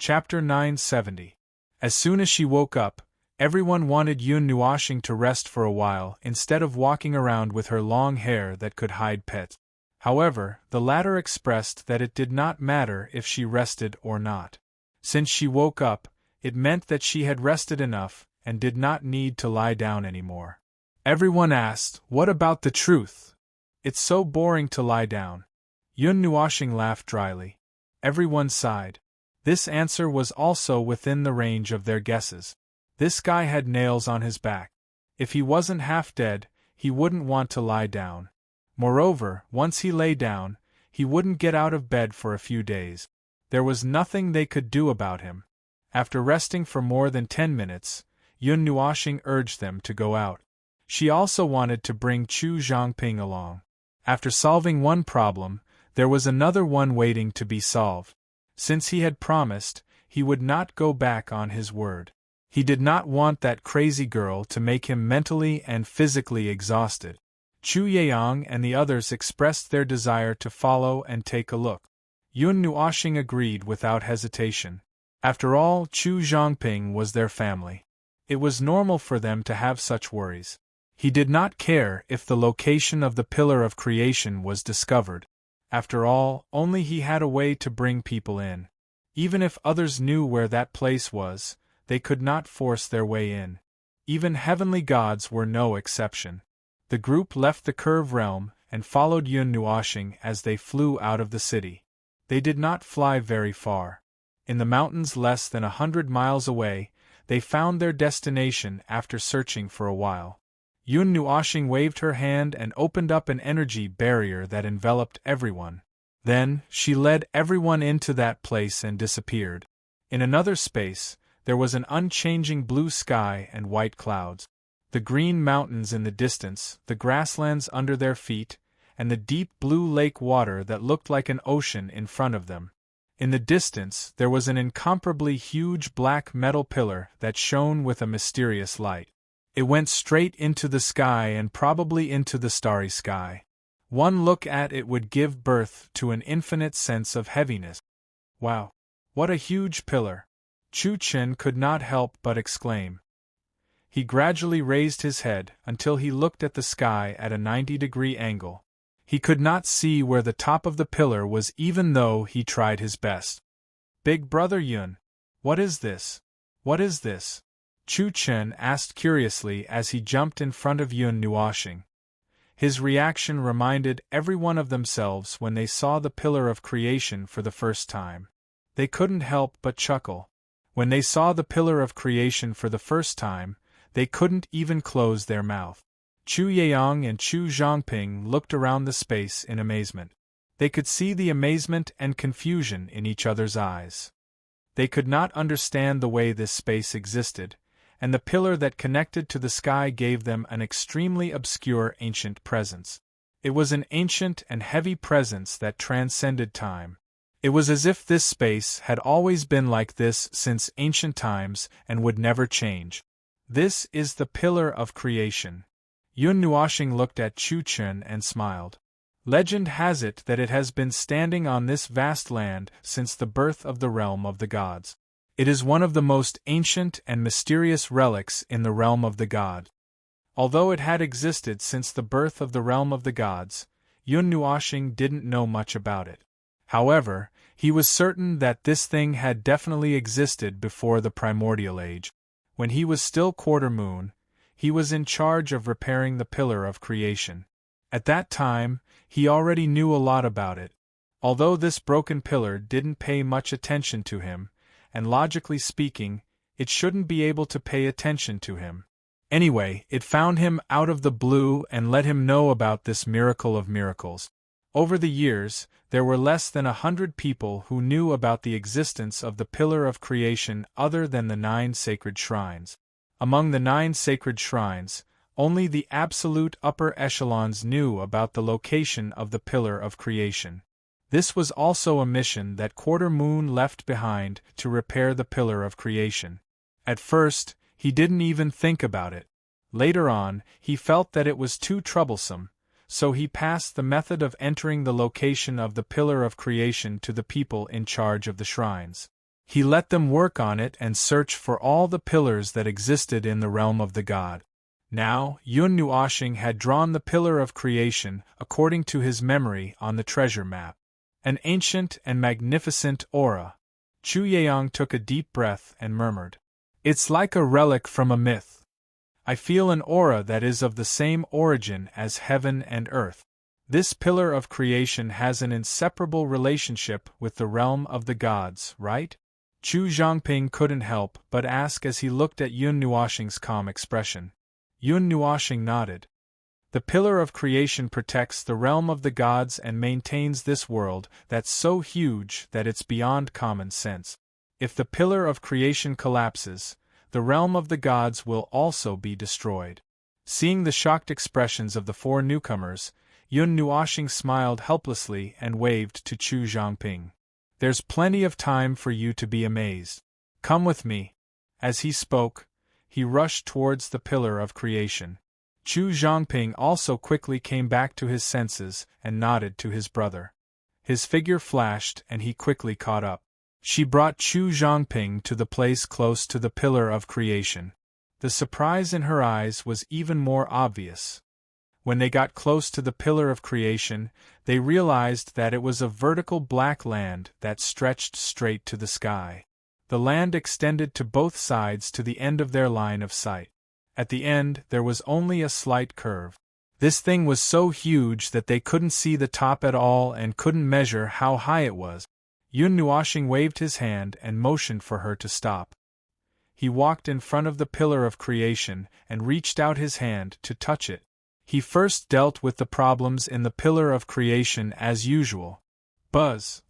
Chapter 970. As soon as she woke up, everyone wanted Yun Nuoxing to rest for a while instead of walking around with her long hair that could hide pets. However, the latter expressed that it did not matter if she rested or not. Since she woke up, it meant that she had rested enough and did not need to lie down anymore. Everyone asked, "What about the truth? It's so boring to lie down." Yun Nuoxing laughed dryly. Everyone sighed. This answer was also within the range of their guesses. This guy had nails on his back. If he wasn't half dead, he wouldn't want to lie down. Moreover, once he lay down, he wouldn't get out of bed for a few days. There was nothing they could do about him. After resting for more than 10 minutes, Yun Nuoxing urged them to go out. She also wanted to bring Chu Zhangping along. After solving one problem, there was another one waiting to be solved. Since he had promised, he would not go back on his word. He did not want that crazy girl to make him mentally and physically exhausted. Chu Yaong and the others expressed their desire to follow and take a look. Yun Nuoxing agreed without hesitation. After all, Chu Zhangping was their family. It was normal for them to have such worries. He did not care if the location of the Pillar of Creation was discovered. After all, only he had a way to bring people in. Even if others knew where that place was, they could not force their way in. Even heavenly gods were no exception. The group left the curve realm and followed Yun Nuoxing as they flew out of the city. They did not fly very far. In the mountains less than 100 miles away, they found their destination after searching for a while. Yun Nuoxing waved her hand and opened up an energy barrier that enveloped everyone. Then, she led everyone into that place and disappeared. In another space, there was an unchanging blue sky and white clouds. The green mountains in the distance, the grasslands under their feet, and the deep blue lake water that looked like an ocean in front of them. In the distance, there was an incomparably huge black metal pillar that shone with a mysterious light. It went straight into the sky and probably into the starry sky. One look at it would give birth to an infinite sense of heaviness. Wow! What a huge pillar! Chu Chen could not help but exclaim. He gradually raised his head until he looked at the sky at a 90-degree angle. He could not see where the top of the pillar was even though he tried his best. "Big brother Yun, what is this? What is this?" Chu Chen asked curiously as he jumped in front of Yun Nuoxing. His reaction reminded everyone of themselves when they saw the Pillar of Creation for the first time. They couldn't help but chuckle. When they saw the Pillar of Creation for the first time, they couldn't even close their mouth. Chu Yaong and Chu Zhangping looked around the space in amazement. They could see the amazement and confusion in each other's eyes. They could not understand the way this space existed, and the pillar that connected to the sky gave them an extremely obscure ancient presence. It was an ancient and heavy presence that transcended time. It was as if this space had always been like this since ancient times and would never change. This is the Pillar of Creation. Yun Nuoxing looked at Chu Chen and smiled. Legend has it that it has been standing on this vast land since the birth of the realm of the gods. It is one of the most ancient and mysterious relics in the realm of the gods. Although it had existed since the birth of the realm of the gods, Yun Nuoxing didn't know much about it. However, he was certain that this thing had definitely existed before the primordial age. When he was still quarter moon, he was in charge of repairing the Pillar of Creation. At that time, he already knew a lot about it. Although this broken pillar didn't pay much attention to him, and logically speaking, it shouldn't be able to pay attention to him. Anyway, it found him out of the blue and let him know about this miracle of miracles. Over the years, there were less than 100 people who knew about the existence of the Pillar of Creation other than the 9 sacred shrines. Among the 9 sacred shrines, only the absolute upper echelons knew about the location of the Pillar of Creation. This was also a mission that Quarter Moon left behind to repair the Pillar of Creation. At first, he didn't even think about it. Later on, he felt that it was too troublesome, so he passed the method of entering the location of the Pillar of Creation to the people in charge of the shrines. He let them work on it and search for all the pillars that existed in the realm of the god. Now, Yun Nuoshing had drawn the pillar of creation according to his memory on the treasure map. An ancient and magnificent aura. Chu Yeong took a deep breath and murmured, "It's like a relic from a myth. I feel an aura that is of the same origin as heaven and earth. This pillar of creation has an inseparable relationship with the realm of the gods, right?" Chu Zhongping couldn't help but ask as he looked at Yun Nuoshing's calm expression. Yun Nuoshing nodded. The pillar of creation protects the realm of the gods and maintains this world that's so huge that it's beyond common sense. If the pillar of creation collapses, the realm of the gods will also be destroyed. Seeing the shocked expressions of the four newcomers, Yun Nuoshing smiled helplessly and waved to Chu Zhongping. "There's plenty of time for you to be amazed. Come with me." As he spoke, he rushed towards the pillar of creation. Chu Zhongping also quickly came back to his senses and nodded to his brother. His figure flashed and he quickly caught up. She brought Chu Zhongping to the place close to the pillar of creation. The surprise in her eyes was even more obvious. When they got close to the pillar of creation, they realized that it was a vertical black land that stretched straight to the sky. The land extended to both sides to the end of their line of sight. At the end, there was only a slight curve. This thing was so huge that they couldn't see the top at all and couldn't measure how high it was. Yun Nuoshing waved his hand and motioned for her to stop. He walked in front of the pillar of creation and reached out his hand to touch it. He first dealt with the problems in the pillar of creation as usual. Buzz!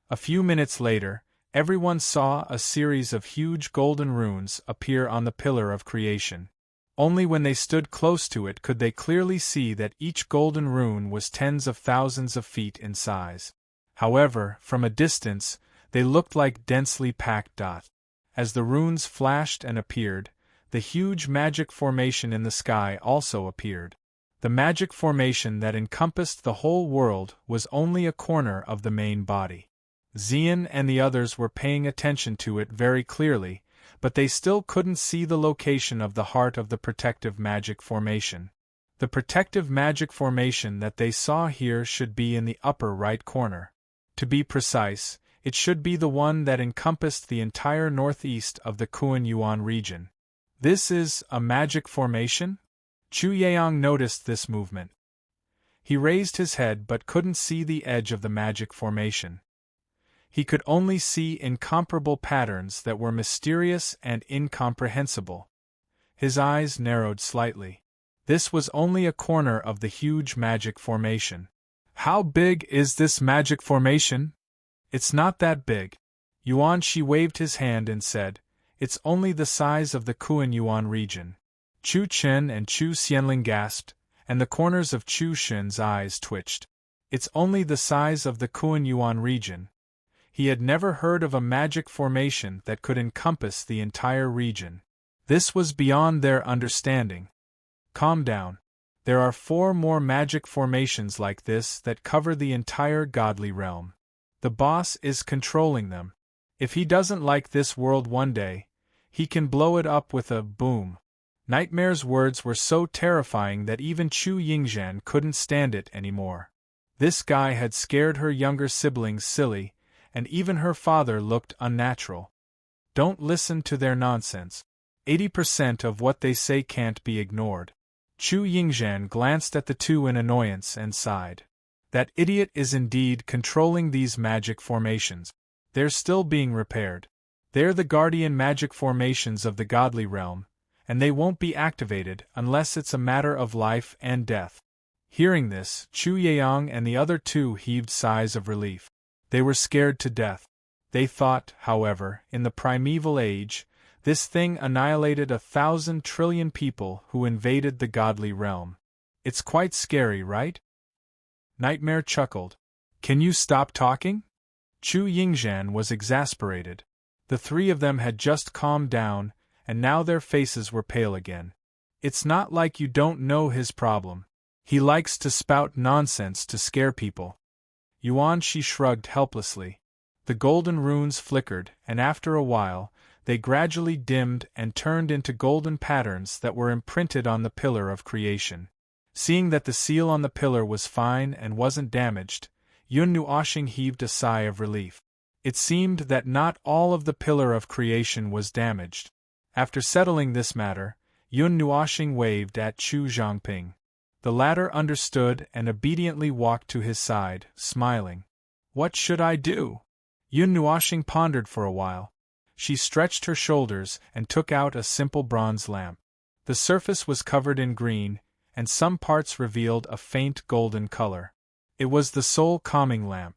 A few minutes later, everyone saw a series of huge golden runes appear on the pillar of creation. Only when they stood close to it could they clearly see that each golden rune was tens of thousands of feet in size. However, from a distance, they looked like densely packed dots. As the runes flashed and appeared, the huge magic formation in the sky also appeared. The magic formation that encompassed the whole world was only a corner of the main body. Xian and the others were paying attention to it very clearly, but they still couldn't see the location of the heart of the protective magic formation. The protective magic formation that they saw here should be in the upper right corner. To be precise, it should be the one that encompassed the entire northeast of the Kuan-Yuan region. This is a magic formation? Chu Yeong noticed this movement. He raised his head but couldn't see the edge of the magic formation. He could only see incomparable patterns that were mysterious and incomprehensible. His eyes narrowed slightly. This was only a corner of the huge magic formation. How big is this magic formation? It's not that big. Yuan Shi waved his hand and said, "It's only the size of the Kuan-Yuan region." Chu Chen and Chu Xianling gasped, and the corners of Chu Shen's eyes twitched. It's only the size of the Kuan-Yuan region. He had never heard of a magic formation that could encompass the entire region. This was beyond their understanding. Calm down. There are 4 more magic formations like this that cover the entire godly realm. The boss is controlling them. If he doesn't like this world one day, he can blow it up with a boom. Nightmare's words were so terrifying that even Chu Yingzhan couldn't stand it anymore. This guy had scared her younger siblings silly, and even her father looked unnatural. Don't listen to their nonsense. 80% of what they say can't be ignored. Chu Yingzhan glanced at the two in annoyance and sighed. That idiot is indeed controlling these magic formations. They're still being repaired. They're the guardian magic formations of the godly realm, and they won't be activated unless it's a matter of life and death. Hearing this, Chu Yeong and the other two heaved sighs of relief. They were scared to death. They thought, however, in the primeval age, this thing annihilated 1,000 trillion people who invaded the godly realm. It's quite scary, right? Nightmare chuckled. Can you stop talking? Chu Yingzhan was exasperated. The 3 of them had just calmed down, and now their faces were pale again. It's not like you don't know his problem. He likes to spout nonsense to scare people. Yuan Shi shrugged helplessly. The golden runes flickered, and after a while, they gradually dimmed and turned into golden patterns that were imprinted on the pillar of creation. Seeing that the seal on the pillar was fine and wasn't damaged, Yun Nuoshing heaved a sigh of relief. It seemed that not all of the pillar of creation was damaged. After settling this matter, Yun Nuoshing waved at Chu Zhangping. The latter understood and obediently walked to his side, smiling. What should I do? Yun Nuoshing pondered for a while. She stretched her shoulders and took out a simple bronze lamp. The surface was covered in green, and some parts revealed a faint golden color. It was the soul calming lamp.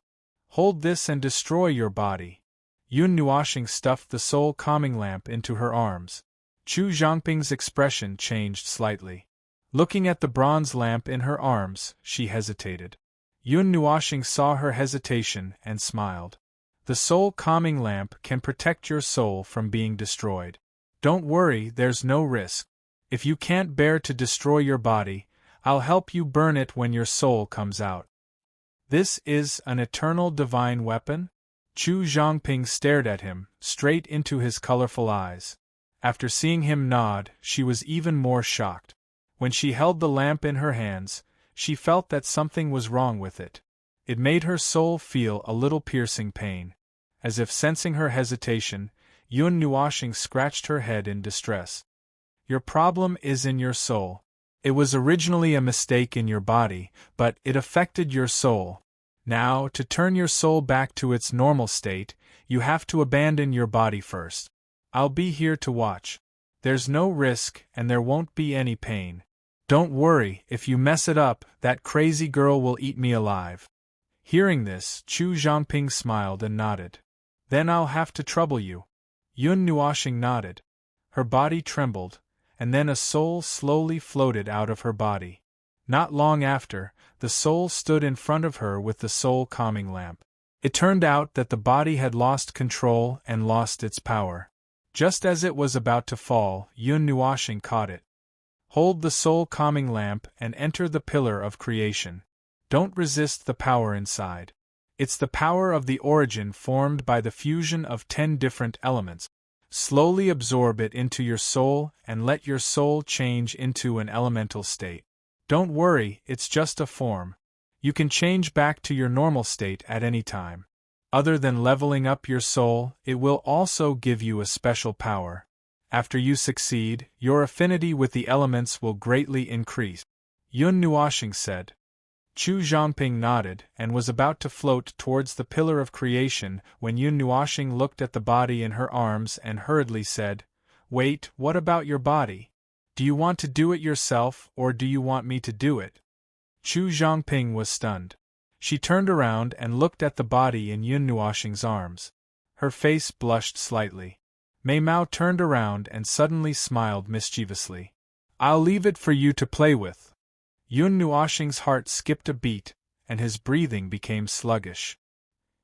Hold this and destroy your body. Yun Nuoshing stuffed the soul calming lamp into her arms. Chu Zhangping's expression changed slightly. Looking at the bronze lamp in her arms, she hesitated. Yun Nuoshing saw her hesitation and smiled. The soul calming lamp can protect your soul from being destroyed. Don't worry, there's no risk. If you can't bear to destroy your body, I'll help you burn it when your soul comes out. This is an eternal divine weapon? Chu Zhangping stared at him, straight into his colorful eyes. After seeing him nod, she was even more shocked. When she held the lamp in her hands, she felt that something was wrong with it. It made her soul feel a little piercing pain. As if sensing her hesitation, Yun Nuoshing scratched her head in distress. Your problem is in your soul. It was originally a mistake in your body, but it affected your soul. Now, to turn your soul back to its normal state, you have to abandon your body first. I'll be here to watch. There's no risk and there won't be any pain. Don't worry, if you mess it up, that crazy girl will eat me alive. Hearing this, Chu Zhangping smiled and nodded. Then I'll have to trouble you. Yun Nuoshing nodded. Her body trembled, and then a soul slowly floated out of her body. Not long after, the soul stood in front of her with the soul calming lamp. It turned out that the body had lost control and lost its power. Just as it was about to fall, Yun Nuoshing caught it. Hold the soul calming lamp and enter the pillar of creation. Don't resist the power inside. It's the power of the origin formed by the fusion of 10 different elements. Slowly absorb it into your soul and let your soul change into an elemental state. Don't worry, it's just a form. You can change back to your normal state at any time. Other than leveling up your soul, it will also give you a special power. After you succeed, your affinity with the elements will greatly increase. Yun Nuoshing said. Chu Zhangping nodded and was about to float towards the pillar of creation when Yun Nuoshing looked at the body in her arms and hurriedly said, Wait, what about your body? Do you want to do it yourself or do you want me to do it? Chu Zhangping was stunned. She turned around and looked at the body in Yun Nuoshing's arms. Her face blushed slightly. Mei Mao turned around and suddenly smiled mischievously. I'll leave it for you to play with. Yun Nuoshing's heart skipped a beat, and his breathing became sluggish.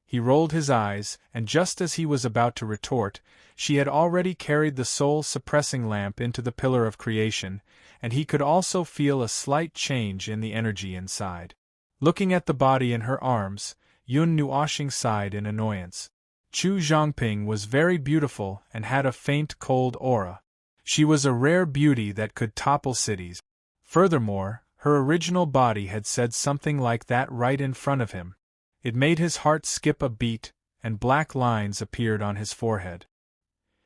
He rolled his eyes, and just as he was about to retort, she had already carried the soul-suppressing lamp into the pillar of creation, and he could also feel a slight change in the energy inside. Looking at the body in her arms, Yun Nuoshing sighed in annoyance. Chu Zhangping was very beautiful and had a faint cold aura. She was a rare beauty that could topple cities. Furthermore, her original body had said something like that right in front of him. It made his heart skip a beat, and black lines appeared on his forehead.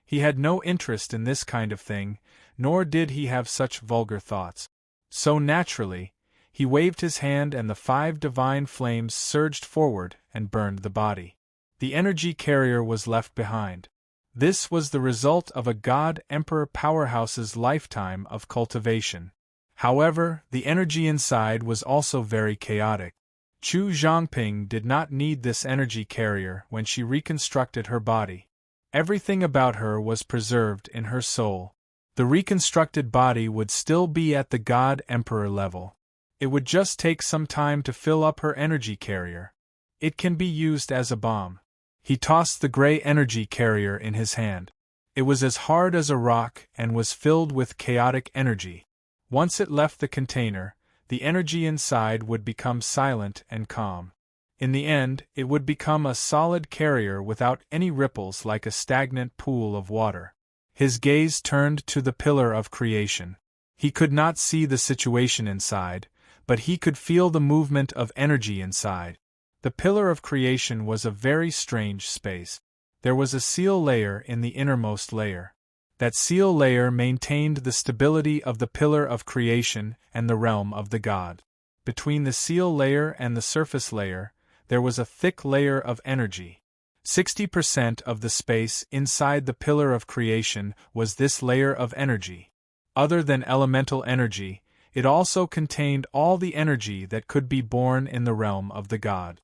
He had no interest in this kind of thing, nor did he have such vulgar thoughts. So naturally, he waved his hand and the 5 divine flames surged forward and burned the body. The energy carrier was left behind. This was the result of a God-Emperor powerhouse's lifetime of cultivation. However, the energy inside was also very chaotic. Chu Zhangping did not need this energy carrier when she reconstructed her body. Everything about her was preserved in her soul. The reconstructed body would still be at the God-Emperor level. It would just take some time to fill up her energy carrier. It can be used as a bomb. He tossed the gray energy carrier in his hand. It was as hard as a rock and was filled with chaotic energy. Once it left the container, the energy inside would become silent and calm. In the end, it would become a solid carrier without any ripples, like a stagnant pool of water. His gaze turned to the pillar of creation. He could not see the situation inside, but he could feel the movement of energy inside. The pillar of creation was a very strange space. There was a seal layer in the innermost layer. That seal layer maintained the stability of the pillar of creation and the realm of the god. Between the seal layer and the surface layer, there was a thick layer of energy. 60% of the space inside the pillar of creation was this layer of energy. Other than elemental energy, it also contained all the energy that could be born in the realm of the god.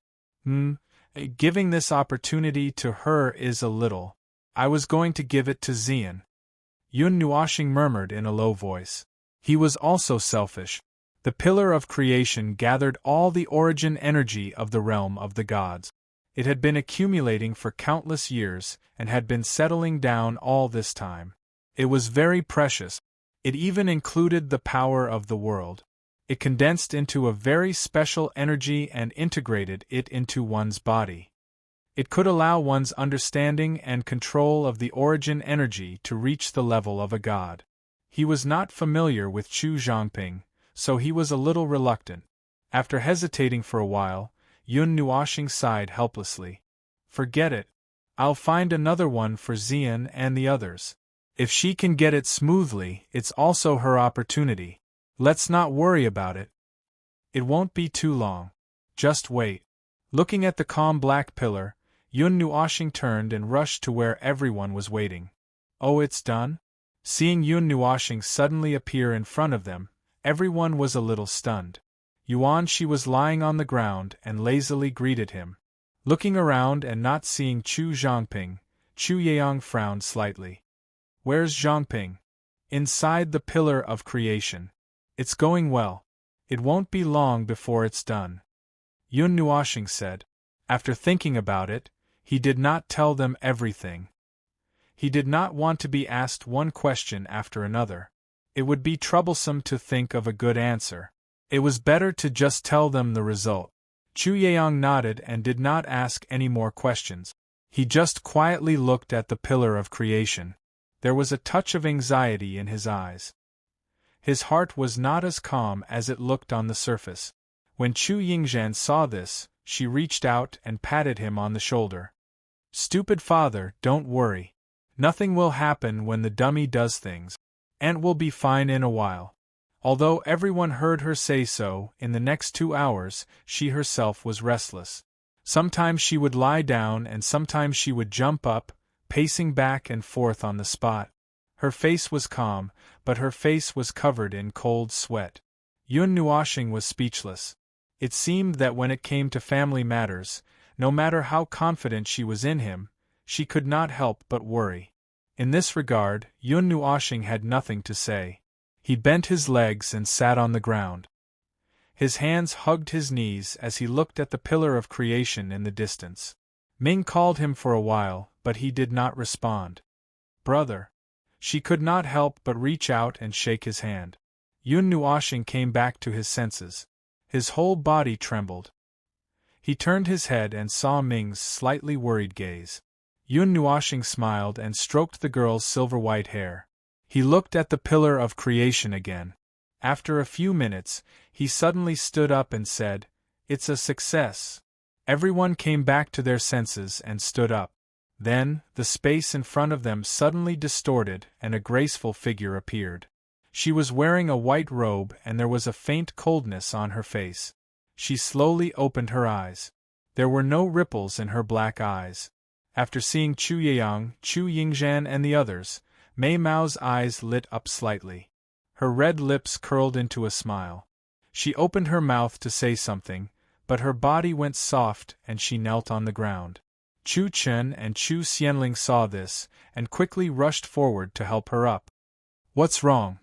Giving this opportunity to her is a little. I was going to give it to Xian. Yun Nuoshing murmured in a low voice. He was also selfish. The pillar of creation gathered all the origin energy of the realm of the gods. It had been accumulating for countless years and had been settling down all this time. It was very precious. It even included the power of the world. It condensed into a very special energy and integrated it into one's body. It could allow one's understanding and control of the origin energy to reach the level of a god. He was not familiar with Chu Zhongping, so he was a little reluctant. After hesitating for a while, Yun Nuoshing sighed helplessly. Forget it. I'll find another one for Xian and the others. If she can get it smoothly, it's also her opportunity. Let's not worry about it. It won't be too long. Just wait. Looking at the calm black pillar, Yun Nuoshing turned and rushed to where everyone was waiting. Oh, it's done? Seeing Yun Nuoshing suddenly appear in front of them, everyone was a little stunned. Yuan Shi was lying on the ground and lazily greeted him. Looking around and not seeing Chu Zhongping, Chu Yaong frowned slightly. Where's Zhongping? Inside the pillar of creation. It's going well. It won't be long before it's done. Yun Nuoshing said. After thinking about it, he did not tell them everything. He did not want to be asked one question after another. It would be troublesome to think of a good answer. It was better to just tell them the result. Chu Yaong nodded and did not ask any more questions. He just quietly looked at the pillar of creation. There was a touch of anxiety in his eyes. His heart was not as calm as it looked on the surface. When Chu Yingzhan saw this, she reached out and patted him on the shoulder. Stupid father, don't worry. Nothing will happen when the dummy does things. Aunt will be fine in a while. Although everyone heard her say so, in the next 2 hours, she herself was restless. Sometimes she would lie down and sometimes she would jump up, pacing back and forth on the spot. Her face was calm, but her face was covered in cold sweat. Yun Nuoshing was speechless. It seemed that when it came to family matters, no matter how confident she was in him, she could not help but worry. In this regard, Yun Nuoshing had nothing to say. He bent his legs and sat on the ground. His hands hugged his knees as he looked at the pillar of creation in the distance. Ming called him for a while, but he did not respond. Brother. She could not help but reach out and shake his hand. Yun Nuoshing came back to his senses. His whole body trembled. He turned his head and saw Ming's slightly worried gaze. Yun Nuoshing smiled and stroked the girl's silver-white hair. He looked at the pillar of creation again. After a few minutes, he suddenly stood up and said, "It's a success." Everyone came back to their senses and stood up. Then, the space in front of them suddenly distorted and a graceful figure appeared. She was wearing a white robe and there was a faint coldness on her face. She slowly opened her eyes. There were no ripples in her black eyes. After seeing Chu Yaong, Chu Yingzhan and the others, Mei Mao's eyes lit up slightly. Her red lips curled into a smile. She opened her mouth to say something, but her body went soft and she knelt on the ground. Chu Chen and Chu Xianling saw this, and quickly rushed forward to help her up. What's wrong?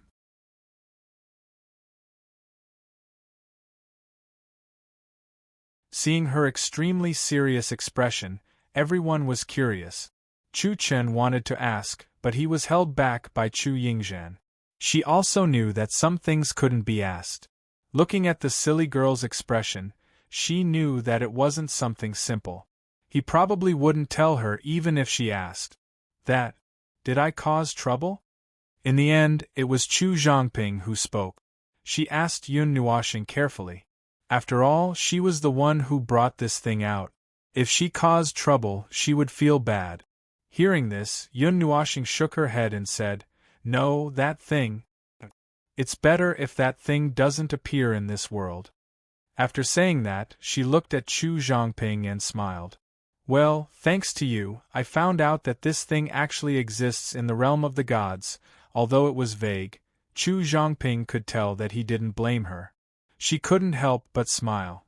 Seeing her extremely serious expression, everyone was curious. Chu Chen wanted to ask, but he was held back by Chu Yingzhan. She also knew that some things couldn't be asked. Looking at the silly girl's expression, she knew that it wasn't something simple. He probably wouldn't tell her even if she asked. That, did I cause trouble? In the end, it was Chu Zhongping who spoke. She asked Yun Nuoxing carefully. After all, she was the one who brought this thing out. If she caused trouble, she would feel bad. Hearing this, Yun Nuoxing shook her head and said, "No, that thing. It's better if that thing doesn't appear in this world." After saying that, she looked at Chu Zhongping and smiled. "Well, thanks to you, I found out that this thing actually exists in the realm of the gods." Although it was vague, Chu Zhongping could tell that he didn't blame her. She couldn't help but smile.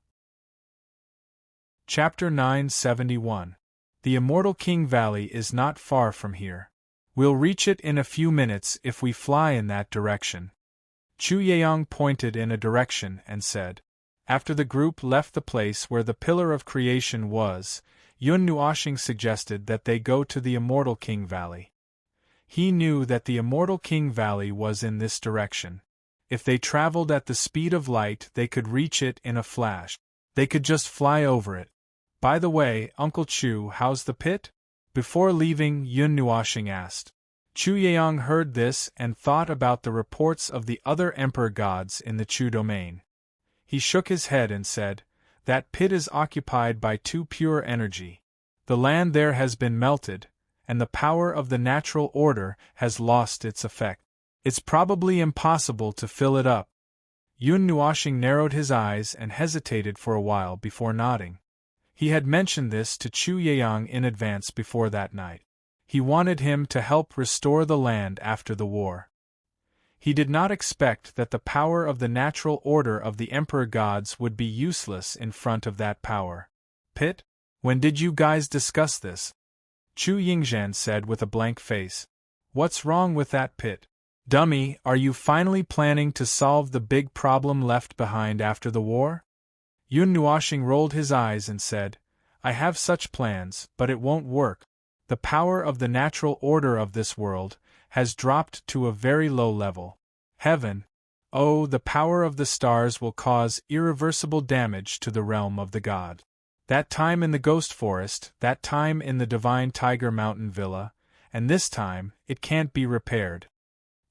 Chapter 971. The Immortal King Valley is not far from here. We'll reach it in a few minutes if we fly in that direction. Chu Yeong pointed in a direction and said. After the group left the place where the Pillar of Creation was, Yun Nuoxing suggested that they go to the Immortal King Valley. He knew that the Immortal King Valley was in this direction. If they traveled at the speed of light, they could reach it in a flash. They could just fly over it. By the way, Uncle Chu, how's the pit? Before leaving, Yun Nuoxing asked. Chu Yeong heard this and thought about the reports of the other emperor gods in the Chu domain. He shook his head and said, "That pit is occupied by too pure energy. The land there has been melted, and the power of the natural order has lost its effect. It's probably impossible to fill it up." Yun Nuoxing narrowed his eyes and hesitated for a while before nodding. He had mentioned this to Chu Yeong in advance before that night. He wanted him to help restore the land after the war. He did not expect that the power of the natural order of the emperor gods would be useless in front of that power. "Pit? When did you guys discuss this?" Chu Yingzhan said with a blank face. "What's wrong with that pit? Dummy, are you finally planning to solve the big problem left behind after the war?" Yun Nuoxing rolled his eyes and said, "I have such plans, but it won't work. The power of the natural order of this world has dropped to a very low level. Heaven, oh, the power of the stars will cause irreversible damage to the realm of the god. That time in the Ghost Forest, that time in the Divine Tiger Mountain Villa, and this time, it can't be repaired."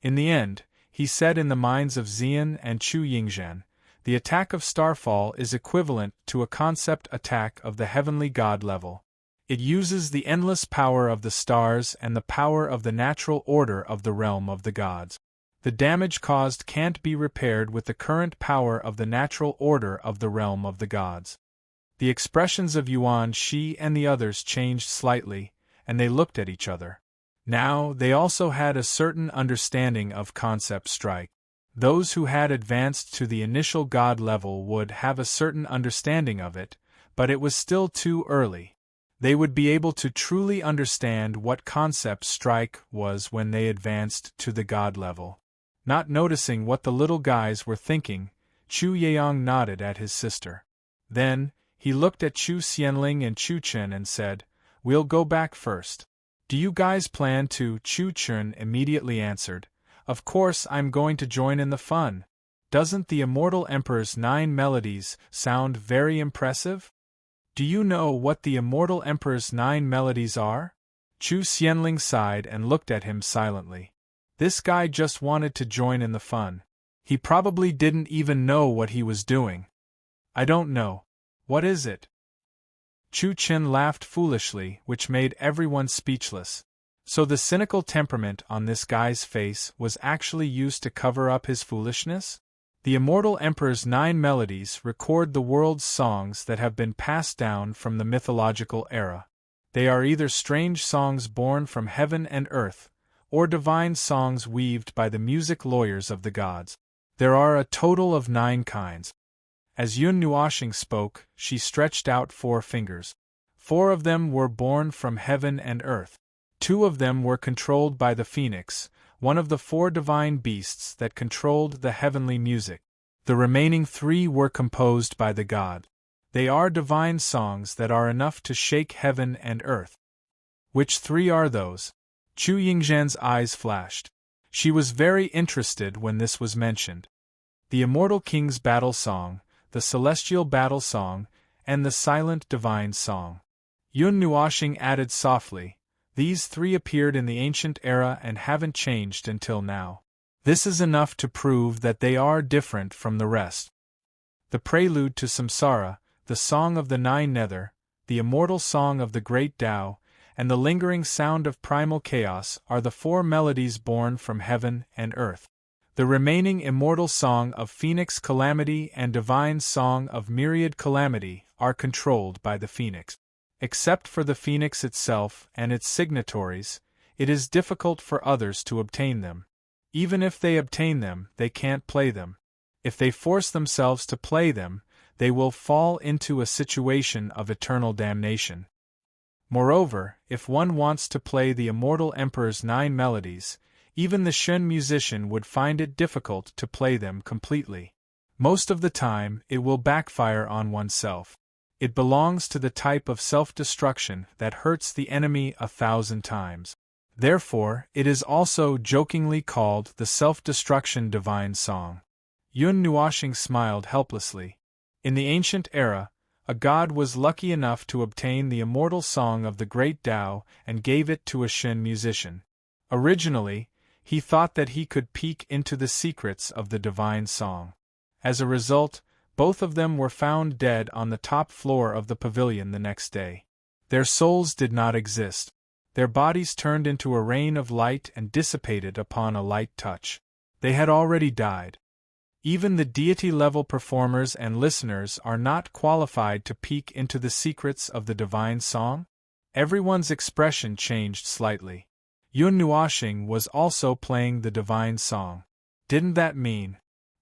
In the end, he said in the minds of Xian and Chu Yingzhan, the attack of Starfall is equivalent to a concept attack of the heavenly god level. It uses the endless power of the stars and the power of the natural order of the realm of the gods. The damage caused can't be repaired with the current power of the natural order of the realm of the gods. The expressions of Yuan Shi and the others changed slightly, and they looked at each other. Now, they also had a certain understanding of concept strike. Those who had advanced to the initial god level would have a certain understanding of it, but it was still too early. They would be able to truly understand what concept strike was when they advanced to the god level. Not noticing what the little guys were thinking, Chu Yeong nodded at his sister. Then, he looked at Chu Xianling and Chu Chen and said, "We'll go back first." "Do you guys plan to?" Chu Chen immediately answered, "Of course I'm going to join in the fun. Doesn't the Immortal Emperor's 9 melodies sound very impressive?" "Do you know what the Immortal Emperor's 9 melodies are?" Chu Xianling sighed and looked at him silently. This guy just wanted to join in the fun. He probably didn't even know what he was doing. "I don't know. What is it?" Chu Chen laughed foolishly, which made everyone speechless. So the cynical temperament on this guy's face was actually used to cover up his foolishness? The Immortal Emperor's 9 melodies record the world's songs that have been passed down from the mythological era. They are either strange songs born from heaven and earth, or divine songs weaved by the music lawyers of the gods. There are a total of 9 kinds. As Yun Nuoxing spoke, she stretched out 4 fingers. 4 of them were born from heaven and earth. 2 of them were controlled by the phoenix, one of the 4 divine beasts that controlled the heavenly music. The remaining 3 were composed by the god. They are divine songs that are enough to shake heaven and earth. Which 3 are those? Chu Yingzhan's eyes flashed. She was very interested when this was mentioned. The Immortal King's Battle Song, the celestial battle song, and the silent divine song. Yun Nuoxing added softly, "These three appeared in the ancient era and haven't changed until now. This is enough to prove that they are different from the rest." The prelude to Samsara, the song of the nine nether, the immortal song of the great Tao, and the lingering sound of primal chaos are the four melodies born from heaven and earth. The remaining immortal song of Phoenix Calamity and divine song of Myriad Calamity are controlled by the Phoenix. Except for the Phoenix itself and its signatories, it is difficult for others to obtain them. Even if they obtain them, they can't play them. If they force themselves to play them, they will fall into a situation of eternal damnation. Moreover, if one wants to play the immortal Emperor's 9 melodies, even the Shen musician would find it difficult to play them completely. Most of the time, it will backfire on oneself. It belongs to the type of self-destruction that hurts the enemy 1,000 times. Therefore, it is also jokingly called the self-destruction divine song. Yun Nuoxing smiled helplessly. In the ancient era, a god was lucky enough to obtain the immortal song of the great Tao and gave it to a Shen musician. Originally, he thought that he could peek into the secrets of the divine song. As a result, both of them were found dead on the top floor of the pavilion the next day. Their souls did not exist. Their bodies turned into a rain of light and dissipated upon a light touch. They had already died. Even the deity-level performers and listeners are not qualified to peek into the secrets of the divine song? Everyone's expression changed slightly. Yun Nuoxing was also playing the divine song. Didn't that mean?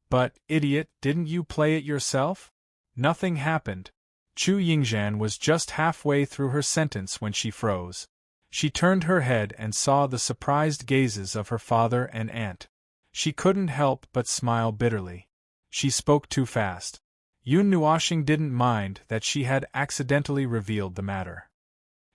But, idiot, didn't you play it yourself? Nothing happened. Chu Yingzhan was just halfway through her sentence when she froze. She turned her head and saw the surprised gazes of her father and aunt. She couldn't help but smile bitterly. She spoke too fast. Yun Nuoxing didn't mind that she had accidentally revealed the matter.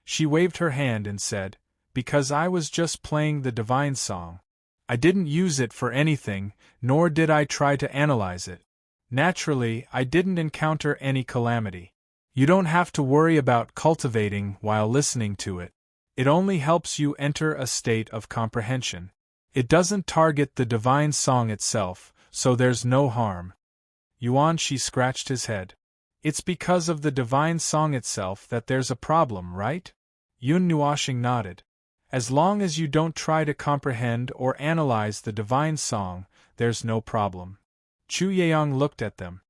She waved her hand and said, "Because I was just playing the divine song. I didn't use it for anything, nor did I try to analyze it. Naturally, I didn't encounter any calamity. You don't have to worry about cultivating while listening to it. It only helps you enter a state of comprehension. It doesn't target the divine song itself, so there's no harm." Yuanshi scratched his head. "It's because of the divine song itself that there's a problem, right?" Yun Nuoxing nodded. "As long as you don't try to comprehend or analyze the divine song, there's no problem." Chu Yeong looked at them.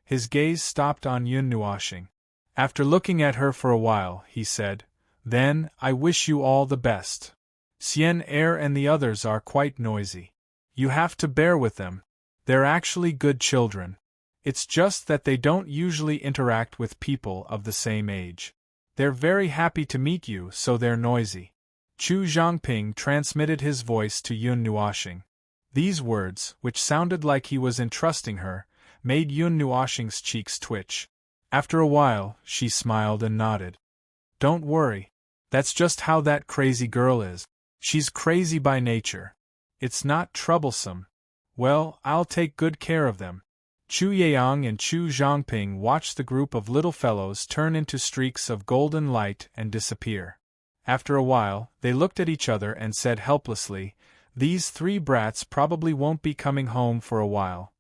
His gaze stopped on Yun Nuoxing. After looking at her for a while, he said, "Then, I wish you all the best. Xian Er and the others are quite noisy. You have to bear with them. They're actually good children. It's just that they don't usually interact with people of the same age. They're very happy to meet you, so they're noisy." Chu Zhangping transmitted his voice to Yun Nuoxing. These words, which sounded like he was entrusting her, made Yun Nuoxing's cheeks twitch. After a while, she smiled and nodded. "Don't worry. That's just how that crazy girl is. She's crazy by nature. It's not troublesome. Well, I'll take good care of them." Chu Yeong and Chu Zhangping watched the group of little fellows turn into streaks of golden light and disappear. After a while, they looked at each other and said helplessly, "These 3 brats probably won't be coming home for a while."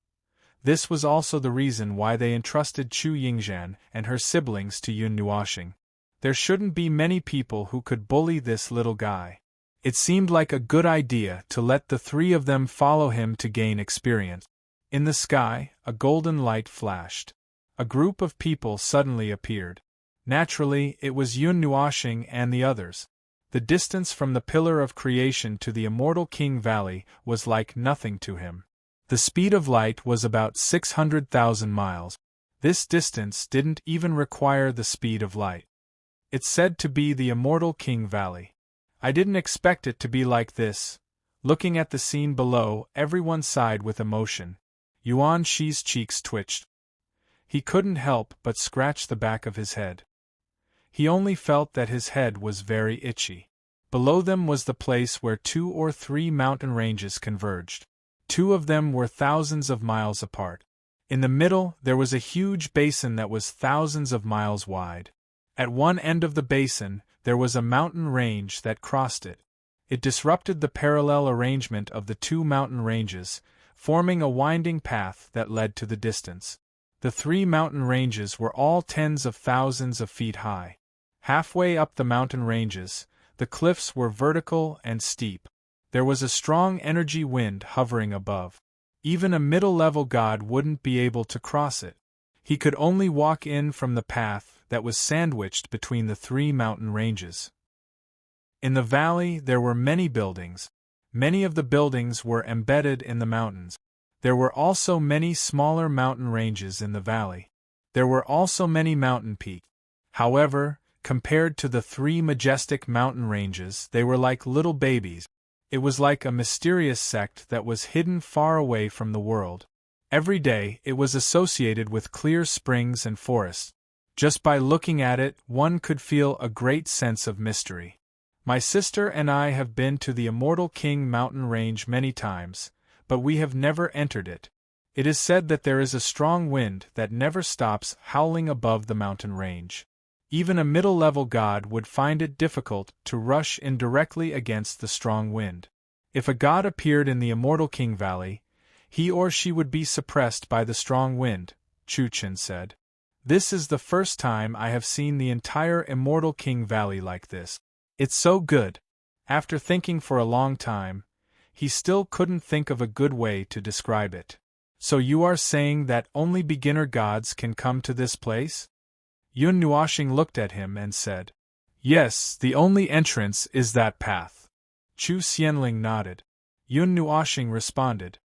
This was also the reason why they entrusted Chu Yingzhan and her siblings to Yun Nuoxing. There shouldn't be many people who could bully this little guy. It seemed like a good idea to let the 3 of them follow him to gain experience. In the sky, a golden light flashed. A group of people suddenly appeared. Naturally, it was Yun Nuoxing and the others. The distance from the Pillar of Creation to the immortal King Valley was like nothing to him. The speed of light was about 600,000 miles. This distance didn't even require the speed of light. It's said to be the immortal King Valley. I didn't expect it to be like this. Looking at the scene below, everyone sighed with emotion. Yuan Shi's cheeks twitched. He couldn't help but scratch the back of his head. He only felt that his head was very itchy. Below them was the place where 2 or 3 mountain ranges converged. 2 of them were thousands of miles apart. In the middle, there was a huge basin that was thousands of miles wide. At one end of the basin, there was a mountain range that crossed it. It disrupted the parallel arrangement of the two mountain ranges, forming a winding path that led to the distance. The three mountain ranges were all tens of thousands of feet high. Halfway up the mountain ranges, the cliffs were vertical and steep. There was a strong energy wind hovering above. Even a middle-level god wouldn't be able to cross it. He could only walk in from the path that was sandwiched between the three mountain ranges. In the valley there were many buildings. Many of the buildings were embedded in the mountains. There were also many smaller mountain ranges in the valley. There were also many mountain peaks. However, compared to the three majestic mountain ranges, they were like little babies. It was like a mysterious sect that was hidden far away from the world. Every day, it was associated with clear springs and forests. Just by looking at it, one could feel a great sense of mystery. My sister and I have been to the Immortal King mountain range many times, but we have never entered it. It is said that there is a strong wind that never stops howling above the mountain range. Even a middle-level god would find it difficult to rush in directly against the strong wind. If a god appeared in the Immortal King Valley, he or she would be suppressed by the strong wind, Chu-Chen said. This is the first time I have seen the entire Immortal King Valley like this. It's so good. After thinking for a long time, he still couldn't think of a good way to describe it. So you are saying that only beginner gods can come to this place? Yun Nuoxing looked at him and said, Yes, the only entrance is that path. Chu Xianling nodded. Yun Nuoxing responded.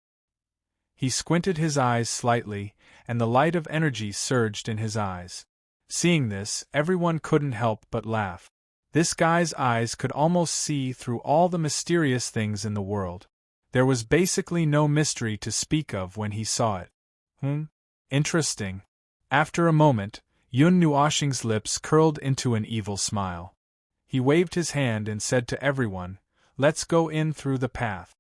He squinted his eyes slightly, and the light of energy surged in his eyes. Seeing this, everyone couldn't help but laugh. This guy's eyes could almost see through all the mysterious things in the world. There was basically no mystery to speak of when he saw it. Interesting. After a moment, Yun Nuoxing's lips curled into an evil smile. He waved his hand and said to everyone, Let's go in through the path.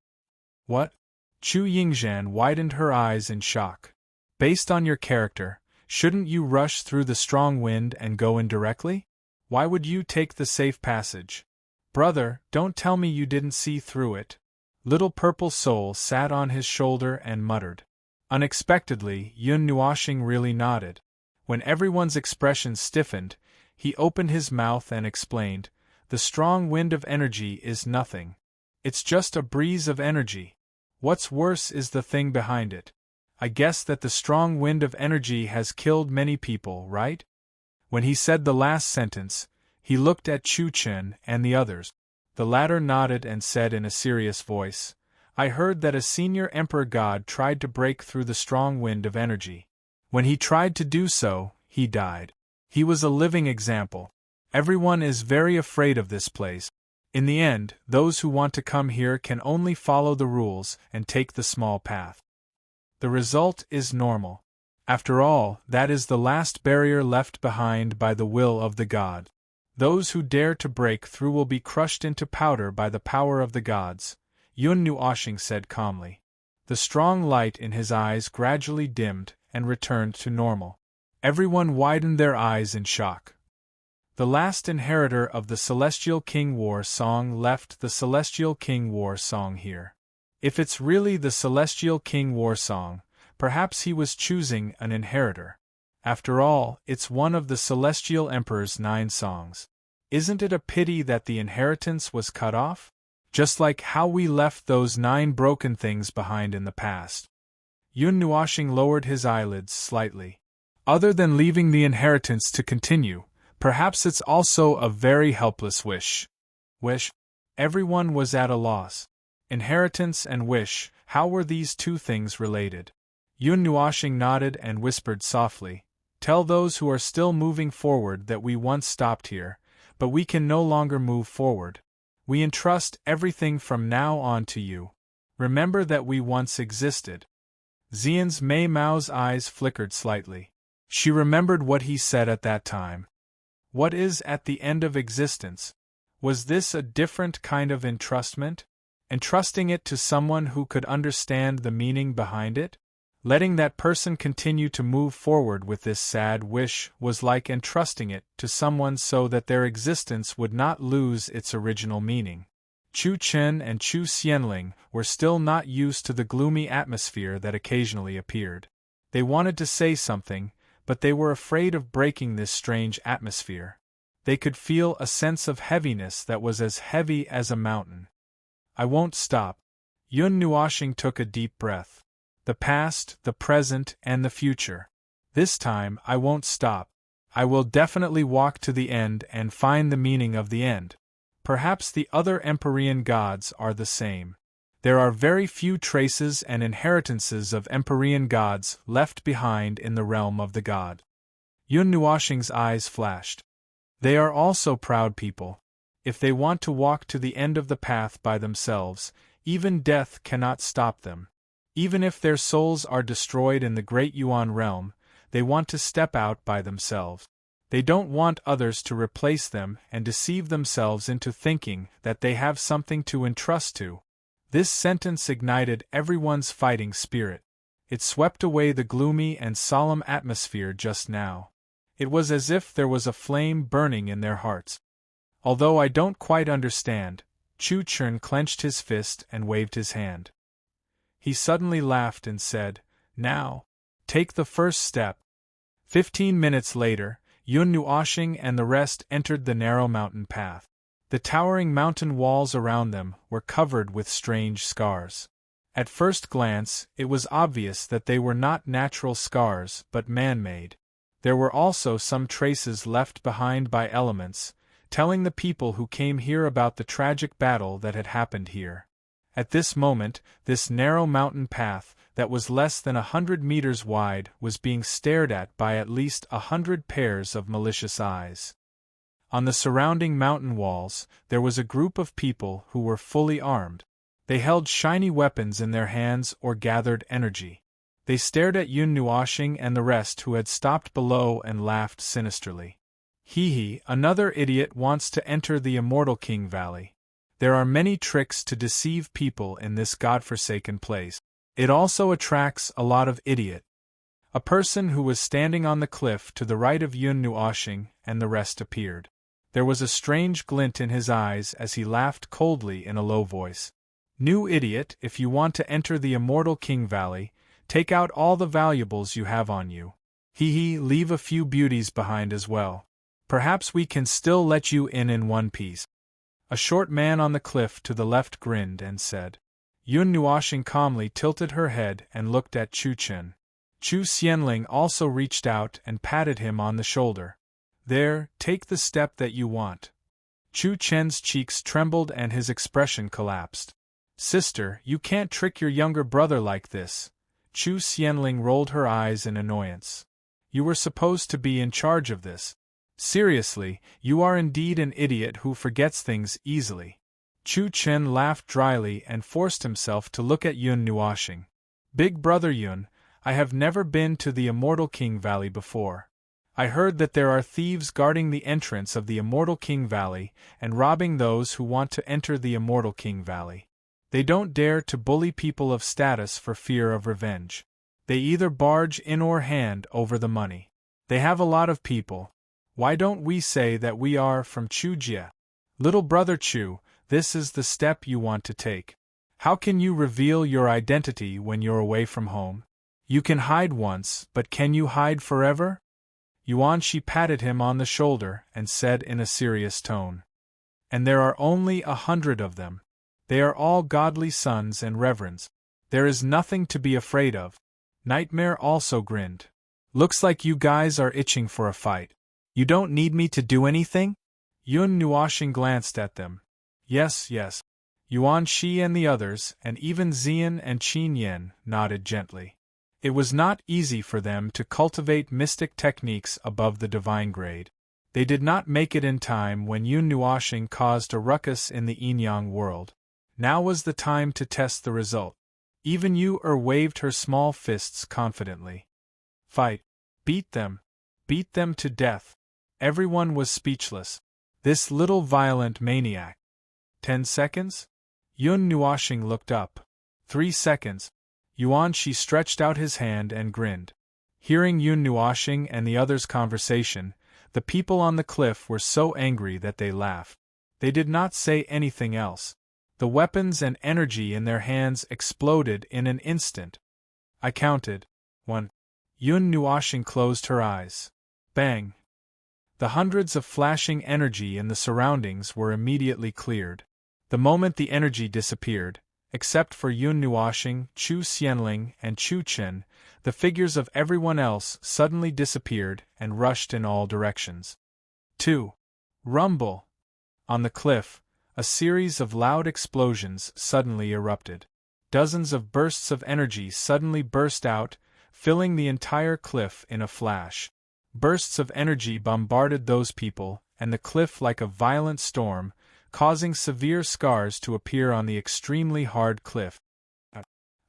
What? Chu Yingzhan widened her eyes in shock. Based on your character, shouldn't you rush through the strong wind and go in directly? Why would you take the safe passage? Brother, don't tell me you didn't see through it. Little Purple Soul sat on his shoulder and muttered. Unexpectedly, Yun Nuoxing really nodded. When everyone's expressions stiffened, he opened his mouth and explained, The strong wind of energy is nothing. It's just a breeze of energy. What's worse is the thing behind it. I guess that the strong wind of energy has killed many people, right? When he said the last sentence, he looked at Chu-Chen and the others. The latter nodded and said in a serious voice, I heard that a senior emperor god tried to break through the strong wind of energy. When he tried to do so, he died. He was a living example. Everyone is very afraid of this place. In the end, those who want to come here can only follow the rules and take the small path. The result is normal. After all, that is the last barrier left behind by the will of the god. Those who dare to break through will be crushed into powder by the power of the gods, Yun Nuoxing said calmly. The strong light in his eyes gradually dimmed and returned to normal. Everyone widened their eyes in shock. The last inheritor of the Celestial King War Song left the Celestial King War Song here. If it's really the Celestial King War Song, perhaps he was choosing an inheritor. After all, it's one of the Celestial Emperor's 9 songs. Isn't it a pity that the inheritance was cut off? Just like how we left those 9 broken things behind in the past. Yun Nuoxing lowered his eyelids slightly. Other than leaving the inheritance to continue, perhaps it's also a very helpless wish. Wish? Everyone was at a loss. Inheritance and wish, how were these two things related? Yun Nuoxing nodded and whispered softly, Tell those who are still moving forward that we once stopped here, but we can no longer move forward. We entrust everything from now on to you. Remember that we once existed. Xian's Mei Mao's eyes flickered slightly. She remembered what he said at that time. What is at the end of existence? Was this a different kind of entrustment? Entrusting it to someone who could understand the meaning behind it? Letting that person continue to move forward with this sad wish was like entrusting it to someone so that their existence would not lose its original meaning. Chu Chen and Chu Xianling were still not used to the gloomy atmosphere that occasionally appeared. They wanted to say something, but they were afraid of breaking this strange atmosphere. They could feel a sense of heaviness that was as heavy as a mountain. I won't stop. Yun Nuoxing took a deep breath. The past, the present, and the future. This time I won't stop. I will definitely walk to the end and find the meaning of the end. Perhaps the other Empyrean gods are the same. There are very few traces and inheritances of Empyrean gods left behind in the realm of the god. Yun Nuoxing's eyes flashed. They are also proud people. If they want to walk to the end of the path by themselves, even death cannot stop them. Even if their souls are destroyed in the Great Yuan realm, they want to step out by themselves. They don't want others to replace them and deceive themselves into thinking that they have something to entrust to. This sentence ignited everyone's fighting spirit. It swept away the gloomy and solemn atmosphere just now. It was as if there was a flame burning in their hearts. Although I don't quite understand, Chu Chen clenched his fist and waved his hand. He suddenly laughed and said, "Now, take the first step." 15 minutes later, Yun Nuoxing and the rest entered the narrow mountain path. The towering mountain walls around them were covered with strange scars. At first glance, it was obvious that they were not natural scars but man-made. There were also some traces left behind by elements, telling the people who came here about the tragic battle that had happened here. At this moment, this narrow mountain path, that was less than 100 meters wide, was being stared at by at least 100 pairs of malicious eyes. On the surrounding mountain walls, there was a group of people who were fully armed. They held shiny weapons in their hands or gathered energy. They stared at Yun Nuoxing and the rest who had stopped below and laughed sinisterly. "Hee, another idiot wants to enter the Immortal King Valley. There are many tricks to deceive people in this godforsaken place. It also attracts a lot of idiot." A person who was standing on the cliff to the right of Yun Nuoxing and the rest appeared. There was a strange glint in his eyes as he laughed coldly in a low voice. "New idiot, if you want to enter the Immortal King Valley, take out all the valuables you have on you. Leave a few beauties behind as well. Perhaps we can still let you in one piece." A short man on the cliff to the left grinned and said. Yun Nuoxing calmly tilted her head and looked at Chu Chen. Chu Xianling also reached out and patted him on the shoulder. "There, take the step that you want." Chu Chen's cheeks trembled and his expression collapsed. "Sister, you can't trick your younger brother like this." Chu Xianling rolled her eyes in annoyance. "You were supposed to be in charge of this. Seriously, you are indeed an idiot who forgets things easily." Chu Chen laughed dryly and forced himself to look at Yun Nuoxing. "Big brother Yun, I have never been to the Immortal King Valley before. I heard that there are thieves guarding the entrance of the Immortal King Valley and robbing those who want to enter the Immortal King Valley. They don't dare to bully people of status for fear of revenge. They either barge in or hand over the money. They have a lot of people. Why don't we say that we are from Chujia? Little brother Chu, this is the step you want to take. How can you reveal your identity when you're away from home? You can hide once, but can you hide forever?" Yuanshi patted him on the shoulder and said in a serious tone. "And there are only 100 of them. They are all godly sons and reverends. There is nothing to be afraid of." Nightmare also grinned. "Looks like you guys are itching for a fight. You don't need me to do anything?" Yun Nuoxing glanced at them. Yes. Yuan Shi and the others, and even Xian and Qin Yen, nodded gently. It was not easy for them to cultivate mystic techniques above the divine grade. They did not make it in time when Yun Nuoxing caused a ruckus in the Yin-Yang world. Now was the time to test the result. Even Yu waved her small fists confidently. "Fight! Beat them! Beat them to death!" Everyone was speechless. This little violent maniac. 10 seconds? Yun Nuoxing looked up. 3 seconds. Yuan Shi stretched out his hand and grinned. Hearing Yun Nuoxing and the others' conversation, the people on the cliff were so angry that they laughed. They did not say anything else. The weapons and energy in their hands exploded in an instant. I counted. 1. Yun Nuoxing closed her eyes. Bang! The hundreds of flashing energy in the surroundings were immediately cleared. The moment the energy disappeared, except for Yun Nuoxing, Chu Xianling, and Chu Chen, the figures of everyone else suddenly disappeared and rushed in all directions. 2. Rumble! On the cliff, a series of loud explosions suddenly erupted. Dozens of bursts of energy suddenly burst out, filling the entire cliff in a flash. Bursts of energy bombarded those people and the cliff like a violent storm, causing severe scars to appear on the extremely hard cliff.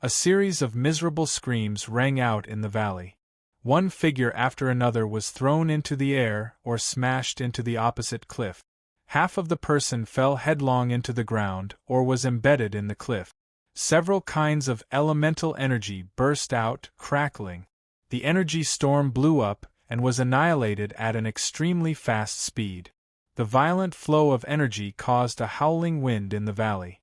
A series of miserable screams rang out in the valley. One figure after another was thrown into the air or smashed into the opposite cliff. Half of the person fell headlong into the ground or was embedded in the cliff. Several kinds of elemental energy burst out, crackling. The energy storm blew up and was annihilated at an extremely fast speed. The violent flow of energy caused a howling wind in the valley.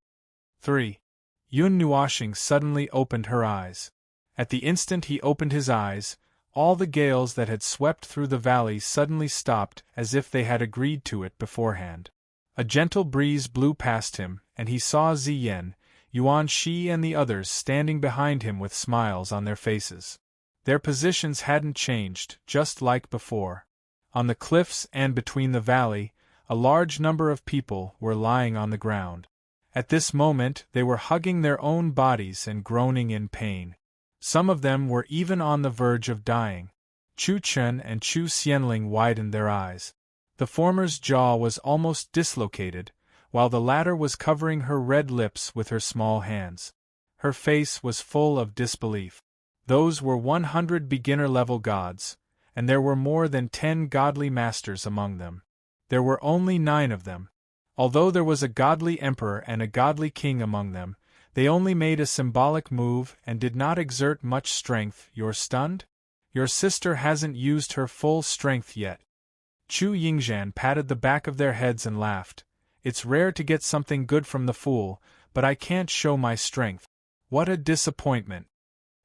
3. Yun Nuoxing suddenly opened her eyes. At the instant he opened his eyes, all the gales that had swept through the valley suddenly stopped as if they had agreed to it beforehand. A gentle breeze blew past him, and he saw Ziyan, Yuan Shi and the others standing behind him with smiles on their faces. Their positions hadn't changed, just like before. On the cliffs and between the valley, a large number of people were lying on the ground. At this moment they were hugging their own bodies and groaning in pain. Some of them were even on the verge of dying. Chu Chen and Chu Xianling widened their eyes. The former's jaw was almost dislocated, while the latter was covering her red lips with her small hands. Her face was full of disbelief. Those were 100 beginner-level gods, and there were more than 10 godly masters among them. There were only 9 of them. Although there was a godly emperor and a godly king among them, they only made a symbolic move and did not exert much strength. You're stunned? Your sister hasn't used her full strength yet. Chu Yingzhan patted the back of their heads and laughed. It's rare to get something good from the fool, but I can't show my strength. What a disappointment.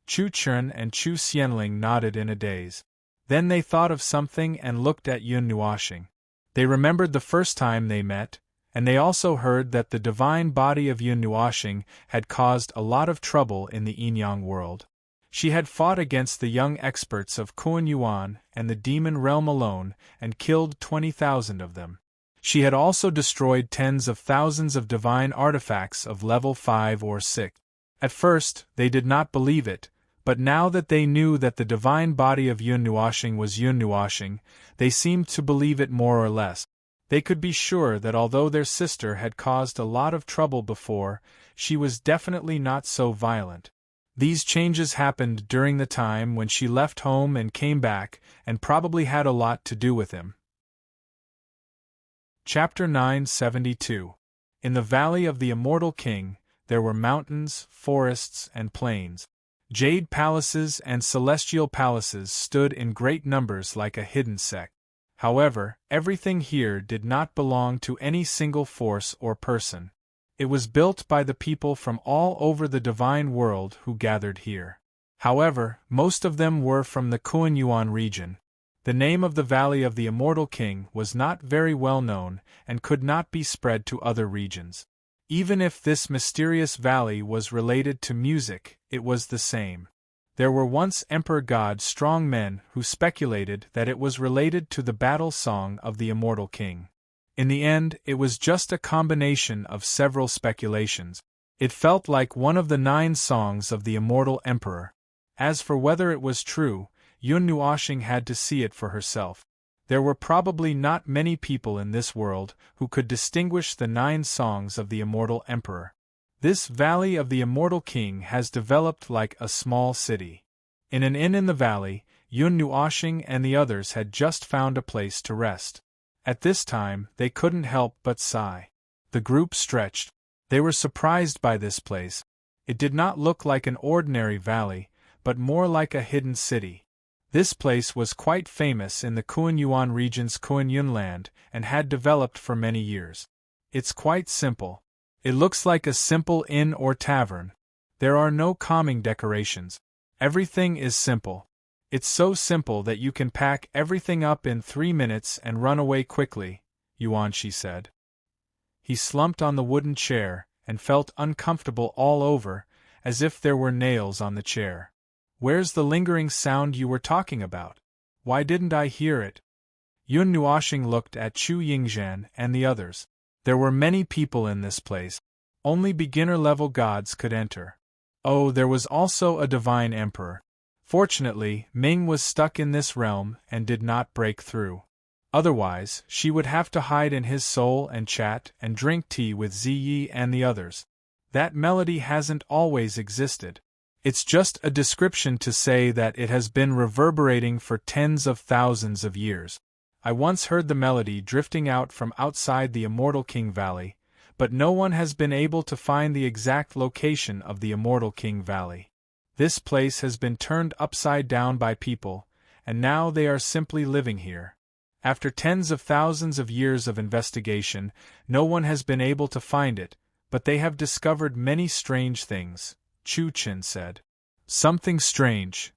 Chu Chen and Chu Xianling nodded in a daze. Then they thought of something and looked at Yun Nuoxing. They remembered the first time they met, and they also heard that the divine body of Yun Nuoxing had caused a lot of trouble in the Yinyang world. She had fought against the young experts of Kuan Yuan and the demon realm alone and killed 20,000 of them. She had also destroyed tens of thousands of divine artifacts of level 5 or 6. At first, they did not believe it, but now that they knew that the divine body of Yun Nuoxing was Yun Nuoxing, they seemed to believe it more or less. They could be sure that although their sister had caused a lot of trouble before, she was definitely not so violent. These changes happened during the time when she left home and came back, and probably had a lot to do with him. Chapter 972. In the Valley of the Immortal King, there were mountains, forests, and plains. Jade palaces and celestial palaces stood in great numbers like a hidden sect. However, everything here did not belong to any single force or person. It was built by the people from all over the divine world who gathered here. However, most of them were from the Kuan Yuan region. The name of the Valley of the Immortal King was not very well known and could not be spread to other regions. Even if this mysterious valley was related to music, it was the same. There were once Emperor God strong men who speculated that it was related to the battle song of the Immortal King. In the end, it was just a combination of several speculations. It felt like one of the 9 songs of the Immortal Emperor. As for whether it was true, Yun Nuoxing had to see it for herself. There were probably not many people in this world who could distinguish the 9 songs of the Immortal Emperor. This Valley of the Immortal King has developed like a small city. In an inn in the valley, Yun Nuoxing and the others had just found a place to rest. At this time, they couldn't help but sigh. The group stretched. They were surprised by this place. It did not look like an ordinary valley, but more like a hidden city. This place was quite famous in the Kuan-Yuan region's Kuan-Yun land and had developed for many years. It's quite simple. It looks like a simple inn or tavern. There are no calming decorations. Everything is simple. It's so simple that you can pack everything up in 3 minutes and run away quickly, Yuanshi said. He slumped on the wooden chair and felt uncomfortable all over, as if there were nails on the chair. Where's the lingering sound you were talking about? Why didn't I hear it? Yun Nuoxing looked at Chu Yingzhan and the others. There were many people in this place. Only beginner-level gods could enter. Oh, there was also a divine emperor. Fortunately, Ming was stuck in this realm and did not break through. Otherwise, she would have to hide in his soul and chat and drink tea with Ziyi and the others. That melody hasn't always existed. It's just a description to say that it has been reverberating for tens of thousands of years. I once heard the melody drifting out from outside the Immortal King Valley, but no one has been able to find the exact location of the Immortal King Valley. This place has been turned upside down by people, and now they are simply living here. After tens of thousands of years of investigation, no one has been able to find it, but they have discovered many strange things, Chu Chen said. Something strange.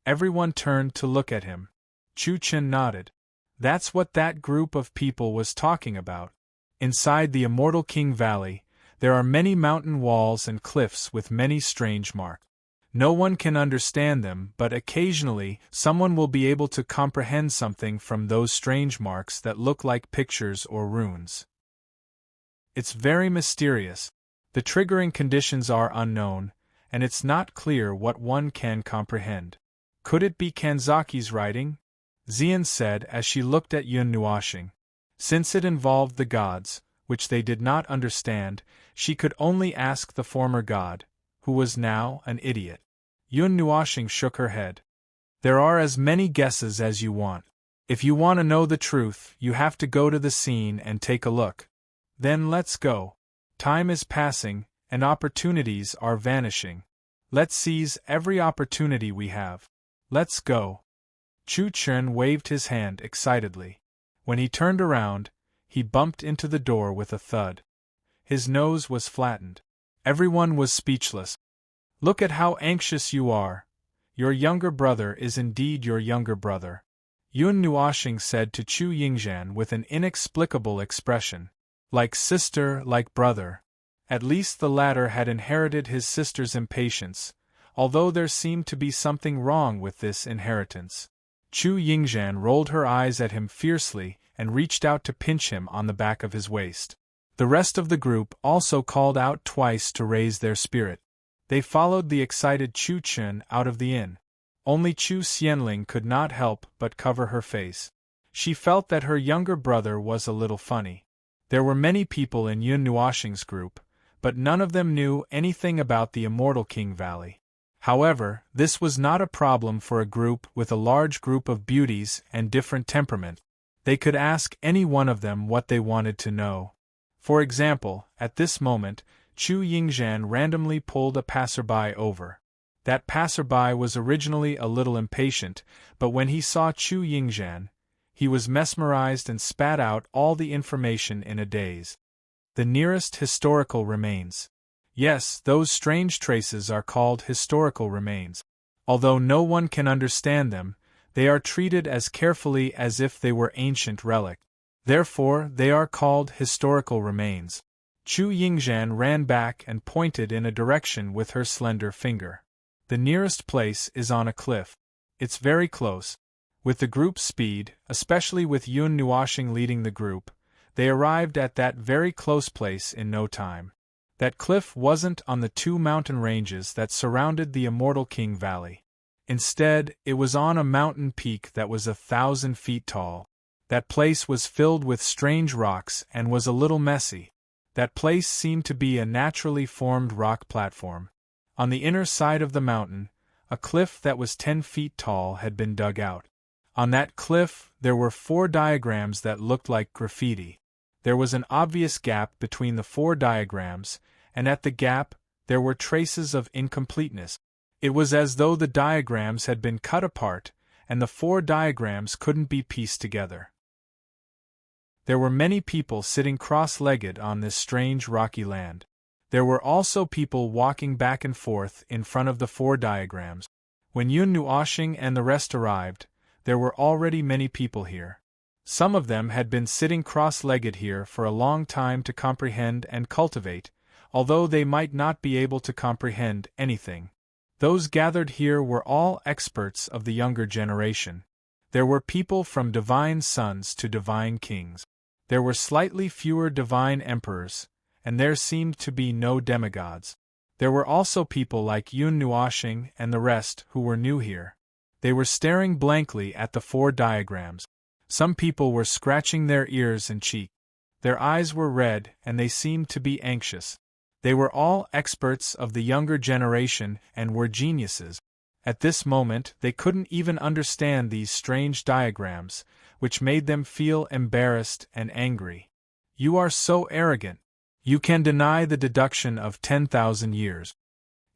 Everyone turned to look at him. Chu Chen nodded. That's what that group of people was talking about. Inside the Immortal King Valley, there are many mountain walls and cliffs with many strange marks. No one can understand them, but occasionally someone will be able to comprehend something from those strange marks that look like pictures or runes. It's very mysterious. The triggering conditions are unknown, and it's not clear what one can comprehend. Could it be Kanzaki's writing? Xian said as she looked at Yun Nuoxing. Since it involved the gods, which they did not understand, she could only ask the former god, who was now an idiot. Yun Nuoxing shook her head. There are as many guesses as you want. If you want to know the truth, you have to go to the scene and take a look. Then let's go. Time is passing, and opportunities are vanishing. Let's seize every opportunity we have. Let's go. Chu Chen waved his hand excitedly. When he turned around, he bumped into the door with a thud. His nose was flattened. Everyone was speechless. Look at how anxious you are. Your younger brother is indeed your younger brother. Yun Nuoxing said to Chu Yingzhan with an inexplicable expression. Like sister, like brother. At least the latter had inherited his sister's impatience, although there seemed to be something wrong with this inheritance. Chu Yingzhan rolled her eyes at him fiercely and reached out to pinch him on the back of his waist. The rest of the group also called out twice to raise their spirit. They followed the excited Chu Chen out of the inn. Only Chu Xianling could not help but cover her face. She felt that her younger brother was a little funny. There were many people in Yun Nuoxing's group, but none of them knew anything about the Immortal King Valley. However, this was not a problem for a group with a large group of beauties and different temperament. They could ask any one of them what they wanted to know. For example, at this moment, Chu Yingzhan randomly pulled a passerby over. That passerby was originally a little impatient, but when he saw Chu Yingzhan, he was mesmerized and spat out all the information in a daze. The nearest historical remains. Yes, those strange traces are called historical remains. Although no one can understand them, they are treated as carefully as if they were ancient relics. Therefore, they are called historical remains. Chu Yingzhan ran back and pointed in a direction with her slender finger. The nearest place is on a cliff. It's very close. With the group's speed, especially with Yun Nuoxing leading the group, they arrived at that very close place in no time. That cliff wasn't on the 2 mountain ranges that surrounded the Immortal King Valley. Instead, it was on a mountain peak that was 1,000 feet tall. That place was filled with strange rocks and was a little messy. That place seemed to be a naturally formed rock platform. On the inner side of the mountain, a cliff that was 10 feet tall had been dug out. On that cliff, there were 4 diagrams that looked like graffiti. There was an obvious gap between the 4 diagrams, and at the gap, there were traces of incompleteness. It was as though the diagrams had been cut apart, and the 4 diagrams couldn't be pieced together. There were many people sitting cross-legged on this strange rocky land. There were also people walking back and forth in front of the 4 diagrams. When Yun Nuoshing and the rest arrived, there were already many people here. Some of them had been sitting cross-legged here for a long time to comprehend and cultivate, although they might not be able to comprehend anything. Those gathered here were all experts of the younger generation. There were people from divine sons to divine kings. There were slightly fewer divine emperors, and there seemed to be no demigods. There were also people like Yun Nuoshing and the rest who were new here. They were staring blankly at the 4 diagrams. Some people were scratching their ears and cheeks. Their eyes were red and they seemed to be anxious. They were all experts of the younger generation and were geniuses. At this moment they couldn't even understand these strange diagrams, which made them feel embarrassed and angry. "You are so arrogant. You can deny the deduction of 10,000 years."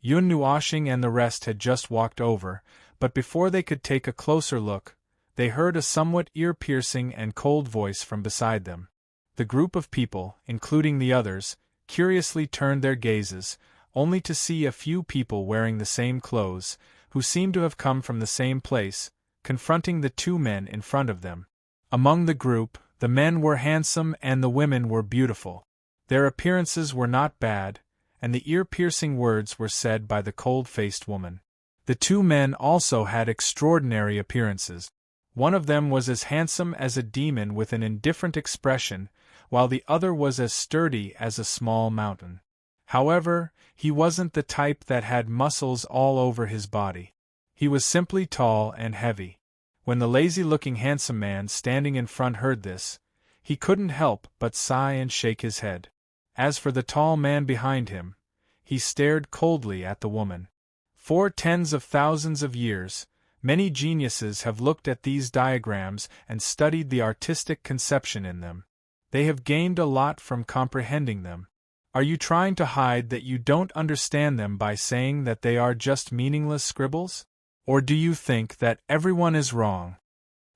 Yun Nuoshing and the rest had just walked over, but before they could take a closer look, they heard a somewhat ear-piercing and cold voice from beside them. The group of people, including the others, curiously turned their gazes, only to see a few people wearing the same clothes, who seemed to have come from the same place, confronting the 2 men in front of them. Among the group, the men were handsome and the women were beautiful. Their appearances were not bad, and the ear-piercing words were said by the cold-faced woman. The 2 men also had extraordinary appearances. One of them was as handsome as a demon with an indifferent expression, while the other was as sturdy as a small mountain. However, he wasn't the type that had muscles all over his body. He was simply tall and heavy. When the lazy-looking handsome man standing in front heard this, he couldn't help but sigh and shake his head. As for the tall man behind him, he stared coldly at the woman. For tens of thousands of years, many geniuses have looked at these diagrams and studied the artistic conception in them. They have gained a lot from comprehending them. Are you trying to hide that you don't understand them by saying that they are just meaningless scribbles? Or do you think that everyone is wrong?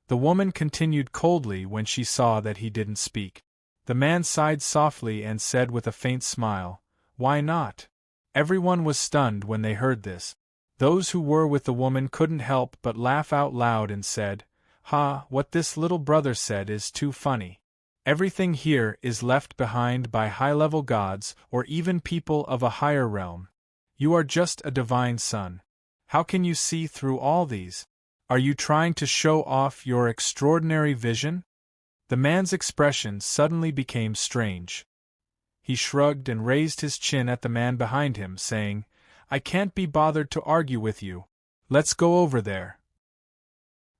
The woman continued coldly when she saw that he didn't speak. The man sighed softly and said with a faint smile, "Why not?" Everyone was stunned when they heard this. Those who were with the woman couldn't help but laugh out loud and said, "Ha, what this little brother said is too funny. Everything here is left behind by high-level gods or even people of a higher realm. You are just a divine son. How can you see through all these? Are you trying to show off your extraordinary vision?" The man's expression suddenly became strange. He shrugged and raised his chin at the man behind him, saying, "I can't be bothered to argue with you. Let's go over there."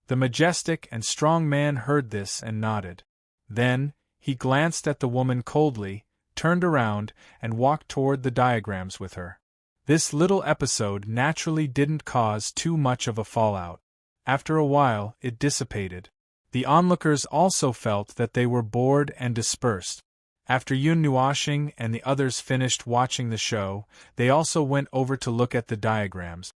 The majestic and strong man heard this and nodded. Then, he glanced at the woman coldly, turned around, and walked toward the diagrams with her. This little episode naturally didn't cause too much of a fallout. After a while, it dissipated. The onlookers also felt that they were bored and dispersed. After Yun Nuoshing and the others finished watching the show, they also went over to look at the diagrams.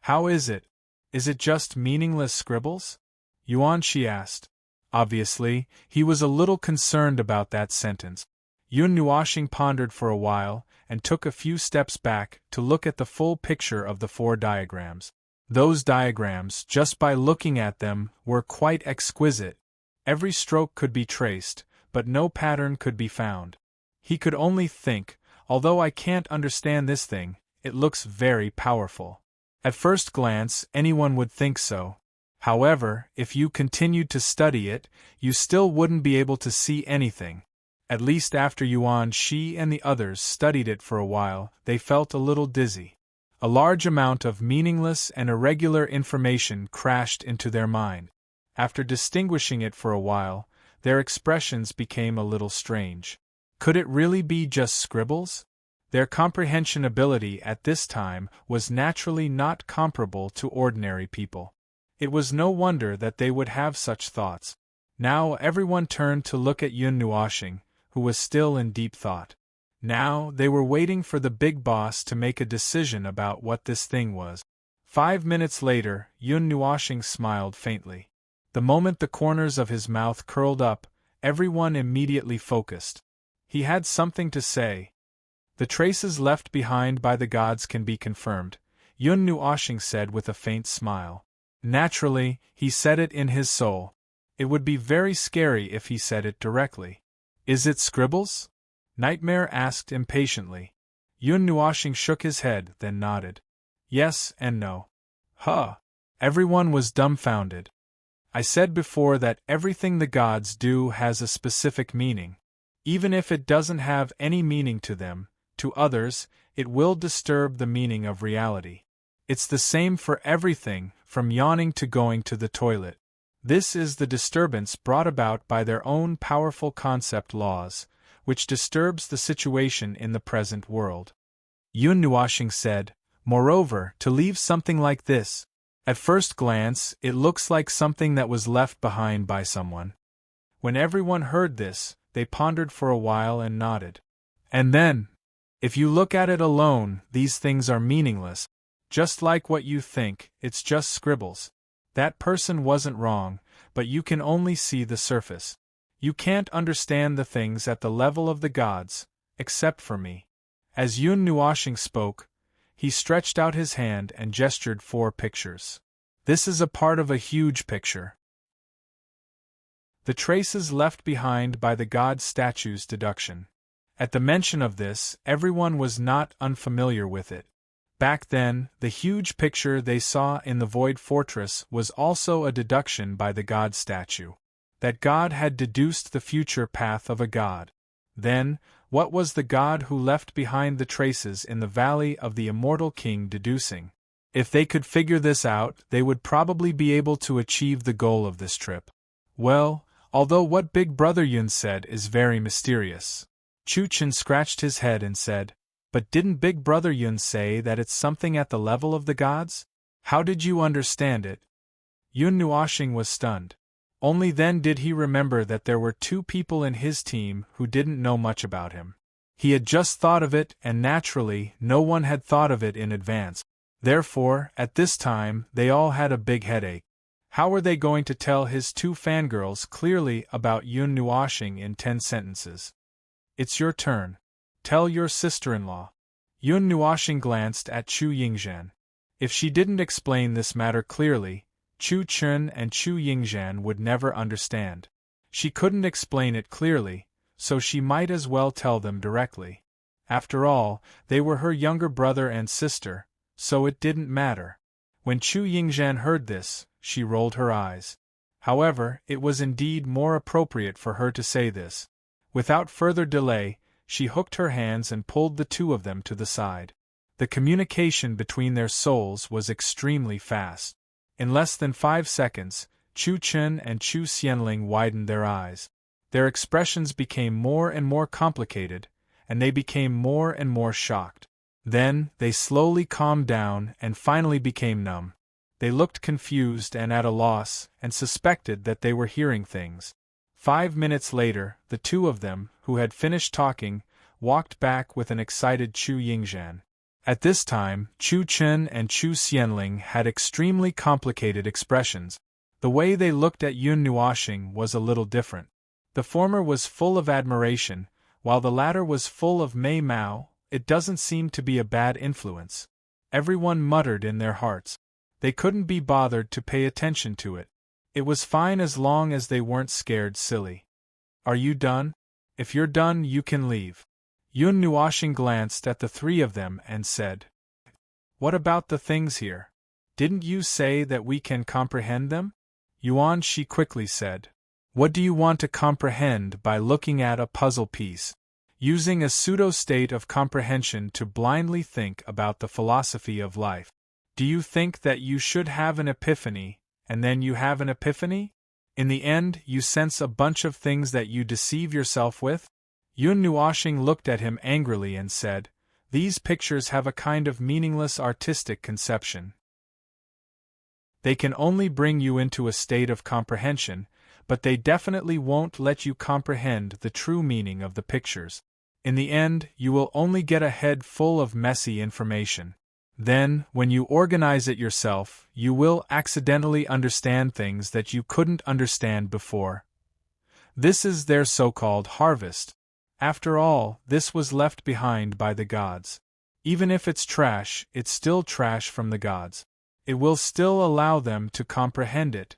"How is it? Is it just meaningless scribbles?" Yuan Shi asked. Obviously, he was a little concerned about that sentence. Yun Nuoshing pondered for a while, and took a few steps back to look at the full picture of the 4 diagrams. Those diagrams, just by looking at them, were quite exquisite. Every stroke could be traced, but no pattern could be found. He could only think, although I can't understand this thing, it looks very powerful. At first glance, anyone would think so. However, if you continued to study it, you still wouldn't be able to see anything. At least after Yuan Shi and the others studied it for a while, they felt a little dizzy. A large amount of meaningless and irregular information crashed into their mind. After distinguishing it for a while, their expressions became a little strange. Could it really be just scribbles? Their comprehension ability at this time was naturally not comparable to ordinary people. It was no wonder that they would have such thoughts. Now everyone turned to look at Yun Nuoshing, who was still in deep thought. Now, they were waiting for the big boss to make a decision about what this thing was. 5 minutes later, Yun Nuoshing smiled faintly. The moment the corners of his mouth curled up, everyone immediately focused. He had something to say. The traces left behind by the gods can be confirmed, Yun Nuoshing said with a faint smile. Naturally, he said it in his soul. It would be very scary if he said it directly. Is it scribbles? Nightmare asked impatiently. Yun Nuoshing shook his head, then nodded. Yes and no. Huh. Everyone was dumbfounded. I said before that everything the gods do has a specific meaning. Even if it doesn't have any meaning to them, to others, it will disturb the meaning of reality. It's the same for everything, from yawning to going to the toilet. This is the disturbance brought about by their own powerful concept laws, which disturbs the situation in the present world. Yun Nuoshing said, moreover, to leave something like this. At first glance, it looks like something that was left behind by someone. When everyone heard this, they pondered for a while and nodded. And then, if you look at it alone, these things are meaningless. Just like what you think, it's just scribbles. That person wasn't wrong, but you can only see the surface. You can't understand the things at the level of the gods, except for me. As Yun Nuoshing spoke, he stretched out his hand and gestured 4 pictures. This is a part of a huge picture. The traces left behind by the god statues deduction. At the mention of this, everyone was not unfamiliar with it. Back then, the huge picture they saw in the Void Fortress was also a deduction by the god statue. That god had deduced the future path of a god. Then, what was the god who left behind the traces in the Valley of the Immortal King deducing? If they could figure this out, they would probably be able to achieve the goal of this trip. Well, although what Big Brother Yun said is very mysterious. Chu Chen scratched his head and said, but didn't Big Brother Yun say that it's something at the level of the gods? How did you understand it? Yun Nuoshing was stunned. Only then did he remember that there were 2 people in his team who didn't know much about him. He had just thought of it, and naturally, no one had thought of it in advance. Therefore, at this time, they all had a big headache. How were they going to tell his 2 fangirls clearly about Yun Nuoshing in 10 sentences? It's your turn. Tell your sister-in-law. Yun Nuoshing glanced at Chu Yingzhan. If she didn't explain this matter clearly, Chu Chen and Chu Yingzhan would never understand. She couldn't explain it clearly, so she might as well tell them directly. After all, they were her younger brother and sister, so it didn't matter. When Chu Yingzhan heard this, she rolled her eyes. However, it was indeed more appropriate for her to say this. Without further delay, she hooked her hands and pulled the 2 of them to the side. The communication between their souls was extremely fast. In less than 5 seconds, Chu Chen and Chu Xianling widened their eyes. Their expressions became more and more complicated, and they became more and more shocked. Then, they slowly calmed down and finally became numb. They looked confused and at a loss, and suspected that they were hearing things. 5 minutes later, the 2 of them, who had finished talking, walked back with an excited Chu Yingzhan. At this time, Chu Chen and Chu Xianling had extremely complicated expressions. The way they looked at Yun Nuoshing was a little different. The former was full of admiration, while the latter was full of Mei Mao. It doesn't seem to be a bad influence. Everyone muttered in their hearts. They couldn't be bothered to pay attention to it. It was fine as long as they weren't scared silly. Are you done? If you're done, you can leave. Yun Nuoshing glanced at the 3 of them and said, what about the things here? Didn't you say that we can comprehend them? Yuan Shi quickly said, what do you want to comprehend by looking at a puzzle piece? Using a pseudo-state of comprehension to blindly think about the philosophy of life. Do you think that you should have an epiphany, and then you have an epiphany? In the end, you sense a bunch of things that you deceive yourself with? Yun Nuoshing looked at him angrily and said, these pictures have a kind of meaningless artistic conception. They can only bring you into a state of comprehension, but they definitely won't let you comprehend the true meaning of the pictures. In the end, you will only get a head full of messy information. Then, when you organize it yourself, you will accidentally understand things that you couldn't understand before. This is their so-called harvest. After all, this was left behind by the gods. Even if it's trash, it's still trash from the gods. It will still allow them to comprehend it.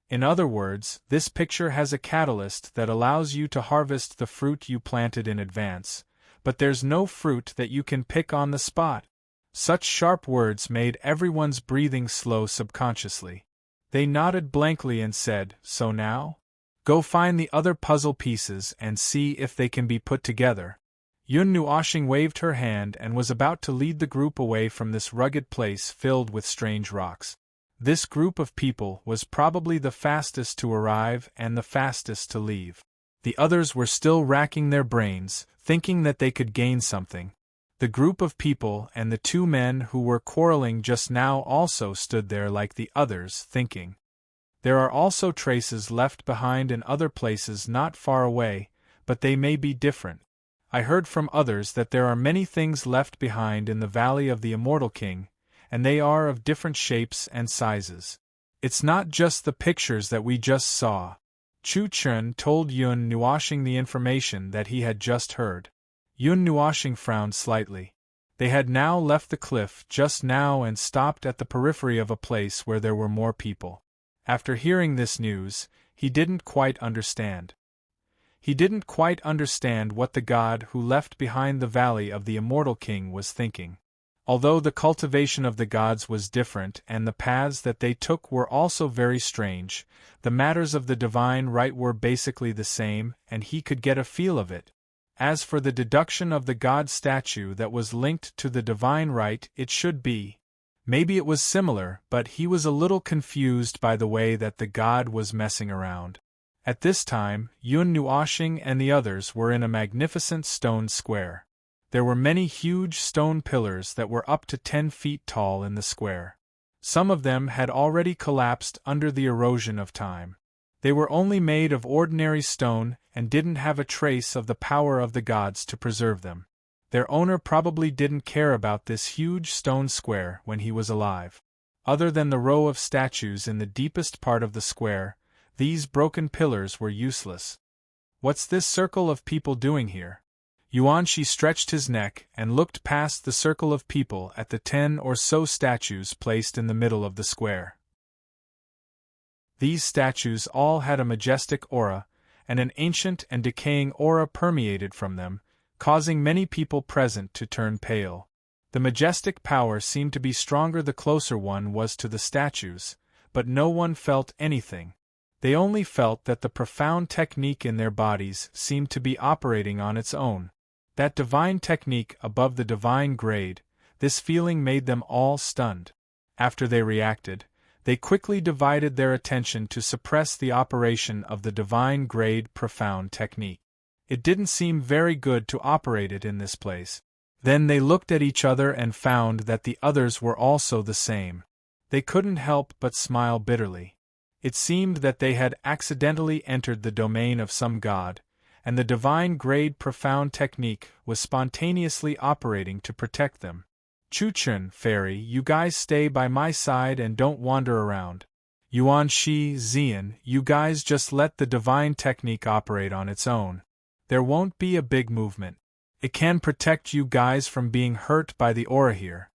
In other words, this picture has a catalyst that allows you to harvest the fruit you planted in advance, but there's no fruit that you can pick on the spot. Such sharp words made everyone's breathing slow subconsciously. They nodded blankly and said, "So now? Go find the other puzzle pieces and see if they can be put together." Yun Nuoshing waved her hand and was about to lead the group away from this rugged place filled with strange rocks. This group of people was probably the fastest to arrive and the fastest to leave. The others were still racking their brains, thinking that they could gain something. The group of people and the two men who were quarreling just now also stood there like the others, thinking. There are also traces left behind in other places not far away, but they may be different. I heard from others that there are many things left behind in the Valley of the Immortal King, and they are of different shapes and sizes. It's not just the pictures that we just saw. Chu Chun told Yun Nuoshing the information that he had just heard. Yun Nuoshing frowned slightly. They had now left the cliff just now and stopped at the periphery of a place where there were more people. After hearing this news, he didn't quite understand. He didn't quite understand what the god who left behind the Valley of the Immortal King was thinking. Although the cultivation of the gods was different and the paths that they took were also very strange, the matters of the divine right were basically the same, and he could get a feel of it. As for the deduction of the god statue that was linked to the divine right, it should be. Maybe it was similar, but he was a little confused by the way that the god was messing around. At this time, Yun Nuoshing and the others were in a magnificent stone square. There were many huge stone pillars that were up to 10 feet tall in the square. Some of them had already collapsed under the erosion of time. They were only made of ordinary stone and didn't have a trace of the power of the gods to preserve them. Their owner probably didn't care about this huge stone square when he was alive. Other than the row of statues in the deepest part of the square, these broken pillars were useless. What's this circle of people doing here? Yuanshi stretched his neck and looked past the circle of people at the 10 or so statues placed in the middle of the square. These statues all had a majestic aura, and an ancient and decaying aura permeated from them, causing many people present to turn pale. The majestic power seemed to be stronger the closer one was to the statues, but no one felt anything. They only felt that the profound technique in their bodies seemed to be operating on its own. That divine technique above the divine grade, this feeling made them all stunned. After they reacted, they quickly divided their attention to suppress the operation of the divine grade profound technique. It didn't seem very good to operate it in this place. Then they looked at each other and found that the others were also the same. They couldn't help but smile bitterly. It seemed that they had accidentally entered the domain of some god, and the divine grade profound technique was spontaneously operating to protect them. Chuchun, fairy, you guys stay by my side and don't wander around. Yuan Shi, Xian, you guys just let the divine technique operate on its own. There won't be a big movement. It can protect you guys from being hurt by the aura here.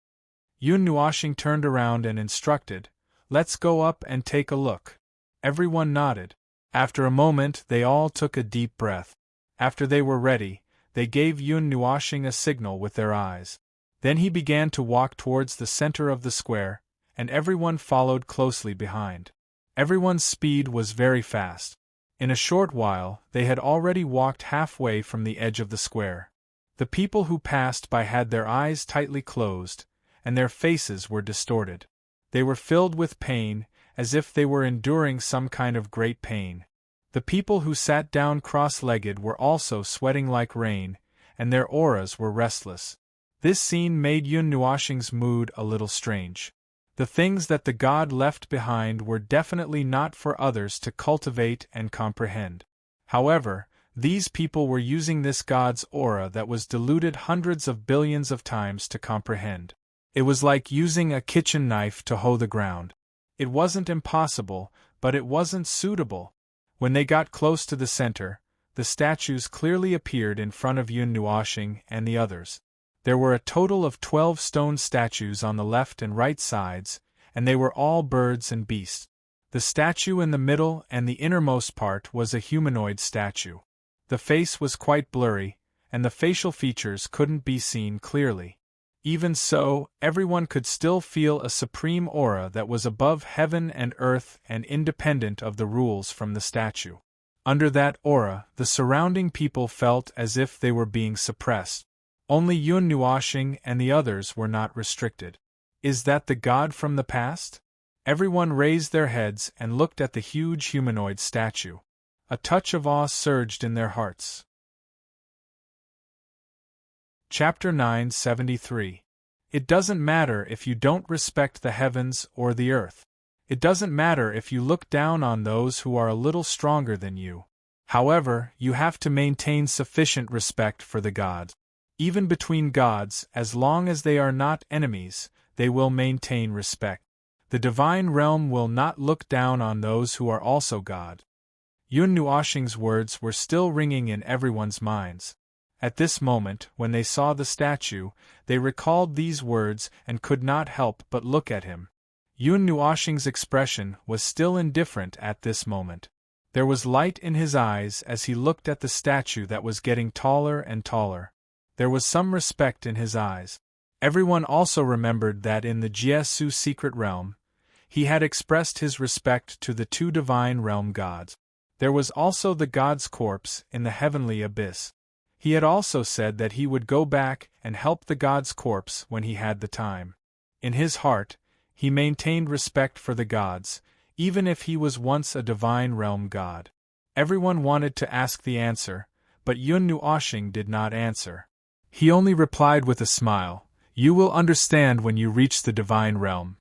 Yun Nuoshing turned around and instructed, "Let's go up and take a look." Everyone nodded. After a moment they all took a deep breath. After they were ready, they gave Yun Nuoshing a signal with their eyes. Then he began to walk towards the center of the square, and everyone followed closely behind. Everyone's speed was very fast. In a short while, they had already walked halfway from the edge of the square. The people who passed by had their eyes tightly closed, and their faces were distorted. They were filled with pain, as if they were enduring some kind of great pain. The people who sat down cross-legged were also sweating like rain, and their auras were restless. This scene made Yun Nuoshing's mood a little strange. The things that the god left behind were definitely not for others to cultivate and comprehend. However, These people were using this god's aura that was diluted hundreds of billions of times to comprehend. It was like using a kitchen knife to hoe the ground. It wasn't impossible, but it wasn't suitable. When they got close to the center, the statues clearly appeared in front of Yun Nuoshing and the others. There were a total of 12 stone statues on the left and right sides, and they were all birds and beasts. The statue in the middle and the innermost part was a humanoid statue. The face was quite blurry, and the facial features couldn't be seen clearly. Even so, everyone could still feel a supreme aura that was above heaven and earth and independent of the rules from the statue. Under that aura, the surrounding people felt as if they were being suppressed. Only Yun Nuoshing and the others were not restricted. Is that the god from the past? Everyone raised their heads and looked at the huge humanoid statue. A touch of awe surged in their hearts. Chapter 973. It doesn't matter if you don't respect the heavens or the earth. It doesn't matter if you look down on those who are a little stronger than you. However, you have to maintain sufficient respect for the gods. Even between gods, as long as they are not enemies, they will maintain respect. The divine realm will not look down on those who are also God. Yun Nuoshing's words were still ringing in everyone's minds. At this moment, when they saw the statue, they recalled these words and could not help but look at him. Yun Nuoshing's expression was still indifferent at this moment. There was light in his eyes as he looked at the statue that was getting taller and taller. There was some respect in his eyes. Everyone also remembered that in the Jiesu secret realm, he had expressed his respect to the two divine realm gods. There was also the god's corpse in the heavenly abyss. He had also said that he would go back and help the god's corpse when he had the time. In his heart, he maintained respect for the gods, even if he was once a divine realm god. Everyone wanted to ask the answer, but Yun Nuoshing did not answer. He only replied with a smile, "You will understand when you reach the divine realm."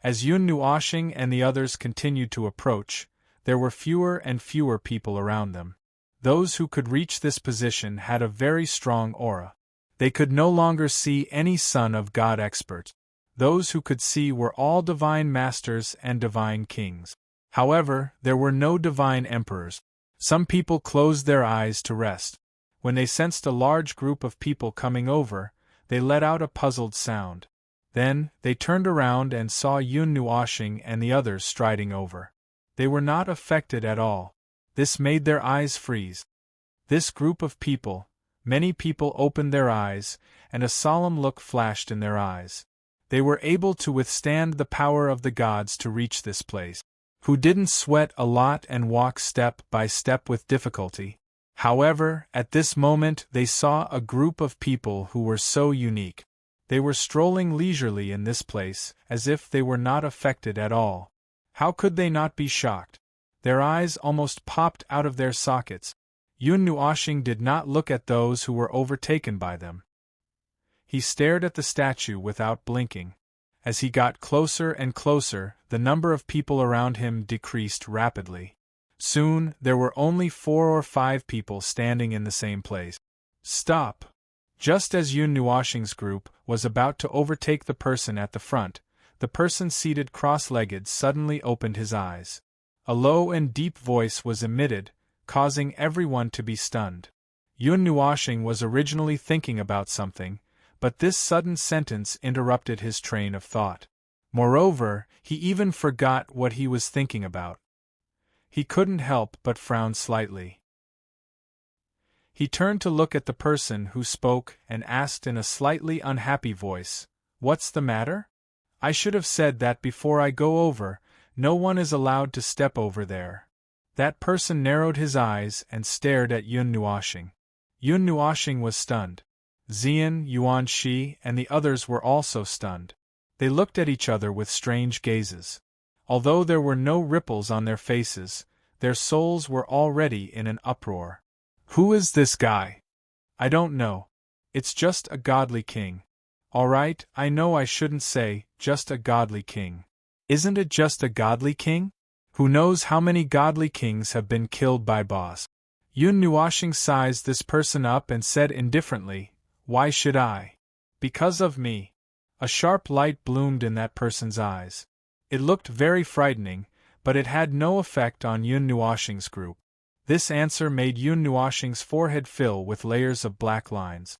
As Yun Nuoshing and the others continued to approach, there were fewer and fewer people around them. Those who could reach this position had a very strong aura. They could no longer see any son of God expert. Those who could see were all divine masters and divine kings. However, there were no divine emperors. Some people closed their eyes to rest. When they sensed a large group of people coming over, they let out a puzzled sound. Then, they turned around and saw Yun Nuoshing and the others striding over. They were not affected at all. This made their eyes freeze. This group of people, many people opened their eyes, and a solemn look flashed in their eyes. They were able to withstand the power of the gods to reach this place. Who didn't sweat a lot and walk step by step with difficulty. However, at this moment they saw a group of people who were so unique. They were strolling leisurely in this place, as if they were not affected at all. How could they not be shocked? Their eyes almost popped out of their sockets. Yun Nuoshing did not look at those who were overtaken by them. He stared at the statue without blinking. As he got closer and closer, the number of people around him decreased rapidly. Soon, there were only 4 or 5 people standing in the same place. Stop! Just as Yun Nuoshing's group was about to overtake the person at the front, the person seated cross-legged suddenly opened his eyes. A low and deep voice was emitted, causing everyone to be stunned. Yun Nuoshing was originally thinking about something, but this sudden sentence interrupted his train of thought. Moreover, he even forgot what he was thinking about. He couldn't help but frown slightly. He turned to look at the person who spoke and asked in a slightly unhappy voice, "What's the matter? I should have said that before I go over. No one is allowed to step over there." That person narrowed his eyes and stared at Yun Nuoshing. Yun Nuoshing was stunned. Xian, Yuan Shi, and the others were also stunned. They looked at each other with strange gazes. Although there were no ripples on their faces, their souls were already in an uproar. Who is this guy? I don't know. It's just a godly king. Alright, I know I shouldn't say, just a godly king. Isn't it just a godly king? Who knows how many godly kings have been killed by boss? Yun Nuoshing sized this person up and said indifferently, "Why should I? Because of me." A sharp light bloomed in that person's eyes. It looked very frightening, but it had no effect on Yun Nuoshing's group. This answer made Yun Nuoshing's forehead fill with layers of black lines.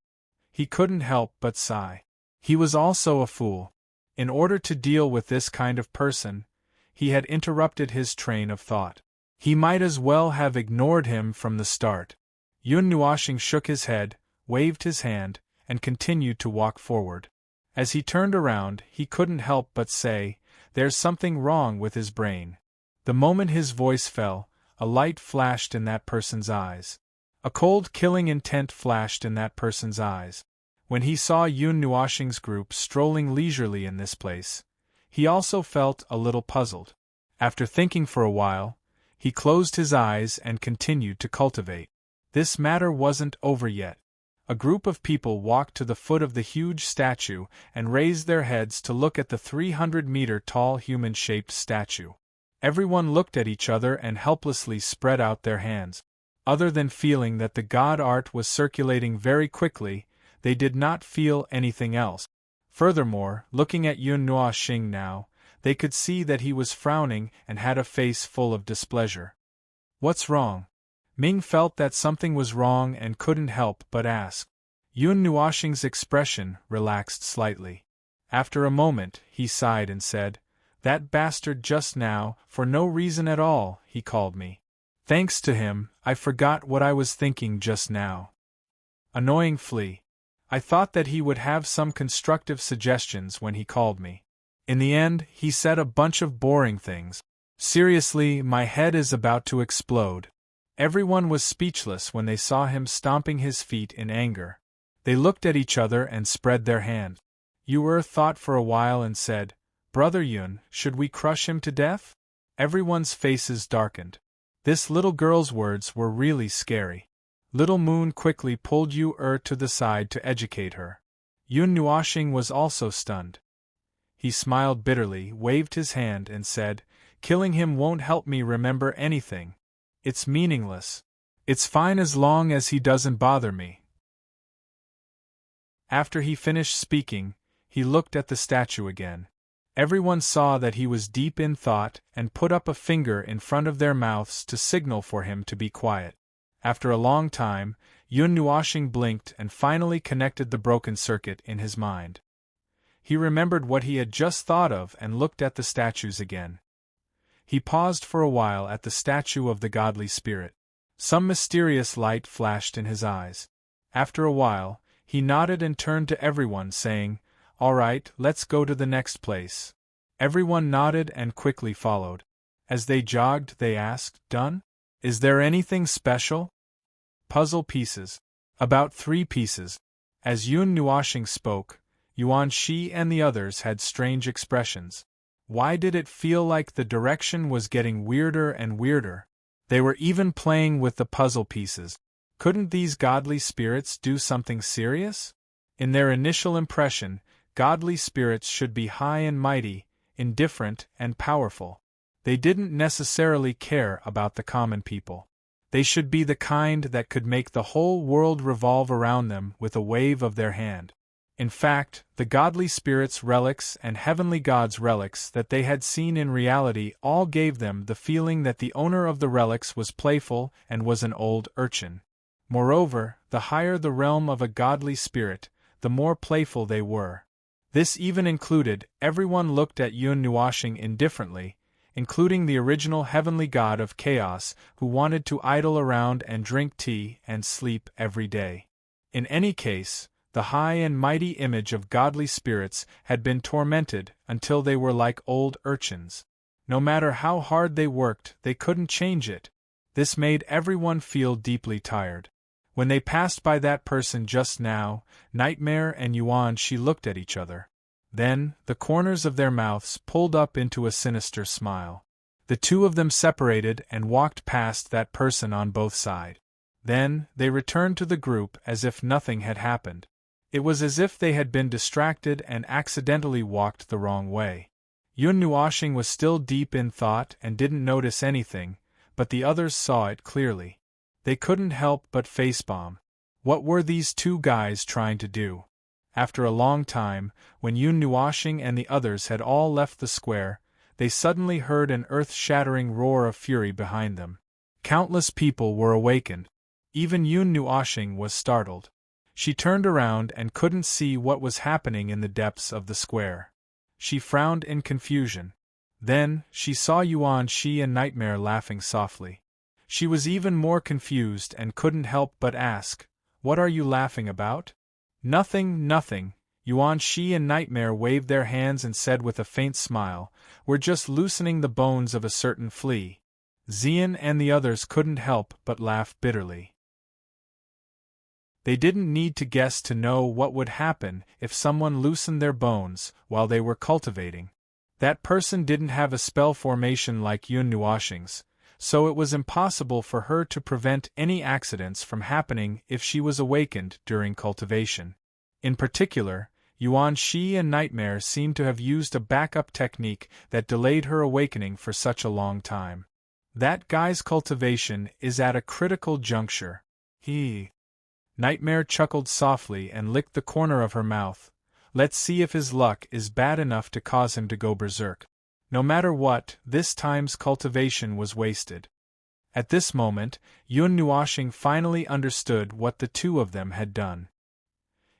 He couldn't help but sigh. He was also a fool. In order to deal with this kind of person, he had interrupted his train of thought. He might as well have ignored him from the start. Yun Nuoshing shook his head, waved his hand, and continued to walk forward. As he turned around, he couldn't help but say, "There's something wrong with his brain." The moment his voice fell, a light flashed in that person's eyes. A cold, killing intent flashed in that person's eyes. When he saw Yun Nuoshing's group strolling leisurely in this place, he also felt a little puzzled. After thinking for a while, he closed his eyes and continued to cultivate. This matter wasn't over yet. A group of people walked to the foot of the huge statue and raised their heads to look at the 300-meter-tall human-shaped statue. Everyone looked at each other and helplessly spread out their hands. Other than feeling that the god art was circulating very quickly, they did not feel anything else. Furthermore, looking at Yun Nuoshing now, they could see that he was frowning and had a face full of displeasure. "What's wrong?" Ming felt that something was wrong and couldn't help but ask. Yun Nuoshing's expression relaxed slightly. After a moment, he sighed and said, "That bastard just now, for no reason at all, he called me. Thanks to him, I forgot what I was thinking just now. Annoying flea. I thought that he would have some constructive suggestions when he called me. In the end, he said a bunch of boring things. Seriously, my head is about to explode." Everyone was speechless when they saw him stomping his feet in anger. They looked at each other and spread their hands. Yu thought for a while and said, "Brother Yun, should we crush him to death?" Everyone's faces darkened. This little girl's words were really scary. Little Moon quickly pulled Yu to the side to educate her. Yun Nuoshing was also stunned. He smiled bitterly, waved his hand and said, "Killing him won't help me remember anything. It's meaningless. It's fine as long as he doesn't bother me." After he finished speaking, he looked at the statue again. Everyone saw that he was deep in thought and put up a finger in front of their mouths to signal for him to be quiet. After a long time, Yun Nuoshing blinked and finally connected the broken circuit in his mind. He remembered what he had just thought of and looked at the statues again. He paused for a while at the statue of the godly spirit. Some mysterious light flashed in his eyes. After a while, he nodded and turned to everyone saying, "All right, let's go to the next place." Everyone nodded and quickly followed. As they jogged, they asked, "Done? Is there anything special?" "Puzzle pieces. About 3 pieces." As Yun Nuoshing spoke, Yuan Shi and the others had strange expressions. Why did it feel like the direction was getting weirder and weirder? They were even playing with the puzzle pieces. Couldn't these godly spirits do something serious? In their initial impression, godly spirits should be high and mighty, indifferent and powerful. They didn't necessarily care about the common people. They should be the kind that could make the whole world revolve around them with a wave of their hand. In fact, the godly spirits' relics and heavenly gods' relics that they had seen in reality all gave them the feeling that the owner of the relics was playful and was an old urchin. Moreover, the higher the realm of a godly spirit, the more playful they were. This even included, everyone looked at Yun Nuoshing indifferently, including the original heavenly god of chaos who wanted to idle around and drink tea and sleep every day. In any case, the high and mighty image of godly spirits had been tormented until they were like old urchins. No matter how hard they worked, they couldn't change it. This made everyone feel deeply tired. When they passed by that person just now, Nightmare and Yuan Shi looked at each other. Then, the corners of their mouths pulled up into a sinister smile. The two of them separated and walked past that person on both sides. Then, they returned to the group as if nothing had happened. It was as if they had been distracted and accidentally walked the wrong way. Yun Nuoshing was still deep in thought and didn't notice anything, but the others saw it clearly. They couldn't help but facepalm. What were these two guys trying to do? After a long time, when Yun Nuashing and the others had all left the square, they suddenly heard an earth-shattering roar of fury behind them. Countless people were awakened. Even Yun Nuashing was startled. She turned around and couldn't see what was happening in the depths of the square. She frowned in confusion. Then, she saw Yuan Shi and Nightmare laughing softly. She was even more confused and couldn't help but ask, "What are you laughing about?" "Nothing, nothing." Yuan Shi and Nightmare waved their hands and said with a faint smile, "We're just loosening the bones of a certain flea." Xian and the others couldn't help but laugh bitterly. They didn't need to guess to know what would happen if someone loosened their bones while they were cultivating. That person didn't have a spell formation like Yun Nuashing's, so it was impossible for her to prevent any accidents from happening if she was awakened during cultivation. In particular, Yuan Shi and Nightmare seemed to have used a backup technique that delayed her awakening for such a long time. That guy's cultivation is at a critical juncture. Nightmare chuckled softly and licked the corner of her mouth. Let's see if his luck is bad enough to cause him to go berserk. No matter what, this time's cultivation was wasted. At this moment, Yun Nuashing finally understood what the two of them had done.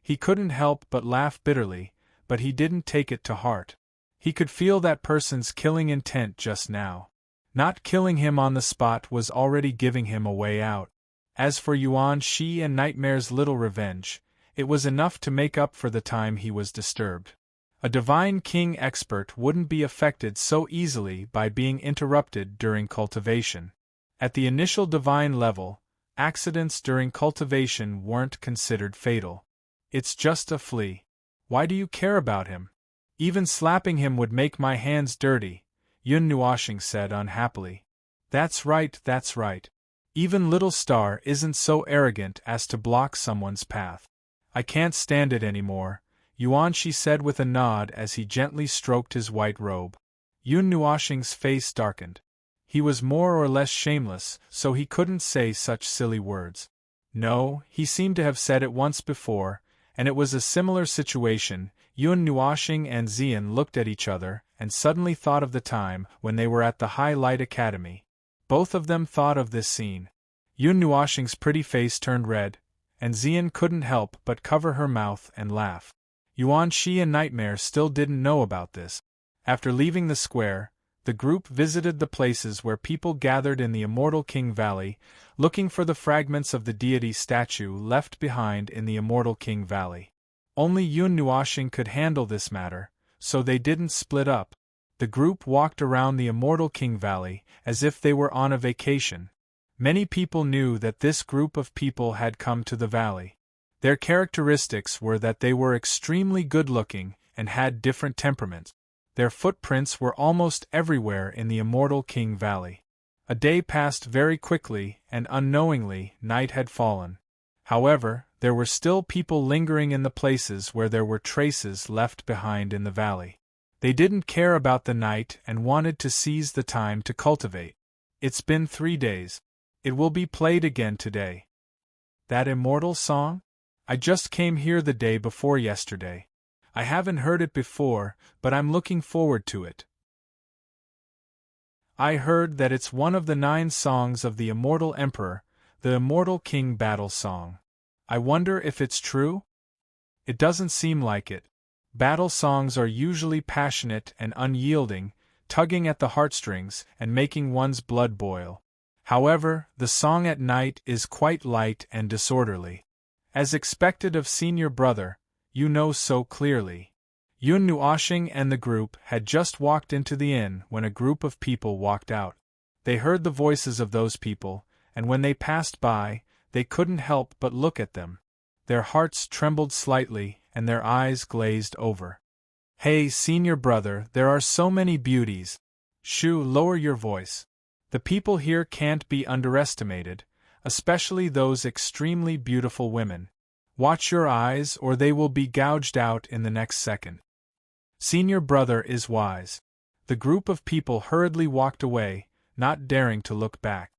He couldn't help but laugh bitterly, but he didn't take it to heart. He could feel that person's killing intent just now. Not killing him on the spot was already giving him a way out. As for Yuan Shi and Nightmare's little revenge, it was enough to make up for the time he was disturbed. A Divine King expert wouldn't be affected so easily by being interrupted during cultivation. At the initial divine level, accidents during cultivation weren't considered fatal. It's just a flea. Why do you care about him? Even slapping him would make my hands dirty, Yun Nuashing said unhappily. That's right, that's right. Even Little Star isn't so arrogant as to block someone's path. I can't stand it anymore, Yuan Shi said with a nod as he gently stroked his white robe. Yun Nuashing's face darkened. He was more or less shameless, so he couldn't say such silly words. No, he seemed to have said it once before, and it was a similar situation. Yun Nuashing and Xian looked at each other and suddenly thought of the time when they were at the High Light Academy. Both of them thought of this scene. Yun Nuashing's pretty face turned red, and Xian couldn't help but cover her mouth and laugh. Yuan Shi and Nightmare still didn't know about this. After leaving the square, the group visited the places where people gathered in the Immortal King Valley, looking for the fragments of the deity statue left behind in the Immortal King Valley. Only Yun Nuashing could handle this matter, so they didn't split up. The group walked around the Immortal King Valley as if they were on a vacation. Many people knew that this group of people had come to the valley. Their characteristics were that they were extremely good-looking and had different temperaments. Their footprints were almost everywhere in the Immortal King Valley. A day passed very quickly, and unknowingly, night had fallen. However, there were still people lingering in the places where there were traces left behind in the valley. They didn't care about the night and wanted to seize the time to cultivate. It's been 3 days. It will be played again today. That immortal song? I just came here the day before yesterday. I haven't heard it before, but I'm looking forward to it. I heard that it's one of the 9 songs of the Immortal Emperor, the Immortal King Battle Song. I wonder if it's true? It doesn't seem like it. Battle songs are usually passionate and unyielding, tugging at the heartstrings and making one's blood boil. However, the song at night is quite light and disorderly. As expected of senior brother, you know so clearly. Yun Nuashing and the group had just walked into the inn when a group of people walked out. They heard the voices of those people, and when they passed by, they couldn't help but look at them. Their hearts trembled slightly, and their eyes glazed over. Hey, senior brother, there are so many beauties. Shoo, lower your voice. The people here can't be underestimated, especially those extremely beautiful women. Watch your eyes or they will be gouged out in the next second. Senior brother is wise. The group of people hurriedly walked away, not daring to look back.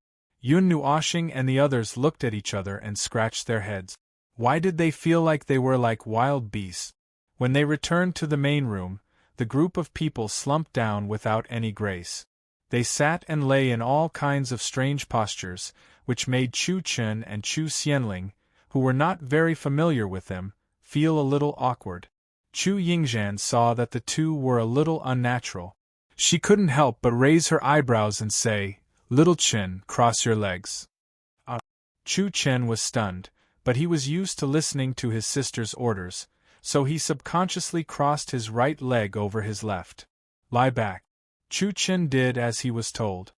Yun Nuoshing and the others looked at each other and scratched their heads. Why did they feel like they were like wild beasts? When they returned to the main room, the group of people slumped down without any grace. They sat and lay in all kinds of strange postures, which made Chu Chen and Chu Xianling, who were not very familiar with them, feel a little awkward. Chu Yingzhan saw that the two were a little unnatural. She couldn't help but raise her eyebrows and say, "Little Chen, cross your legs." Chu Chen was stunned, but he was used to listening to his sister's orders, so he subconsciously crossed his right leg over his left. "Lie back." Chu Chen did as he was told.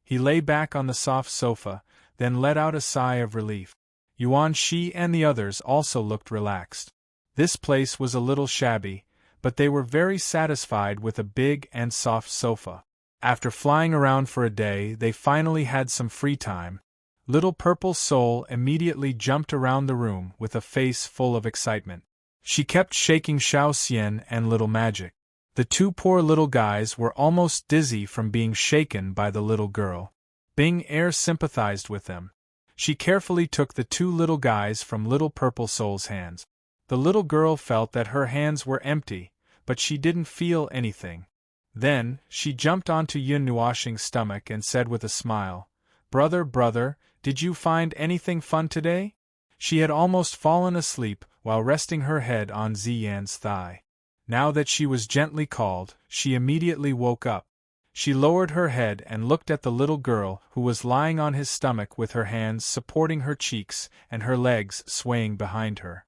He lay back on the soft sofa, then let out a sigh of relief. Yuan Shi and the others also looked relaxed. This place was a little shabby, but they were very satisfied with a big and soft sofa. After flying around for a day, they finally had some free time. Little Purple Soul immediately jumped around the room with a face full of excitement. She kept shaking Xiao Xian and Little Magic. The two poor little guys were almost dizzy from being shaken by the little girl. Bing Air sympathized with them. She carefully took the two little guys from Little Purple Soul's hands. The little girl felt that her hands were empty, but she didn't feel anything. Then, she jumped onto Yun Nuoshing's stomach and said with a smile, Brother, did you find anything fun today?" She had almost fallen asleep while resting her head on Ziyan's thigh. Now that she was gently called, she immediately woke up. She lowered her head and looked at the little girl who was lying on his stomach with her hands supporting her cheeks and her legs swaying behind her.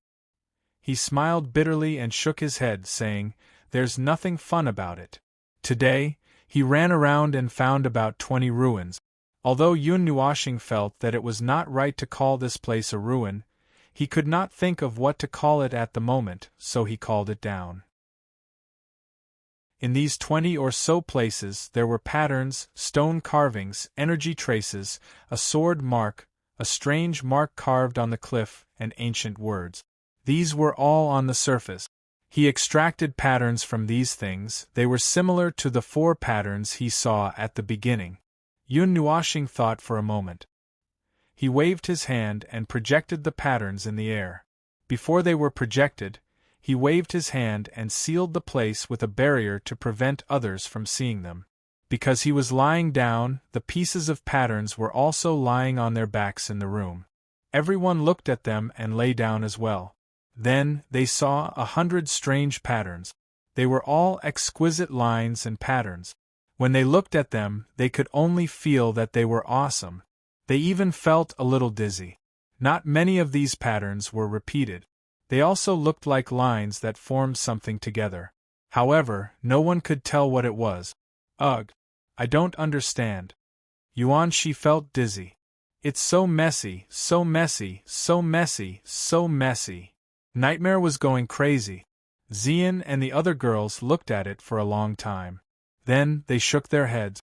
He smiled bitterly and shook his head, saying, "There's nothing fun about it." Today, he ran around and found about 20 ruins. Although Yun Nuoshing felt that it was not right to call this place a ruin, he could not think of what to call it at the moment, so he called it down. In these 20 or so places there were patterns, stone carvings, energy traces, a sword mark, a strange mark carved on the cliff, and ancient words. These were all on the surface. He extracted patterns from these things. They were similar to the 4 patterns he saw at the beginning. Yun Nuoshing thought for a moment. He waved his hand and projected the patterns in the air. Before they were projected, he waved his hand and sealed the place with a barrier to prevent others from seeing them. Because he was lying down, the pieces of patterns were also lying on their backs in the room. Everyone looked at them and lay down as well. Then, they saw 100 strange patterns. They were all exquisite lines and patterns. When they looked at them, they could only feel that they were awesome. They even felt a little dizzy. Not many of these patterns were repeated. They also looked like lines that formed something together. However, no one could tell what it was. Ugh! I don't understand. Yuan Shi felt dizzy. It's so messy, so messy, so messy, so messy. Nightmare was going crazy. Ziyan and the other girls looked at it for a long time. Then, they shook their heads.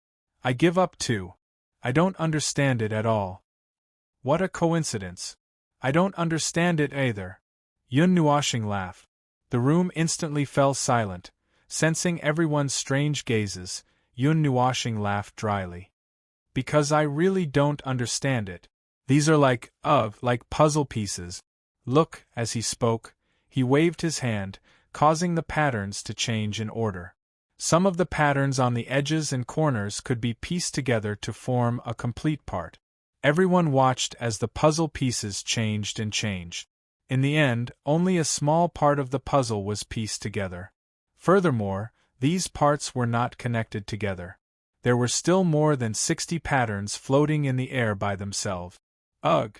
I give up too. I don't understand it at all. What a coincidence. I don't understand it either. Yun Nuoshing laughed. The room instantly fell silent. Sensing everyone's strange gazes, Yun Nuoshing laughed dryly. Because I really don't understand it. These are like puzzle pieces. Look, as he spoke, he waved his hand, causing the patterns to change in order. Some of the patterns on the edges and corners could be pieced together to form a complete part. Everyone watched as the puzzle pieces changed and changed. In the end, only a small part of the puzzle was pieced together. Furthermore, these parts were not connected together. There were still more than 60 patterns floating in the air by themselves. Ugh!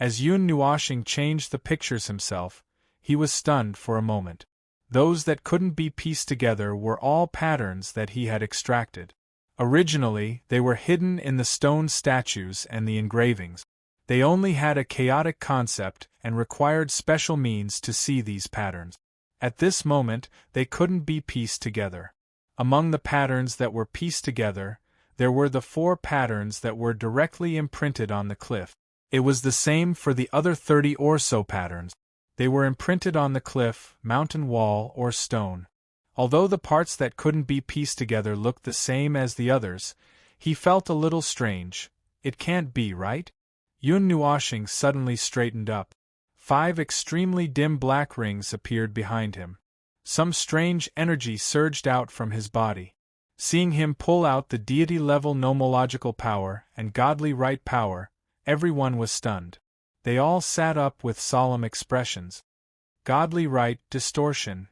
As Yun Nuoshing changed the pictures himself, he was stunned for a moment. Those that couldn't be pieced together were all patterns that he had extracted. Originally, they were hidden in the stone statues and the engravings. They only had a chaotic concept and required special means to see these patterns. At this moment, they couldn't be pieced together. Among the patterns that were pieced together, there were the 4 patterns that were directly imprinted on the cliff. It was the same for the other 30 or so patterns. They were imprinted on the cliff, mountain wall, or stone. Although the parts that couldn't be pieced together looked the same as the others, he felt a little strange. It can't be, right? Yun Nuoshing suddenly straightened up. 5 extremely dim black rings appeared behind him. Some strange energy surged out from his body. Seeing him pull out the deity-level nomological power and godly right power, everyone was stunned. They all sat up with solemn expressions. Godly right distortion.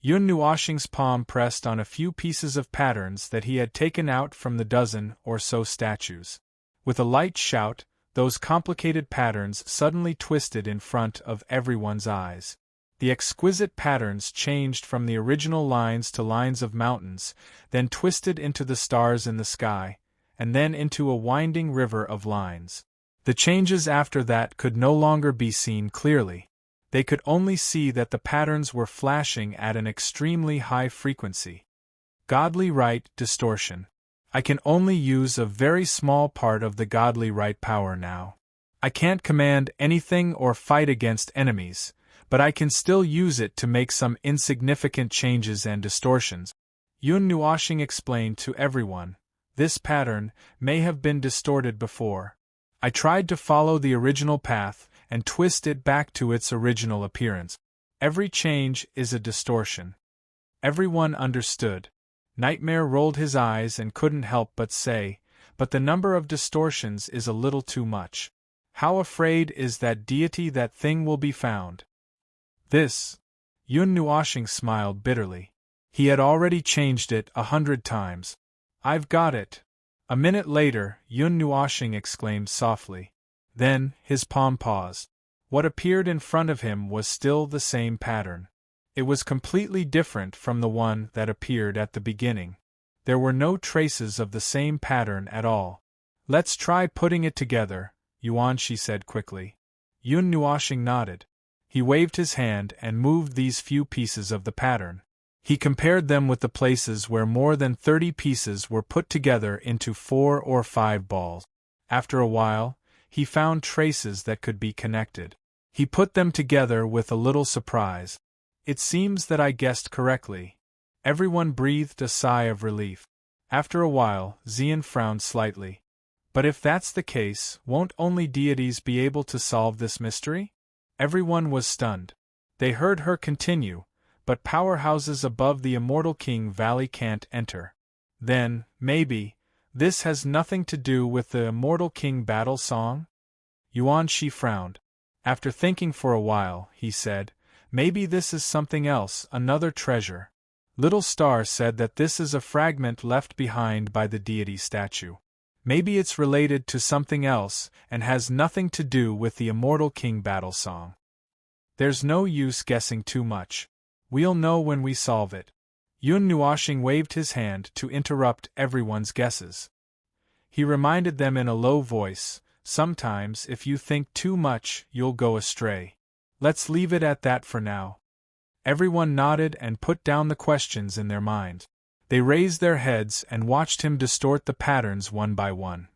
Yun Nuoshing's palm pressed on a few pieces of patterns that he had taken out from the dozen or so statues. With a light shout, those complicated patterns suddenly twisted in front of everyone's eyes. The exquisite patterns changed from the original lines to lines of mountains, then twisted into the stars in the sky, and then into a winding river of lines. The changes after that could no longer be seen clearly. They could only see that the patterns were flashing at an extremely high frequency. Godly right distortion. I can only use a very small part of the godly right power now. I can't command anything or fight against enemies, but I can still use it to make some insignificant changes and distortions. Yun Nuoshing explained to everyone, this pattern may have been distorted before. I tried to follow the original path and twist it back to its original appearance. Every change is a distortion. Everyone understood. Nightmare rolled his eyes and couldn't help but say, but the number of distortions is a little too much. How afraid is that deity that thing will be found? This. Yun Nuoshing smiled bitterly. He had already changed it 100 times. I've got it. A minute later, Yun Nuoshing exclaimed softly. Then, his palm paused. What appeared in front of him was still the same pattern. It was completely different from the one that appeared at the beginning. There were no traces of the same pattern at all. Let's try putting it together, Yuan, she said quickly. Yun Nuoshing nodded. He waved his hand and moved these few pieces of the pattern. He compared them with the places where more than 30 pieces were put together into 4 or 5 balls. After a while, he found traces that could be connected. He put them together with a little surprise. It seems that I guessed correctly. Everyone breathed a sigh of relief. After a while, Xian frowned slightly. But if that's the case, won't only deities be able to solve this mystery? Everyone was stunned. They heard her continue, but powerhouses above the Immortal King Valley can't enter. Then, maybe, this has nothing to do with the Immortal King battle song? Yuan Shi frowned. After thinking for a while, he said, maybe this is something else, another treasure. Little Star said that this is a fragment left behind by the deity statue. Maybe it's related to something else and has nothing to do with the Immortal King battle song. There's no use guessing too much. We'll know when we solve it. Yun Nuoshing waved his hand to interrupt everyone's guesses. He reminded them in a low voice, sometimes if you think too much, you'll go astray. Let's leave it at that for now. Everyone nodded and put down the questions in their minds. They raised their heads and watched him distort the patterns one by one.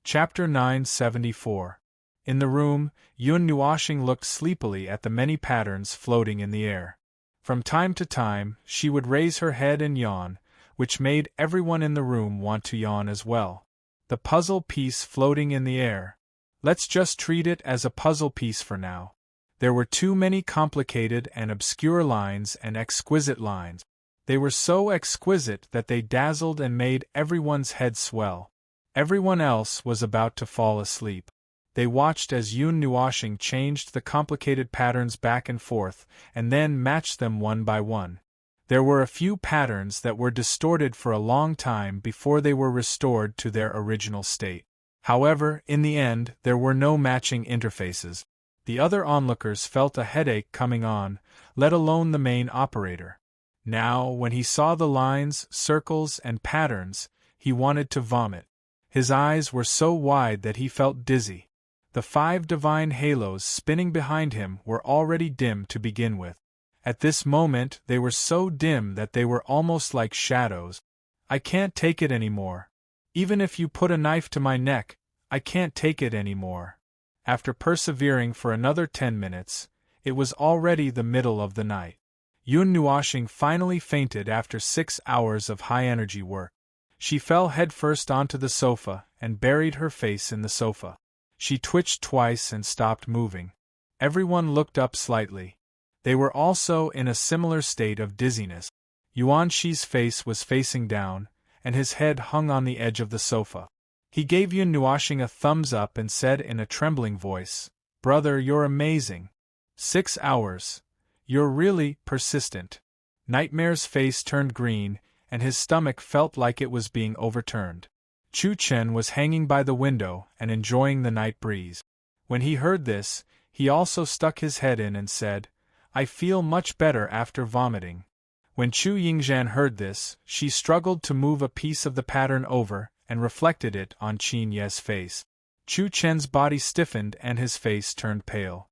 Chapter 974. In the room, Yun Nuoshing looked sleepily at the many patterns floating in the air. From time to time, she would raise her head and yawn, which made everyone in the room want to yawn as well. The puzzle piece floating in the air. Let's just treat it as a puzzle piece for now. There were too many complicated and obscure lines and exquisite lines. They were so exquisite that they dazzled and made everyone's head swell. Everyone else was about to fall asleep. They watched as Yun Nuoshing changed the complicated patterns back and forth, and then matched them one by one. There were a few patterns that were distorted for a long time before they were restored to their original state. However, in the end, there were no matching interfaces. The other onlookers felt a headache coming on, let alone the main operator. Now, when he saw the lines, circles, and patterns, he wanted to vomit. His eyes were so wide that he felt dizzy. The 5 divine halos spinning behind him were already dim to begin with. At this moment, they were so dim that they were almost like shadows. I can't take it anymore. Even if you put a knife to my neck, I can't take it anymore. After persevering for another 10 minutes, it was already the middle of the night. Yun Nuoshing finally fainted after 6 hours of high-energy work. She fell headfirst onto the sofa and buried her face in the sofa. She twitched twice and stopped moving. Everyone looked up slightly. They were also in a similar state of dizziness. Yuan Shi's face was facing down, and his head hung on the edge of the sofa. He gave Yun Nuoshing a thumbs up and said in a trembling voice, "Brother, you're amazing. 6 hours. You're really persistent." Nightmare's face turned green, and his stomach felt like it was being overturned. Chu Chen was hanging by the window and enjoying the night breeze. When he heard this, he also stuck his head in and said, "I feel much better after vomiting." When Chu Yingzhan heard this, she struggled to move a piece of the pattern over and reflected it on Qin Ye's face. Chu Chen's body stiffened and his face turned pale.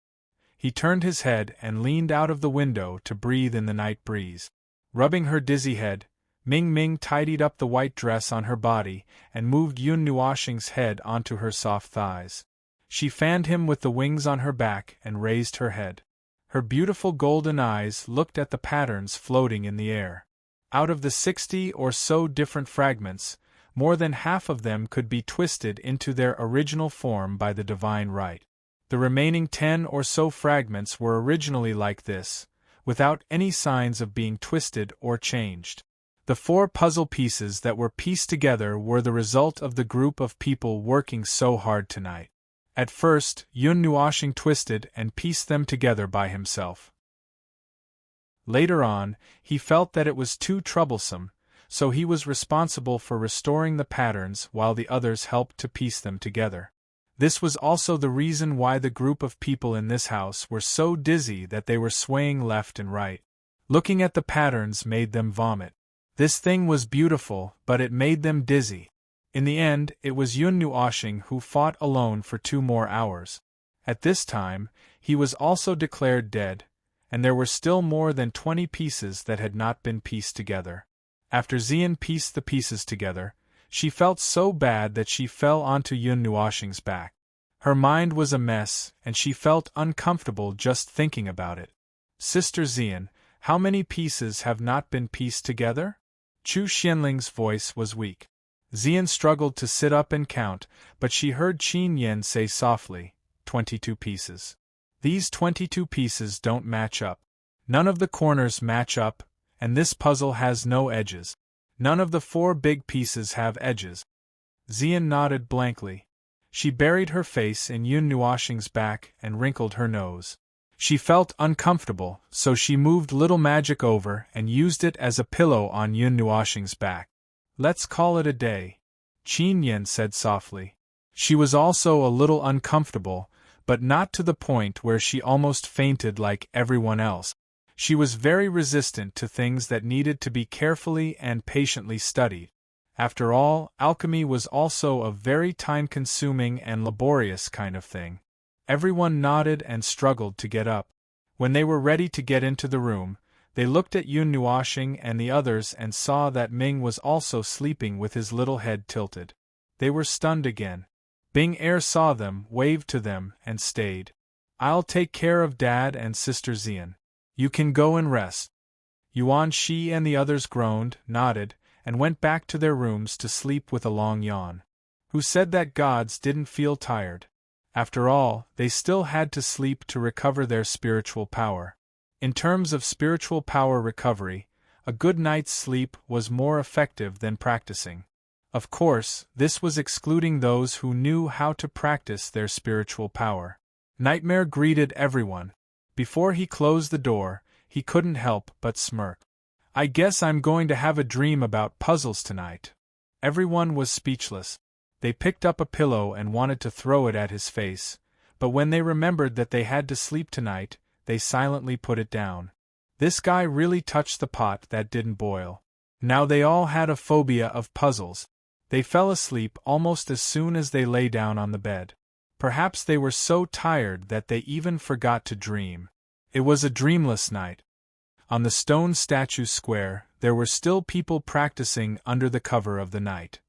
He turned his head and leaned out of the window to breathe in the night breeze. Rubbing her dizzy head, Ming Ming tidied up the white dress on her body and moved Yun Nuoshing's head onto her soft thighs. She fanned him with the wings on her back and raised her head. Her beautiful golden eyes looked at the patterns floating in the air. Out of the 60 or so different fragments, more than half of them could be twisted into their original form by the divine right. The remaining 10 or so fragments were originally like this, without any signs of being twisted or changed. The 4 puzzle pieces that were pieced together were the result of the group of people working so hard tonight. At first, Yun Nuoshing twisted and pieced them together by himself. Later on, he felt that it was too troublesome, so he was responsible for restoring the patterns while the others helped to piece them together. This was also the reason why the group of people in this house were so dizzy that they were swaying left and right. Looking at the patterns made them vomit. This thing was beautiful, but it made them dizzy. In the end, it was Yun Nuoshing who fought alone for 2 more hours. At this time, he was also declared dead, and there were still more than 20 pieces that had not been pieced together. After Xian pieced the pieces together, she felt so bad that she fell onto Yun Nuoshing's back. Her mind was a mess, and she felt uncomfortable just thinking about it. "Sister Xian, how many pieces have not been pieced together?" Chu Xianling's voice was weak. Xian struggled to sit up and count, but she heard Qin Yen say softly, 22 pieces. These 22 pieces don't match up. None of the corners match up, and this puzzle has no edges. None of the 4 big pieces have edges." Xian nodded blankly. She buried her face in Yun Nuoshing's back and wrinkled her nose. She felt uncomfortable, so she moved little magic over and used it as a pillow on Yun Nuoshing's back. "Let's call it a day," Qin Yen said softly. She was also a little uncomfortable, but not to the point where she almost fainted like everyone else. She was very resistant to things that needed to be carefully and patiently studied. After all, alchemy was also a very time-consuming and laborious kind of thing. Everyone nodded and struggled to get up. When they were ready to get into the room, they looked at Yun Nuoshing and the others and saw that Ming was also sleeping with his little head tilted. They were stunned again. Bing Er saw them, waved to them, and stayed. "I'll take care of Dad and Sister Xian. You can go and rest." Yuan Shi and the others groaned, nodded, and went back to their rooms to sleep with a long yawn. Who said that gods didn't feel tired? After all, they still had to sleep to recover their spiritual power. In terms of spiritual power recovery, a good night's sleep was more effective than practicing. Of course, this was excluding those who knew how to practice their spiritual power. Nightmare greeted everyone. Before he closed the door, he couldn't help but smirk. "I guess I'm going to have a dream about puzzles tonight." Everyone was speechless. They picked up a pillow and wanted to throw it at his face, but when they remembered that they had to sleep tonight, they silently put it down. This guy really touched the pot that didn't boil. Now they all had a phobia of puzzles. They fell asleep almost as soon as they lay down on the bed. Perhaps they were so tired that they even forgot to dream. It was a dreamless night. On the stone statue square, there were still people practicing under the cover of the night.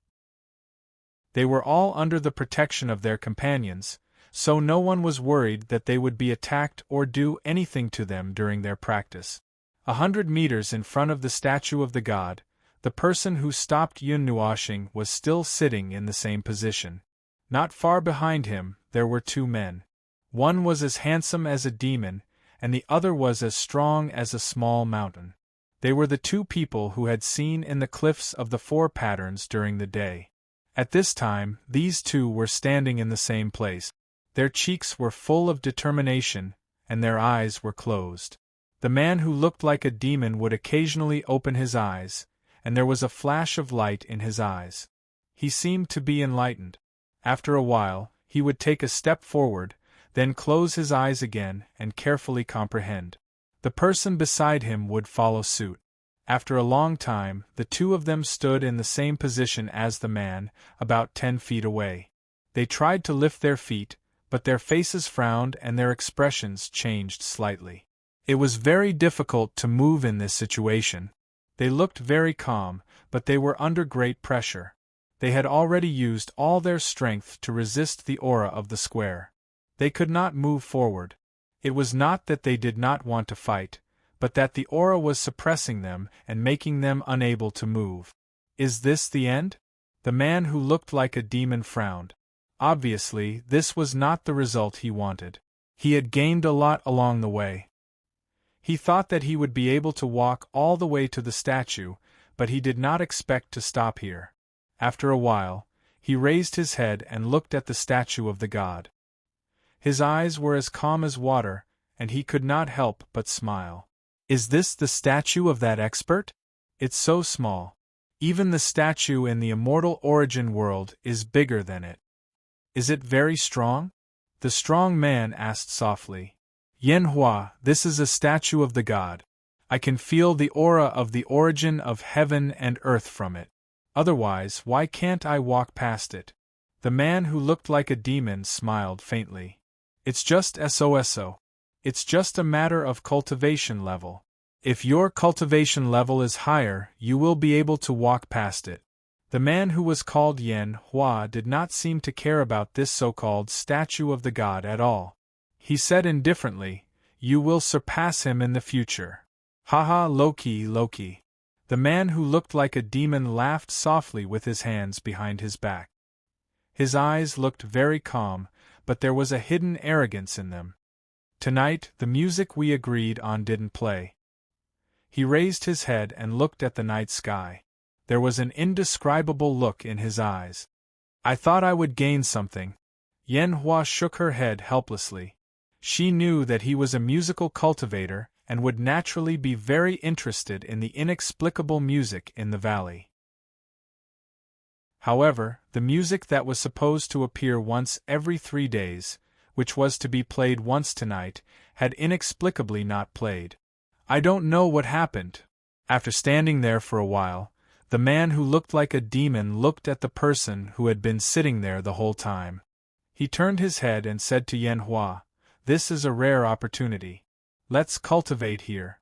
They were all under the protection of their companions, so no one was worried that they would be attacked or do anything to them during their practice. 100 meters in front of the statue of the god, the person who stopped Yun Nuoshing was still sitting in the same position. Not far behind him, there were two men. One was as handsome as a demon, and the other was as strong as a small mountain. They were the two people who had seen in the cliffs of the four patterns during the day. At this time, these two were standing in the same place. Their cheeks were full of determination, and their eyes were closed. The man who looked like a demon would occasionally open his eyes, and there was a flash of light in his eyes. He seemed to be enlightened. After a while, he would take a step forward, then close his eyes again and carefully comprehend. The person beside him would follow suit. After a long time, the two of them stood in the same position as the man, about 10 feet away. They tried to lift their feet, but their faces frowned and their expressions changed slightly. It was very difficult to move in this situation. They looked very calm, but they were under great pressure. They had already used all their strength to resist the aura of the square. They could not move forward. It was not that they did not want to fight, but that the aura was suppressing them and making them unable to move. Is this the end? The man who looked like a demon frowned. Obviously, this was not the result he wanted. He had gained a lot along the way. He thought that he would be able to walk all the way to the statue, but he did not expect to stop here. After a while, he raised his head and looked at the statue of the god. His eyes were as calm as water, and he could not help but smile. Is this the statue of that expert? It's so small. Even the statue in the immortal origin world is bigger than it. Is it very strong? The strong man asked softly. Yen Hua, this is a statue of the god. I can feel the aura of the origin of heaven and earth from it. Otherwise, why can't I walk past it? The man who looked like a demon smiled faintly. It's just so. It's just a matter of cultivation level. If your cultivation level is higher, you will be able to walk past it. The man who was called Yen Hua did not seem to care about this so-called statue of the god at all. He said indifferently, "You will surpass him in the future." Haha, Loki. The man who looked like a demon laughed softly with his hands behind his back. His eyes looked very calm, but there was a hidden arrogance in them. Tonight, the music we agreed on didn't play. He raised his head and looked at the night sky. There was an indescribable look in his eyes. I thought I would gain something. Yen Hua shook her head helplessly. She knew that he was a musical cultivator and would naturally be very interested in the inexplicable music in the valley. However, the music that was supposed to appear once every 3 days, which was to be played once tonight, had inexplicably not played. I don't know what happened. After standing there for a while, the man who looked like a demon looked at the person who had been sitting there the whole time. He turned his head and said to Yen Hua, "This is a rare opportunity. Let's cultivate here."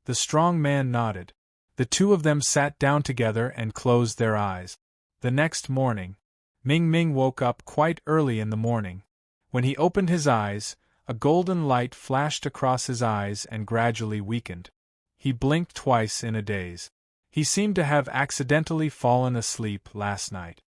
The strong man nodded. The two of them sat down together and closed their eyes. The next morning, Ming Ming woke up quite early in the morning. When he opened his eyes, a golden light flashed across his eyes and gradually weakened. He blinked twice in a daze. He seemed to have accidentally fallen asleep last night.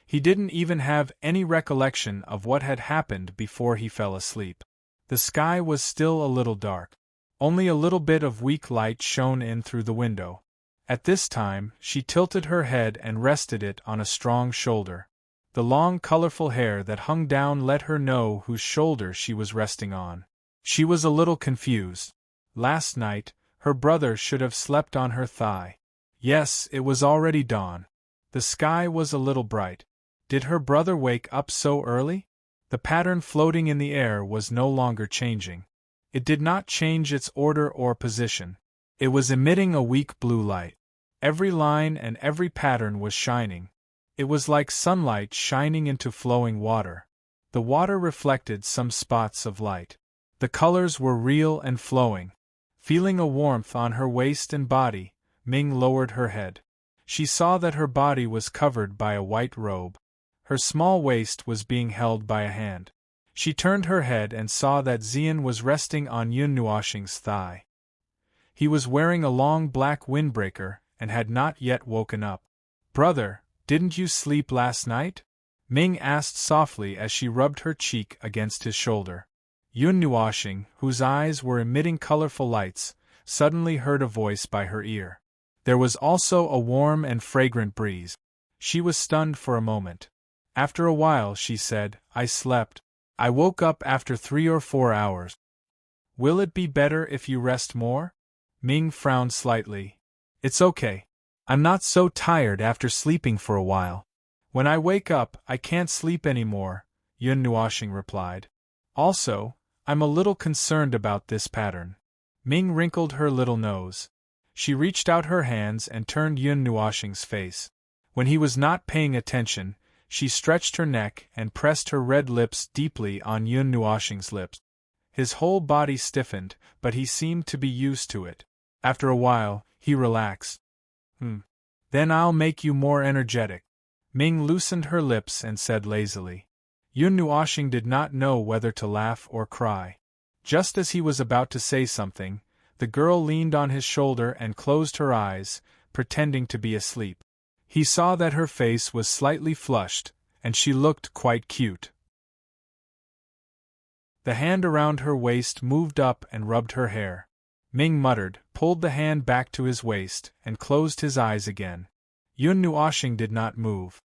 He didn't even have any recollection of what had happened before he fell asleep. The sky was still a little dark. Only a little bit of weak light shone in through the window. At this time, she tilted her head and rested it on a strong shoulder. The long, colorful hair that hung down let her know whose shoulder she was resting on. She was a little confused. Last night, her brother should have slept on her thigh. Yes, it was already dawn. The sky was a little bright. Did her brother wake up so early? The pattern floating in the air was no longer changing. It did not change its order or position. It was emitting a weak blue light. Every line and every pattern was shining. It was like sunlight shining into flowing water. The water reflected some spots of light. The colors were real and flowing. Feeling a warmth on her waist and body, Ming lowered her head. She saw that her body was covered by a white robe. Her small waist was being held by a hand. She turned her head and saw that Xian was resting on Yun Nuoshing's thigh. He was wearing a long black windbreaker and had not yet woken up. "Brother, didn't you sleep last night?" Ming asked softly as she rubbed her cheek against his shoulder. Yun Nuoxing, whose eyes were emitting colorful lights, suddenly heard a voice by her ear. There was also a warm and fragrant breeze. She was stunned for a moment. After a while she said, "I slept. I woke up after 3 or 4 hours. Will it be better if you rest more?" Ming frowned slightly. "It's okay. I'm not so tired after sleeping for a while. When I wake up, I can't sleep anymore," Yun Nuoxing replied. "Also, I'm a little concerned about this pattern." Ming wrinkled her little nose. She reached out her hands and turned Yun Nuoxing's face. When he was not paying attention, she stretched her neck and pressed her red lips deeply on Yun Nuoxing's lips. His whole body stiffened, but he seemed to be used to it. After a while, he relaxed. Then I'll make you more energetic." Ming loosened her lips and said lazily. Yun Nuoxing did not know whether to laugh or cry. Just as he was about to say something, the girl leaned on his shoulder and closed her eyes, pretending to be asleep. He saw that her face was slightly flushed, and she looked quite cute. The hand around her waist moved up and rubbed her hair. Ming muttered, pulled the hand back to his waist, and closed his eyes again. Yun Nuoxing did not move.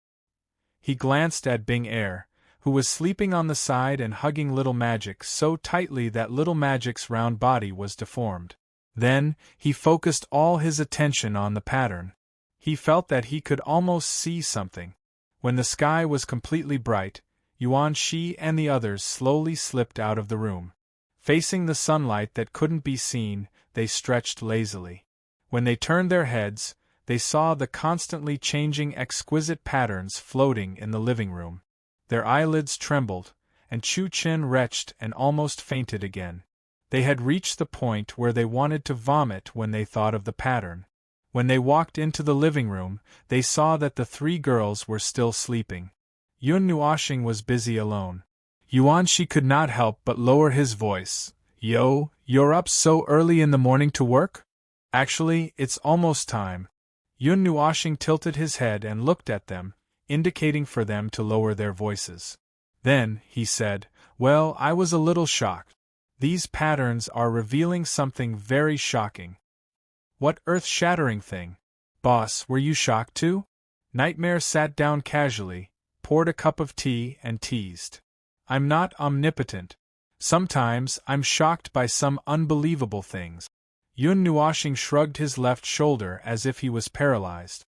He glanced at Bing Er, who was sleeping on the side and hugging Little Magic so tightly that Little Magic's round body was deformed. Then, he focused all his attention on the pattern. He felt that he could almost see something. When the sky was completely bright, Yuan Shi and the others slowly slipped out of the room. Facing the sunlight that couldn't be seen, they stretched lazily. When they turned their heads, they saw the constantly changing exquisite patterns floating in the living room. Their eyelids trembled, and Chu Qin retched and almost fainted again. They had reached the point where they wanted to vomit when they thought of the pattern. When they walked into the living room, they saw that the 3 girls were still sleeping. Yun Nuoxing was busy alone. Yuan Shi could not help but lower his voice. "Yo, you're up so early in the morning to work? Actually, it's almost time." Yun Nuoxing tilted his head and looked at them, indicating for them to lower their voices. Then, he said, "Well, I was a little shocked. These patterns are revealing something very shocking." "What earth-shattering thing?" "Boss, were you shocked too?" Nightmare sat down casually, poured a cup of tea and teased. "I'm not omnipotent. Sometimes I'm shocked by some unbelievable things." Yun Nuoxing shrugged his left shoulder as if he was paralyzed.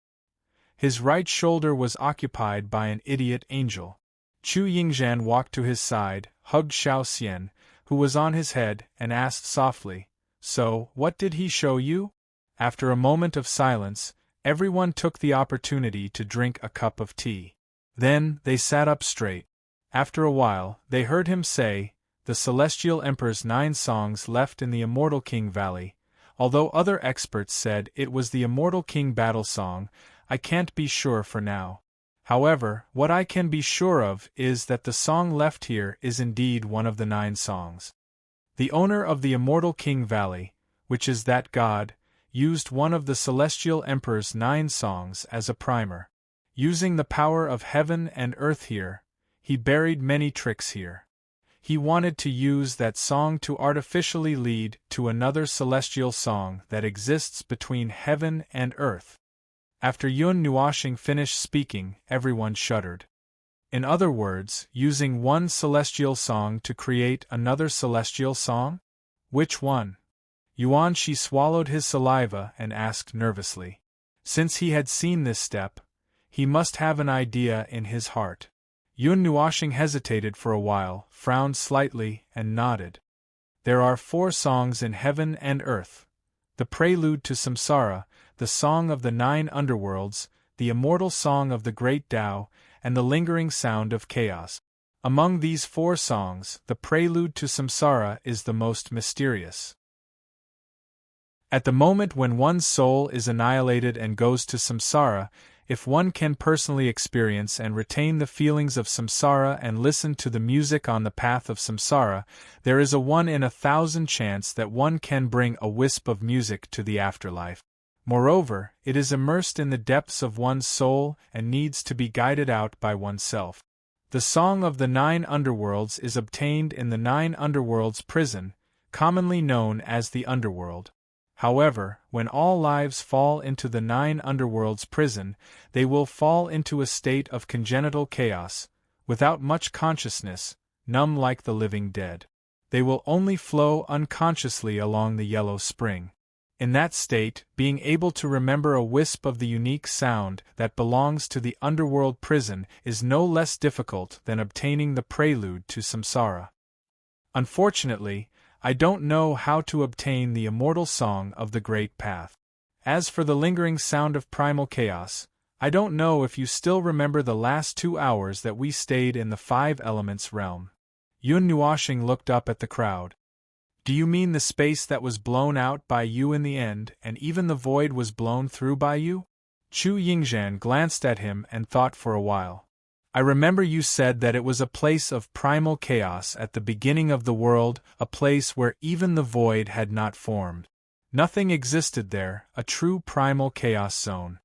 His right shoulder was occupied by an idiot angel. Chu Yingzhan walked to his side, hugged Xiao Xian, who was on his head, and asked softly, "So, what did he show you?" After a moment of silence, everyone took the opportunity to drink a cup of tea. Then, they sat up straight. After a while, they heard him say, "The Celestial Emperor's 9 songs left in the Immortal King Valley. Although other experts said it was the Immortal King battle song, I can't be sure for now. However, what I can be sure of is that the song left here is indeed one of the 9 songs. The owner of the Immortal King Valley, which is that god, used one of the Celestial Emperor's 9 songs as a primer. Using the power of heaven and earth here, he buried many tricks here. He wanted to use that song to artificially lead to another celestial song that exists between heaven and earth." After Yun Nuoxing finished speaking, everyone shuddered. In other words, using one celestial song to create another celestial song? Which one? Yuan Shi swallowed his saliva and asked nervously. Since he had seen this step, he must have an idea in his heart. Yun Nuoxing hesitated for a while, frowned slightly, and nodded. "There are 4 songs in heaven and earth. The prelude to Samsara, the song of the 9 underworlds, the immortal song of the great Tao, and the lingering sound of chaos. Among these 4 songs, the prelude to Samsara is the most mysterious. At the moment when one's soul is annihilated and goes to Samsara, If one can personally experience and retain the feelings of samsara and listen to the music on the path of samsara, there is a 1 in 1,000 chance that one can bring a wisp of music to the afterlife. Moreover, it is immersed in the depths of one's soul and needs to be guided out by oneself. The song of the 9 underworlds is obtained in the 9 underworlds prison, commonly known as the underworld. However, when all lives fall into the 9 underworlds prison, they will fall into a state of congenital chaos, without much consciousness, numb like the living dead. They will only flow unconsciously along the yellow spring. In that state, being able to remember a wisp of the unique sound that belongs to the underworld prison is no less difficult than obtaining the prelude to samsara. Unfortunately, I don't know how to obtain the immortal song of the great path. As for the lingering sound of primal chaos, I don't know if you still remember the last 2 hours that we stayed in the 5 elements realm. Yun Nuoshing looked up at the crowd. Do you mean the space that was blown out by you in the end, and even the void was blown through by you? Chu Yingzhan glanced at him and thought for a while. I remember you said that it was a place of primal chaos at the beginning of the world, a place where even the void had not formed. Nothing existed there, a true primal chaos zone.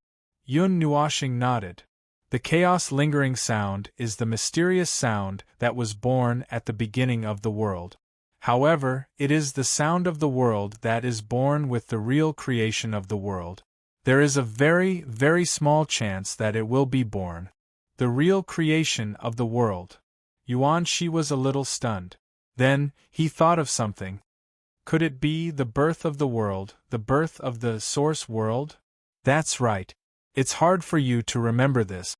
Yun Nuoshing nodded. The chaos lingering sound is the mysterious sound that was born at the beginning of the world. However, it is the sound of the world that is born with the real creation of the world. There is a very, very small chance that it will be born. The real creation of the world. Yuan Shi was a little stunned. Then, he thought of something. Could it be the birth of the world, the birth of the source world? That's right. It's hard for you to remember this.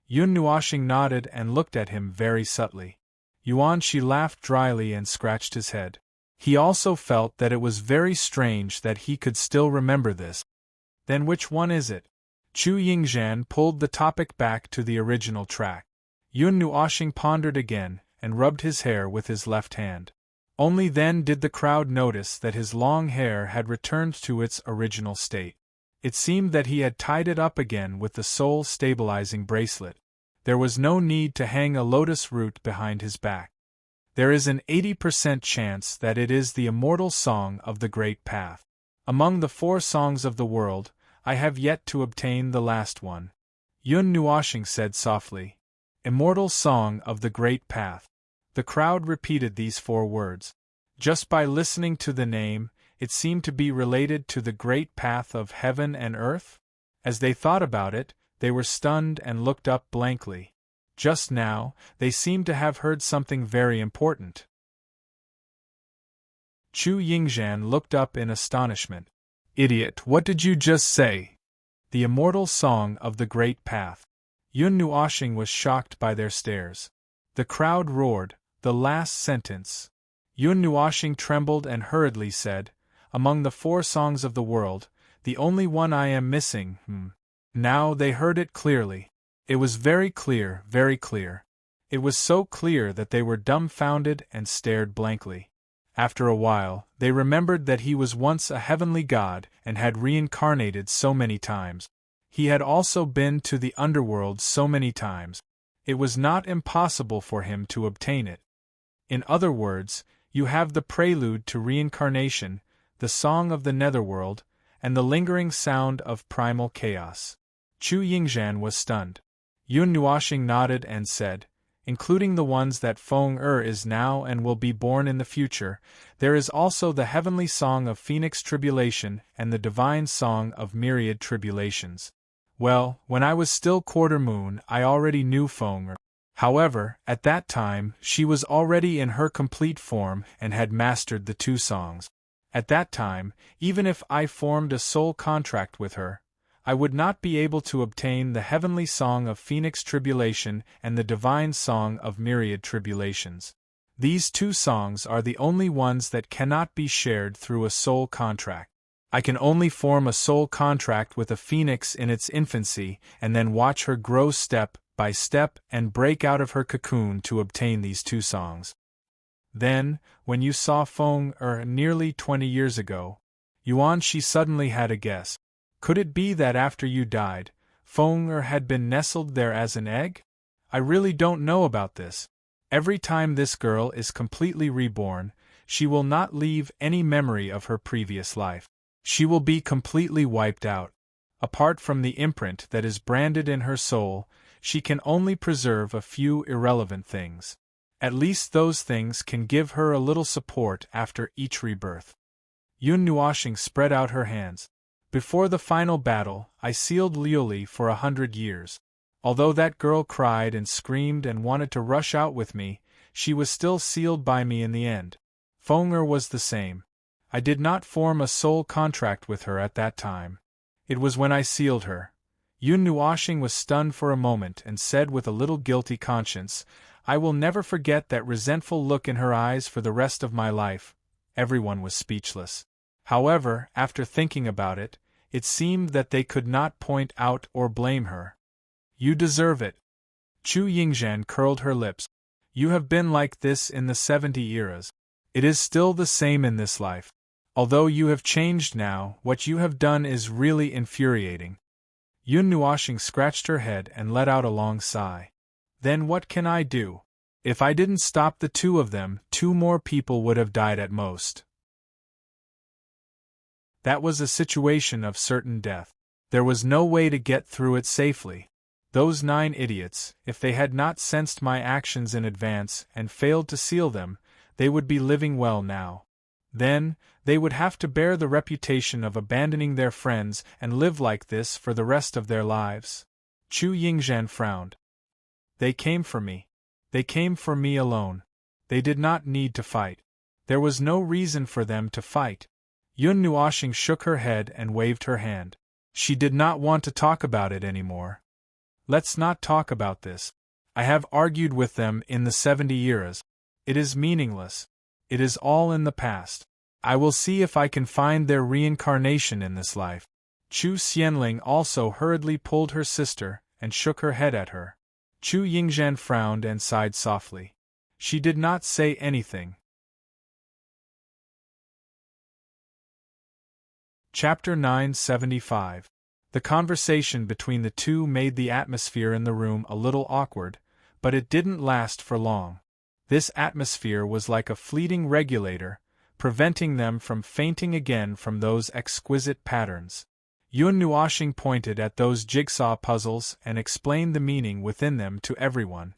Yun Nuoshing nodded and looked at him very subtly. Yuan Shi laughed dryly and scratched his head. He also felt that it was very strange that he could still remember this. Then which one is it? Chu Yingzhan pulled the topic back to the original track. Yun Nuoshing pondered again, and rubbed his hair with his left hand. Only then did the crowd notice that his long hair had returned to its original state. It seemed that he had tied it up again with the soul-stabilizing bracelet. There was no need to hang a lotus root behind his back. There is an 80% chance that it is the immortal song of the great path. Among the 4 songs of the world, I have yet to obtain the last one. Yun Nuoshing said softly. Immortal song of the great path. The crowd repeated these 4 words. Just by listening to the name, it seemed to be related to the great path of heaven and earth? As they thought about it, they were stunned and looked up blankly. Just now, they seemed to have heard something very important. Chu Yingzhan looked up in astonishment. Idiot, what did you just say? The immortal song of the great path. Yun Nuoshing was shocked by their stares. The crowd roared, the last sentence. Yun Nuoshing trembled and hurriedly said, among the 4 songs of the world, the only one I am missing, Now they heard it clearly. It was very clear, very clear. It was so clear that they were dumbfounded and stared blankly. After a while, they remembered that he was once a heavenly god and had reincarnated so many times. He had also been to the underworld so many times. It was not impossible for him to obtain it. In other words, you have the prelude to reincarnation, the song of the netherworld, and the lingering sound of primal chaos. Chu Yingzhan was stunned. Yun Nuoshing nodded and said, including the ones that Feng is now and will be born in the future, there is also the heavenly song of Phoenix Tribulation and the divine song of Myriad Tribulations. Well, when I was still Quarter Moon, I already knew Feng. However, at that time, she was already in her complete form and had mastered the 2 songs. At that time, even if I formed a soul contract with her, I would not be able to obtain the heavenly song of Phoenix Tribulation and the divine song of Myriad Tribulations. These 2 songs are the only ones that cannot be shared through a soul contract. I can only form a soul contract with a phoenix in its infancy and then watch her grow step by step and break out of her cocoon to obtain these 2 songs. Then, when you saw Feng nearly 20 years ago, Yuan Shi suddenly had a guess. Could it be that after you died, Feng had been nestled there as an egg? I really don't know about this. Every time this girl is completely reborn, she will not leave any memory of her previous life. She will be completely wiped out. Apart from the imprint that is branded in her soul, she can only preserve a few irrelevant things. At least those things can give her a little support after each rebirth. Yun Nuoshing spread out her hands. Before the final battle, I sealed Liuli for 100 years. Although that girl cried and screamed and wanted to rush out with me, she was still sealed by me in the end. Feng was the same. I did not form a soul contract with her at that time. It was when I sealed her. Yun Nuoshing was stunned for a moment and said with a little guilty conscience, "I will never forget that resentful look in her eyes for the rest of my life." Everyone was speechless. However, after thinking about it, it seemed that they could not point out or blame her. "You deserve it." Chu Yingzhan curled her lips. "You have been like this in the 70 eras. It is still the same in this life. Although you have changed now, what you have done is really infuriating." Yun Nuoshing scratched her head and let out a long sigh. "Then what can I do? If I didn't stop the two of them, 2 more people would have died at most." That was a situation of certain death. There was no way to get through it safely. Those 9 idiots, if they had not sensed my actions in advance and failed to seal them, they would be living well now. Then, they would have to bear the reputation of abandoning their friends and live like this for the rest of their lives. Chu Yingzhan frowned. "They came for me. They came for me alone. They did not need to fight. There was no reason for them to fight." Yun Nuoshing shook her head and waved her hand. She did not want to talk about it anymore. "Let's not talk about this. I have argued with them in the 70 eras. It is meaningless. It is all in the past. I will see if I can find their reincarnation in this life." Chu Xianling also hurriedly pulled her sister and shook her head at her. Chu Yingzhan frowned and sighed softly. She did not say anything. Chapter 975. The conversation between the two made the atmosphere in the room a little awkward, but it didn't last for long. This atmosphere was like a fleeting regulator, preventing them from fainting again from those exquisite patterns. Yun Nuoshing pointed at those jigsaw puzzles and explained the meaning within them to everyone.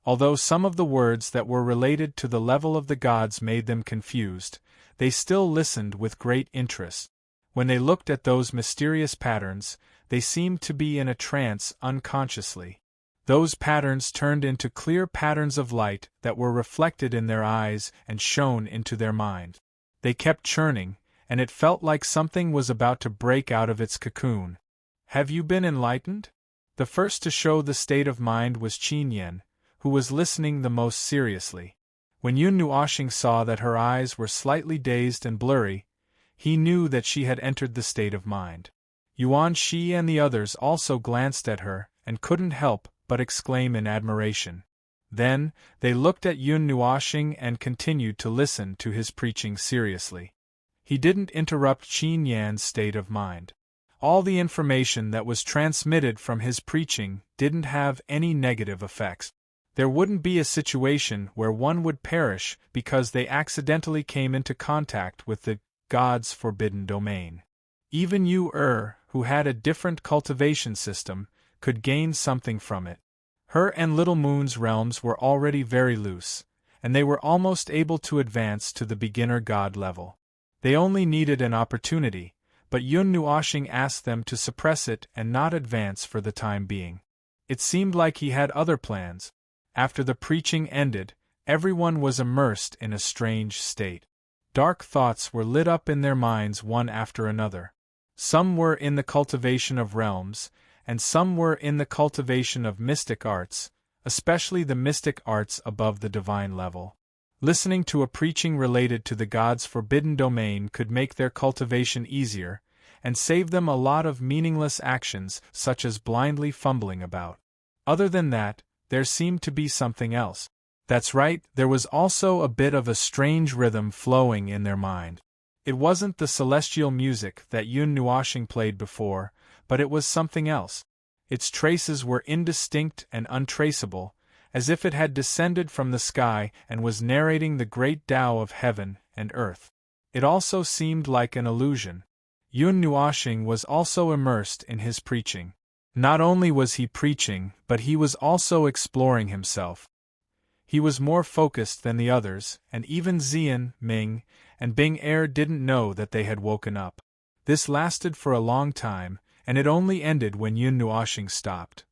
Although some of the words that were related to the level of the gods made them confused, they still listened with great interest. When they looked at those mysterious patterns, they seemed to be in a trance unconsciously. Those patterns turned into clear patterns of light that were reflected in their eyes and shone into their mind. They kept churning, and it felt like something was about to break out of its cocoon. "Have you been enlightened?" The first to show the state of mind was Qin Yan, who was listening the most seriously. When Yun Nuoshing saw that her eyes were slightly dazed and blurry, he knew that she had entered the state of mind. Yuan Shi and the others also glanced at her and couldn't help but exclaim in admiration. Then, they looked at Yun Nuoshing and continued to listen to his preaching seriously. He didn't interrupt Qin Yan's state of mind. All the information that was transmitted from his preaching didn't have any negative effects. There wouldn't be a situation where one would perish because they accidentally came into contact with the God's forbidden domain. Even Yu who had a different cultivation system, could gain something from it. Her and Little Moon's realms were already very loose, and they were almost able to advance to the beginner god level. They only needed an opportunity, but Yun Nuoshing asked them to suppress it and not advance for the time being. It seemed like he had other plans. After the preaching ended, everyone was immersed in a strange state. Dark thoughts were lit up in their minds one after another. Some were in the cultivation of realms, and some were in the cultivation of mystic arts, especially the mystic arts above the divine level. Listening to a preaching related to the God's forbidden domain could make their cultivation easier, and save them a lot of meaningless actions such as blindly fumbling about. Other than that, there seemed to be something else. That's right, there was also a bit of a strange rhythm flowing in their mind. It wasn't the celestial music that Yun Nuoshing played before, but it was something else. Its traces were indistinct and untraceable, as if it had descended from the sky and was narrating the great Tao of heaven and earth. It also seemed like an illusion. Yun Nuoxing was also immersed in his preaching. Not only was he preaching, but he was also exploring himself. He was more focused than the others, and even Xian, Ming, and Bing Er didn't know that they had woken up. This lasted for a long time, and it only ended when Yun Nuoxing stopped.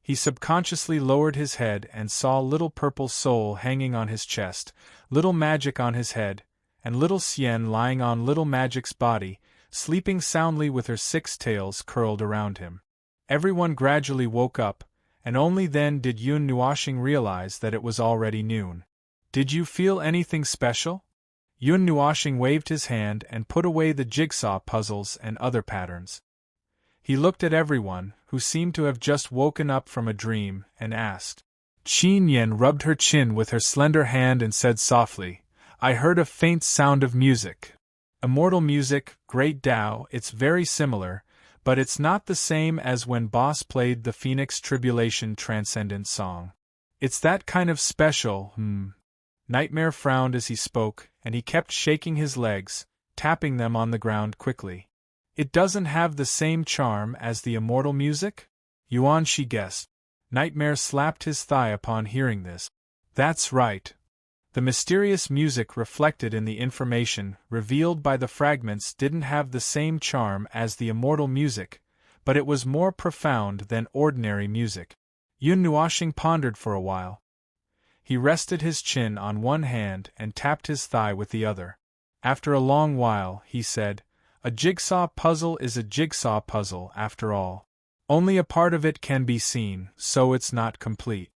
He subconsciously lowered his head and saw little purple soul hanging on his chest, little magic on his head, and little Xian lying on little magic's body, sleeping soundly with her 6 tails curled around him. Everyone gradually woke up, and only then did Yun Nuoxing realize that it was already noon. Did you feel anything special? Yun Nuoxing waved his hand and put away the jigsaw puzzles and other patterns. He looked at everyone, who seemed to have just woken up from a dream, and asked. Qin Yen rubbed her chin with her slender hand and said softly, I heard a faint sound of music. Immortal music, great Tao, it's very similar, but it's not the same as when Boss played the Phoenix Tribulation Transcendent song. It's that kind of special, Nightmare frowned as he spoke, and he kept shaking his legs, tapping them on the ground quickly. It doesn't have the same charm as the immortal music? Yuan she guessed. Nightmare slapped his thigh upon hearing this. That's right. The mysterious music reflected in the information revealed by the fragments didn't have the same charm as the immortal music, but it was more profound than ordinary music. Yun Nuoxing pondered for a while. He rested his chin on one hand and tapped his thigh with the other. After a long while, he said, A jigsaw puzzle is a jigsaw puzzle after all. Only a part of it can be seen, so it's not complete.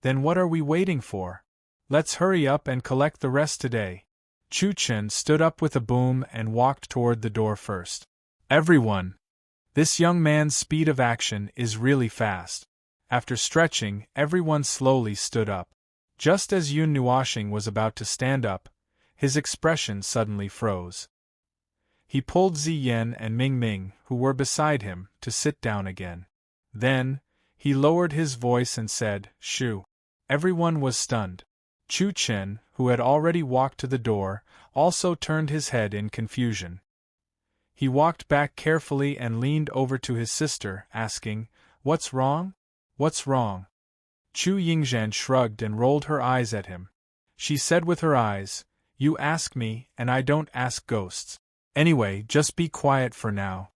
Then what are we waiting for? Let's hurry up and collect the rest today. Chu Chen stood up with a boom and walked toward the door first. Everyone! This young man's speed of action is really fast. After stretching, everyone slowly stood up. Just as Yun Nuoxing was about to stand up, his expression suddenly froze. He pulled Ziyan and Ming Ming, who were beside him, to sit down again. Then, he lowered his voice and said, Shoo. Everyone was stunned. Chu Chen, who had already walked to the door, also turned his head in confusion. He walked back carefully and leaned over to his sister, asking, What's wrong? What's wrong? Chu Yingzhan shrugged and rolled her eyes at him. She said with her eyes, You ask me, and I don't ask ghosts. Anyway, just be quiet for now.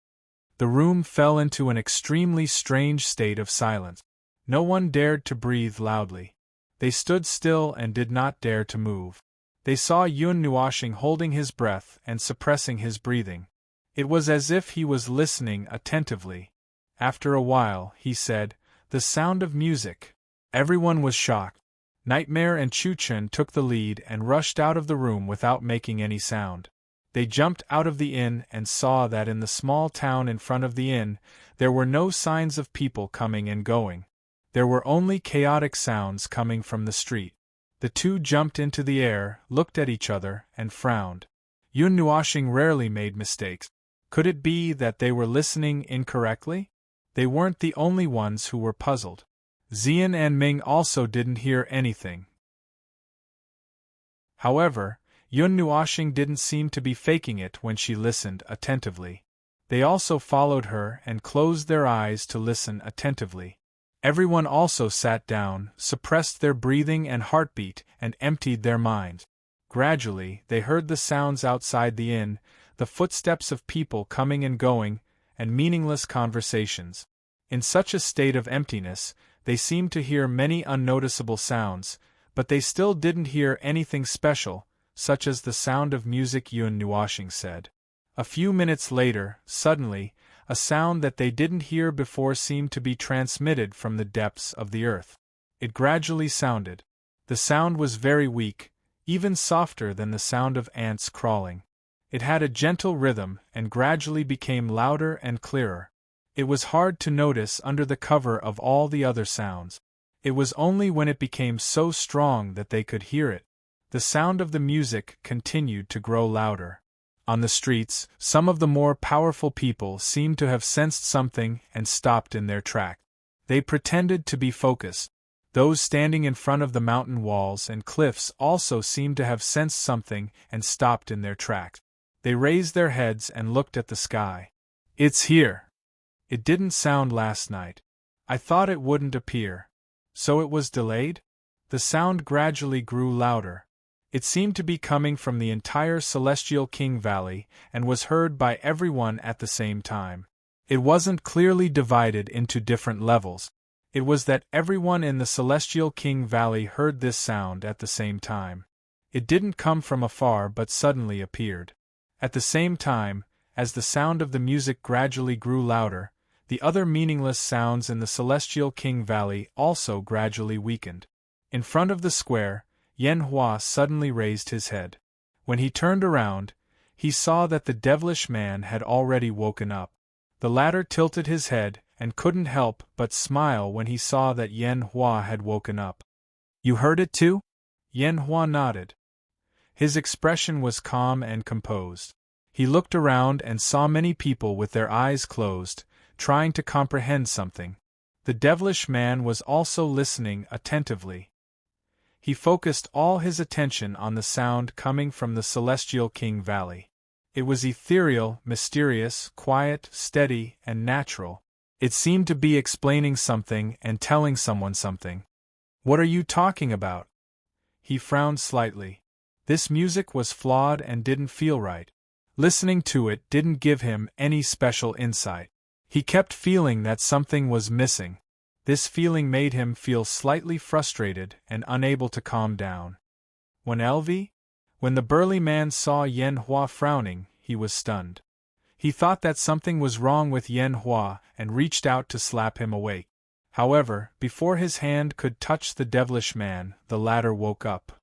The room fell into an extremely strange state of silence. No one dared to breathe loudly. They stood still and did not dare to move. They saw Yun Nuoxing holding his breath and suppressing his breathing. It was as if he was listening attentively. After a while, he said, The sound of music. Everyone was shocked. Nightmare and Chu Chen took the lead and rushed out of the room without making any sound. They jumped out of the inn and saw that in the small town in front of the inn, there were no signs of people coming and going. There were only chaotic sounds coming from the street. The two jumped into the air, looked at each other, and frowned. Yun Nuoxing rarely made mistakes. Could it be that they were listening incorrectly? They weren't the only ones who were puzzled. Xian and Ming also didn't hear anything. However, Yun Nuoxing didn't seem to be faking it when she listened attentively. They also followed her and closed their eyes to listen attentively. Everyone also sat down, suppressed their breathing and heartbeat, and emptied their minds. Gradually, they heard the sounds outside the inn, the footsteps of people coming and going, and meaningless conversations. In such a state of emptiness, they seemed to hear many unnoticeable sounds, but they still didn't hear anything special, such as the sound of music. Yun Nuoxing said. A few minutes later, suddenly, a sound that they didn't hear before seemed to be transmitted from the depths of the earth. It gradually sounded. The sound was very weak, even softer than the sound of ants crawling. It had a gentle rhythm and gradually became louder and clearer. It was hard to notice under the cover of all the other sounds. It was only when it became so strong that they could hear it. The sound of the music continued to grow louder. On the streets, some of the more powerful people seemed to have sensed something and stopped in their track. They pretended to be focused. Those standing in front of the mountain walls and cliffs also seemed to have sensed something and stopped in their tracks. They raised their heads and looked at the sky. It's here. It didn't sound last night. I thought it wouldn't appear. So it was delayed? The sound gradually grew louder. It seemed to be coming from the entire Celestial King Valley and was heard by everyone at the same time. It wasn't clearly divided into different levels. It was that everyone in the Celestial King Valley heard this sound at the same time. It didn't come from afar but suddenly appeared. At the same time, as the sound of the music gradually grew louder, the other meaningless sounds in the Celestial King Valley also gradually weakened. In front of the square, Yen Hua suddenly raised his head. When he turned around, he saw that the devilish man had already woken up. The latter tilted his head and couldn't help but smile when he saw that Yen Hua had woken up. You heard it too? Yen Hua nodded. His expression was calm and composed. He looked around and saw many people with their eyes closed, trying to comprehend something. The devilish man was also listening attentively. He focused all his attention on the sound coming from the Celestial King Valley. It was ethereal, mysterious, quiet, steady, and natural. It seemed to be explaining something and telling someone something. What are you talking about? He frowned slightly. This music was flawed and didn't feel right. Listening to it didn't give him any special insight. He kept feeling that something was missing. This feeling made him feel slightly frustrated and unable to calm down. When the burly man saw Yen Hua frowning, he was stunned. He thought that something was wrong with Yen Hua and reached out to slap him awake. However, before his hand could touch the devilish man, the latter woke up.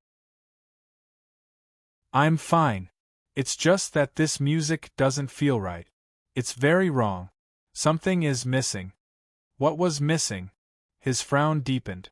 I'm fine. It's just that this music doesn't feel right. It's very wrong. Something is missing. What was missing? His frown deepened.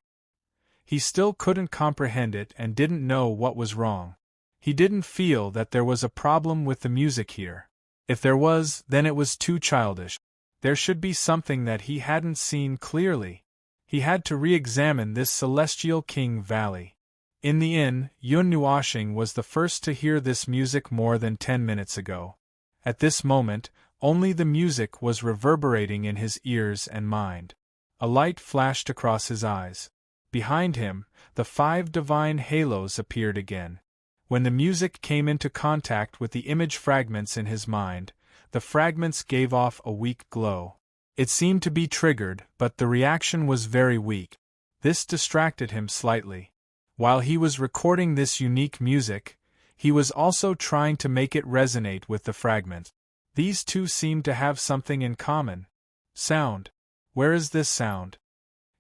He still couldn't comprehend it and didn't know what was wrong. He didn't feel that there was a problem with the music here. If there was, then it was too childish. There should be something that he hadn't seen clearly. He had to re-examine this Celestial King Valley. In the inn, Yun Nuoshing was the first to hear this music more than 10 minutes ago. At this moment, only the music was reverberating in his ears and mind. A light flashed across his eyes. Behind him, the 5 divine halos appeared again. When the music came into contact with the image fragments in his mind, the fragments gave off a weak glow. It seemed to be triggered, but the reaction was very weak. This distracted him slightly. While he was recording this unique music, he was also trying to make it resonate with the fragment. These two seemed to have something in common. Sound. Where is this sound?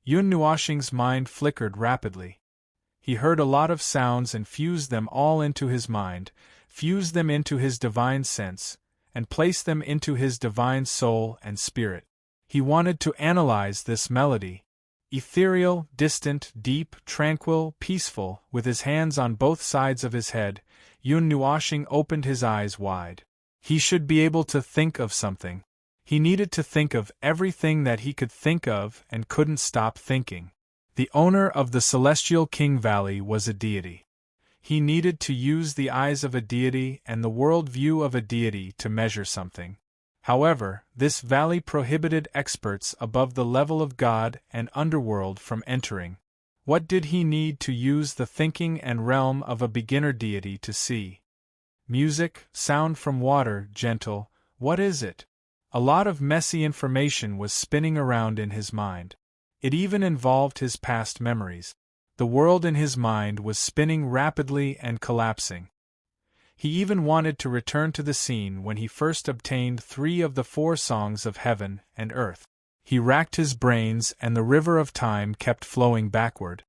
Yun Nuoshing's mind flickered rapidly. He heard a lot of sounds and fused them all into his mind, fused them into his divine sense, and placed them into his divine soul and spirit. He wanted to analyze this melody. Ethereal, distant, deep, tranquil, peaceful, with his hands on both sides of his head, Yun Nuoshing opened his eyes wide. He should be able to think of something. He needed to think of everything that he could think of and couldn't stop thinking. The owner of the Celestial King Valley was a deity. He needed to use the eyes of a deity and the world view of a deity to measure something. However, this valley prohibited experts above the level of God and underworld from entering. What did he need to use the thinking and realm of a beginner deity to see? Music, sound from water, gentle, what is it? A lot of messy information was spinning around in his mind. It even involved his past memories. The world in his mind was spinning rapidly and collapsing. He even wanted to return to the scene when he first obtained 3 of the 4 songs of heaven and earth. He racked his brains and the river of time kept flowing backward.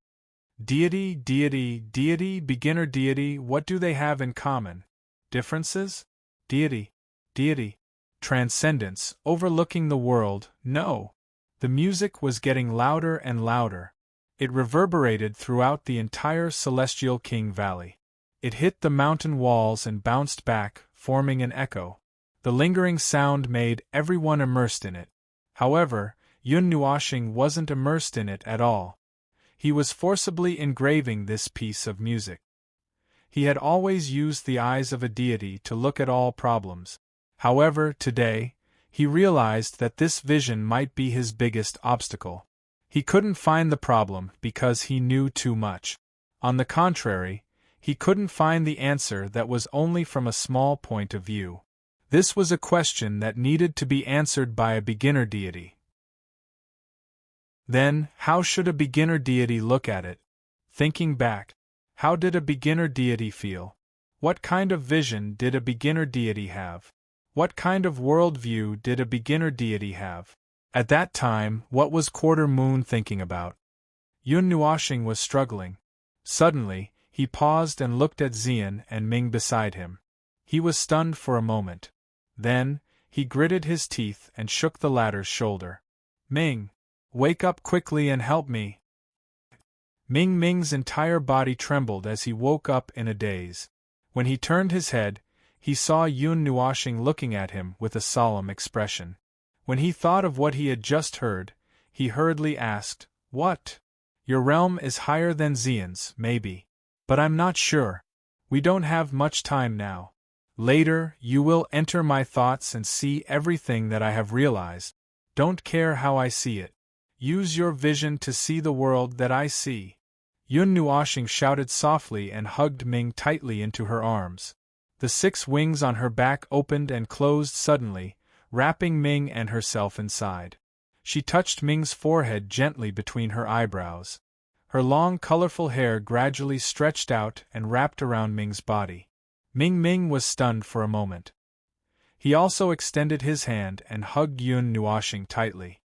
Deity, deity, deity, beginner deity, what do they have in common? Differences? Deity, deity, transcendence, overlooking the world, no. The music was getting louder and louder. It reverberated throughout the entire Celestial King Valley. It hit the mountain walls and bounced back, forming an echo. The lingering sound made everyone immersed in it. However, Yun Nuoxing wasn't immersed in it at all. He was forcibly engraving this piece of music. He had always used the eyes of a deity to look at all problems. However, today, he realized that this vision might be his biggest obstacle. He couldn't find the problem because he knew too much. On the contrary, he couldn't find the answer that was only from a small point of view. This was a question that needed to be answered by a beginner deity. Then, how should a beginner deity look at it? Thinking back, how did a beginner deity feel? What kind of vision did a beginner deity have? What kind of worldview did a beginner deity have? At that time, what was Quarter Moon thinking about? Yun Nuoxing was struggling. Suddenly, he paused and looked at Xian and Ming beside him. He was stunned for a moment. Then, he gritted his teeth and shook the latter's shoulder. Ming! Wake up quickly and help me! Ming's entire body trembled as he woke up in a daze. When he turned his head, he saw Yun Nuoxing looking at him with a solemn expression. When he thought of what he had just heard, he hurriedly asked, "What? Your realm is higher than Xian's, maybe. But I'm not sure. We don't have much time now. Later, you will enter my thoughts and see everything that I have realized. Don't care how I see it. Use your vision to see the world that I see." Yun Nuoxing shouted softly and hugged Ming tightly into her arms. The 6 wings on her back opened and closed suddenly, wrapping Ming and herself inside. She touched Ming's forehead gently between her eyebrows. Her long colorful hair gradually stretched out and wrapped around Ming's body. Ming was stunned for a moment. He also extended his hand and hugged Yun Nuoxing tightly.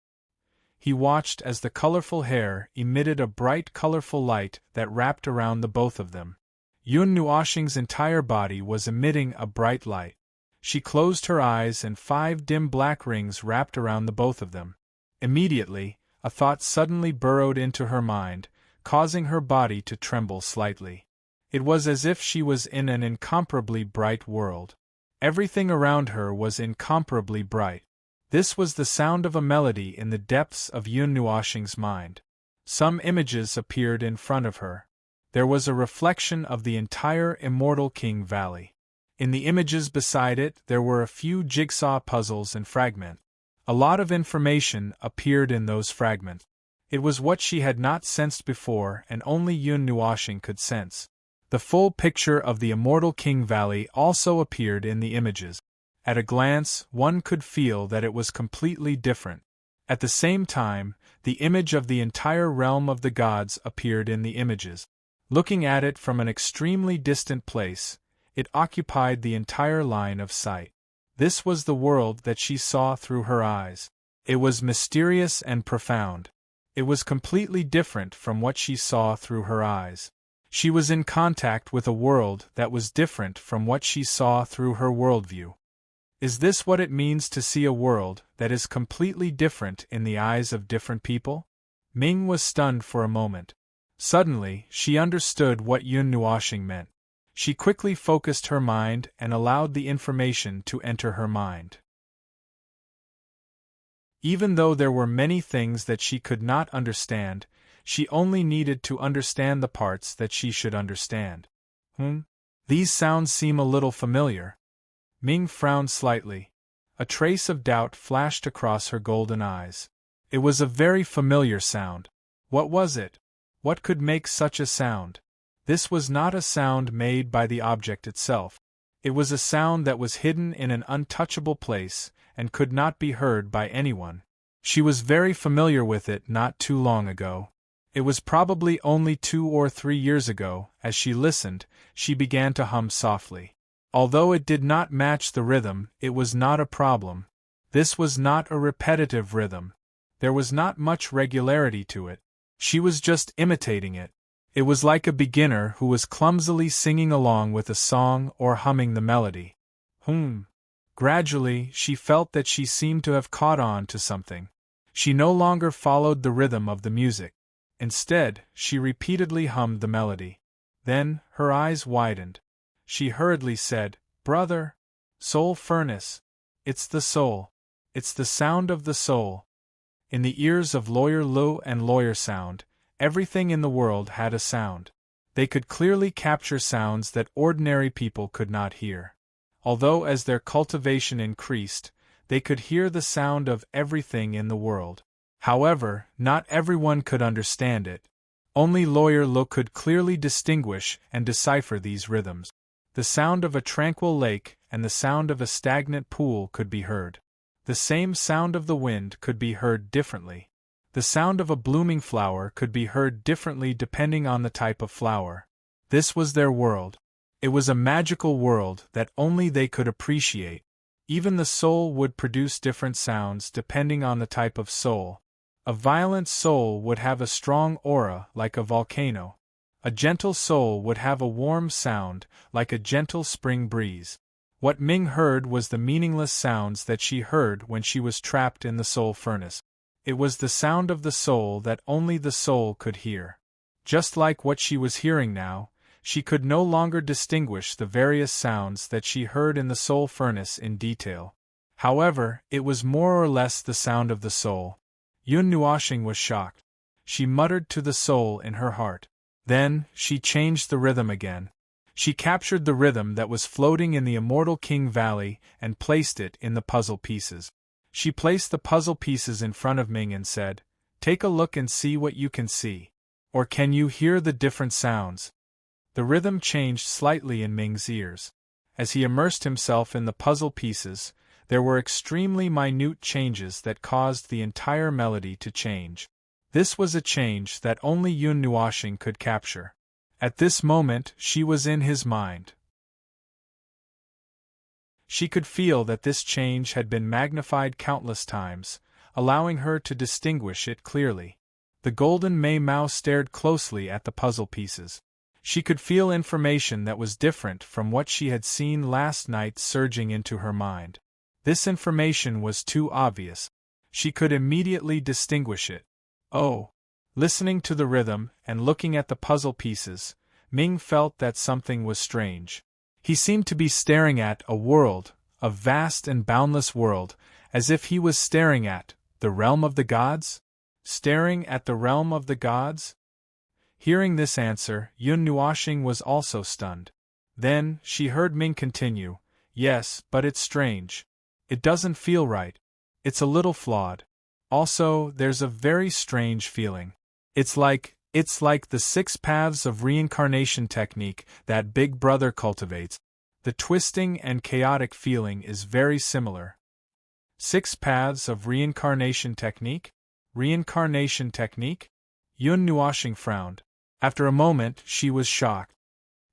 He watched as the colorful hair emitted a bright colorful light that wrapped around the both of them. Yun Nuoxing's entire body was emitting a bright light. She closed her eyes and 5 dim black rings wrapped around the both of them. Immediately, a thought suddenly burrowed into her mind, causing her body to tremble slightly. It was as if she was in an incomparably bright world. Everything around her was incomparably bright. This was the sound of a melody in the depths of Yun Nuoxing's mind. Some images appeared in front of her. There was a reflection of the entire Immortal King Valley. In the images beside it, there were a few jigsaw puzzles and fragments. A lot of information appeared in those fragments. It was what she had not sensed before and only Yun Nuoxing could sense. The full picture of the Immortal King Valley also appeared in the images. At a glance, one could feel that it was completely different. At the same time, the image of the entire realm of the gods appeared in the images. Looking at it from an extremely distant place, it occupied the entire line of sight. This was the world that she saw through her eyes. It was mysterious and profound. It was completely different from what she saw through her eyes. She was in contact with a world that was different from what she saw through her worldview. Is this what it means to see a world that is completely different in the eyes of different people? Ming was stunned for a moment. Suddenly, she understood what Yun Nuoxing meant. She quickly focused her mind and allowed the information to enter her mind. Even though there were many things that she could not understand, she only needed to understand the parts that she should understand. These sounds seem a little familiar. Ming frowned slightly. A trace of doubt flashed across her golden eyes. It was a very familiar sound. What was it? What could make such a sound? This was not a sound made by the object itself. It was a sound that was hidden in an untouchable place and could not be heard by anyone. She was very familiar with it not too long ago. It was probably only 2 or 3 years ago. As she listened, she began to hum softly. Although it did not match the rhythm, it was not a problem. This was not a repetitive rhythm. There was not much regularity to it. She was just imitating it. It was like a beginner who was clumsily singing along with a song or humming the melody. Gradually, she felt that she seemed to have caught on to something. She no longer followed the rhythm of the music. Instead, she repeatedly hummed the melody. Then, her eyes widened. she hurriedly said, "Brother! Soul furnace! It's the soul! It's the sound of the soul!" In the ears of Lawyer Lu and Lawyer Sound, everything in the world had a sound. They could clearly capture sounds that ordinary people could not hear. Although as their cultivation increased, they could hear the sound of everything in the world. However, not everyone could understand it. Only Lawyer Lu could clearly distinguish and decipher these rhythms. The sound of a tranquil lake and the sound of a stagnant pool could be heard. The same sound of the wind could be heard differently. The sound of a blooming flower could be heard differently depending on the type of flower. This was their world. It was a magical world that only they could appreciate. Even the soul would produce different sounds depending on the type of soul. A violent soul would have a strong aura like a volcano. A gentle soul would have a warm sound like a gentle spring breeze. What Ming heard was the meaningless sounds that she heard when she was trapped in the soul furnace. It was the sound of the soul that only the soul could hear. Just like what she was hearing now, she could no longer distinguish the various sounds that she heard in the soul furnace in detail. However, it was more or less the sound of the soul. Yun Nuoxing was shocked. She muttered to the soul in her heart. Then, she changed the rhythm again. She captured the rhythm that was floating in the immortal King Valley and placed it in the puzzle pieces. She placed the puzzle pieces in front of Ming and said, "Take a look and see what you can see. Or can you hear the different sounds?" The rhythm changed slightly in Ming's ears. As he immersed himself in the puzzle pieces, there were extremely minute changes that caused the entire melody to change. This was a change that only Yun Nuoxing could capture. At this moment, she was in his mind. She could feel that this change had been magnified countless times, allowing her to distinguish it clearly. The golden Mei Mao stared closely at the puzzle pieces. She could feel information that was different from what she had seen last night surging into her mind. This information was too obvious. She could immediately distinguish it. Oh! Listening to the rhythm and looking at the puzzle pieces, Ming felt that something was strange. He seemed to be staring at a world, a vast and boundless world, as if he was staring at the realm of the gods? Staring at the realm of the gods? Hearing this answer, Yun Nuoxing was also stunned. Then, she heard Ming continue, "Yes, but it's strange. It doesn't feel right. It's a little flawed. Also, there's a very strange feeling. It's like the 6 paths of reincarnation technique that Big Brother cultivates. The twisting and chaotic feeling is very similar." 6 paths of reincarnation technique? Reincarnation technique? Yun Nuoxing frowned. After a moment, she was shocked.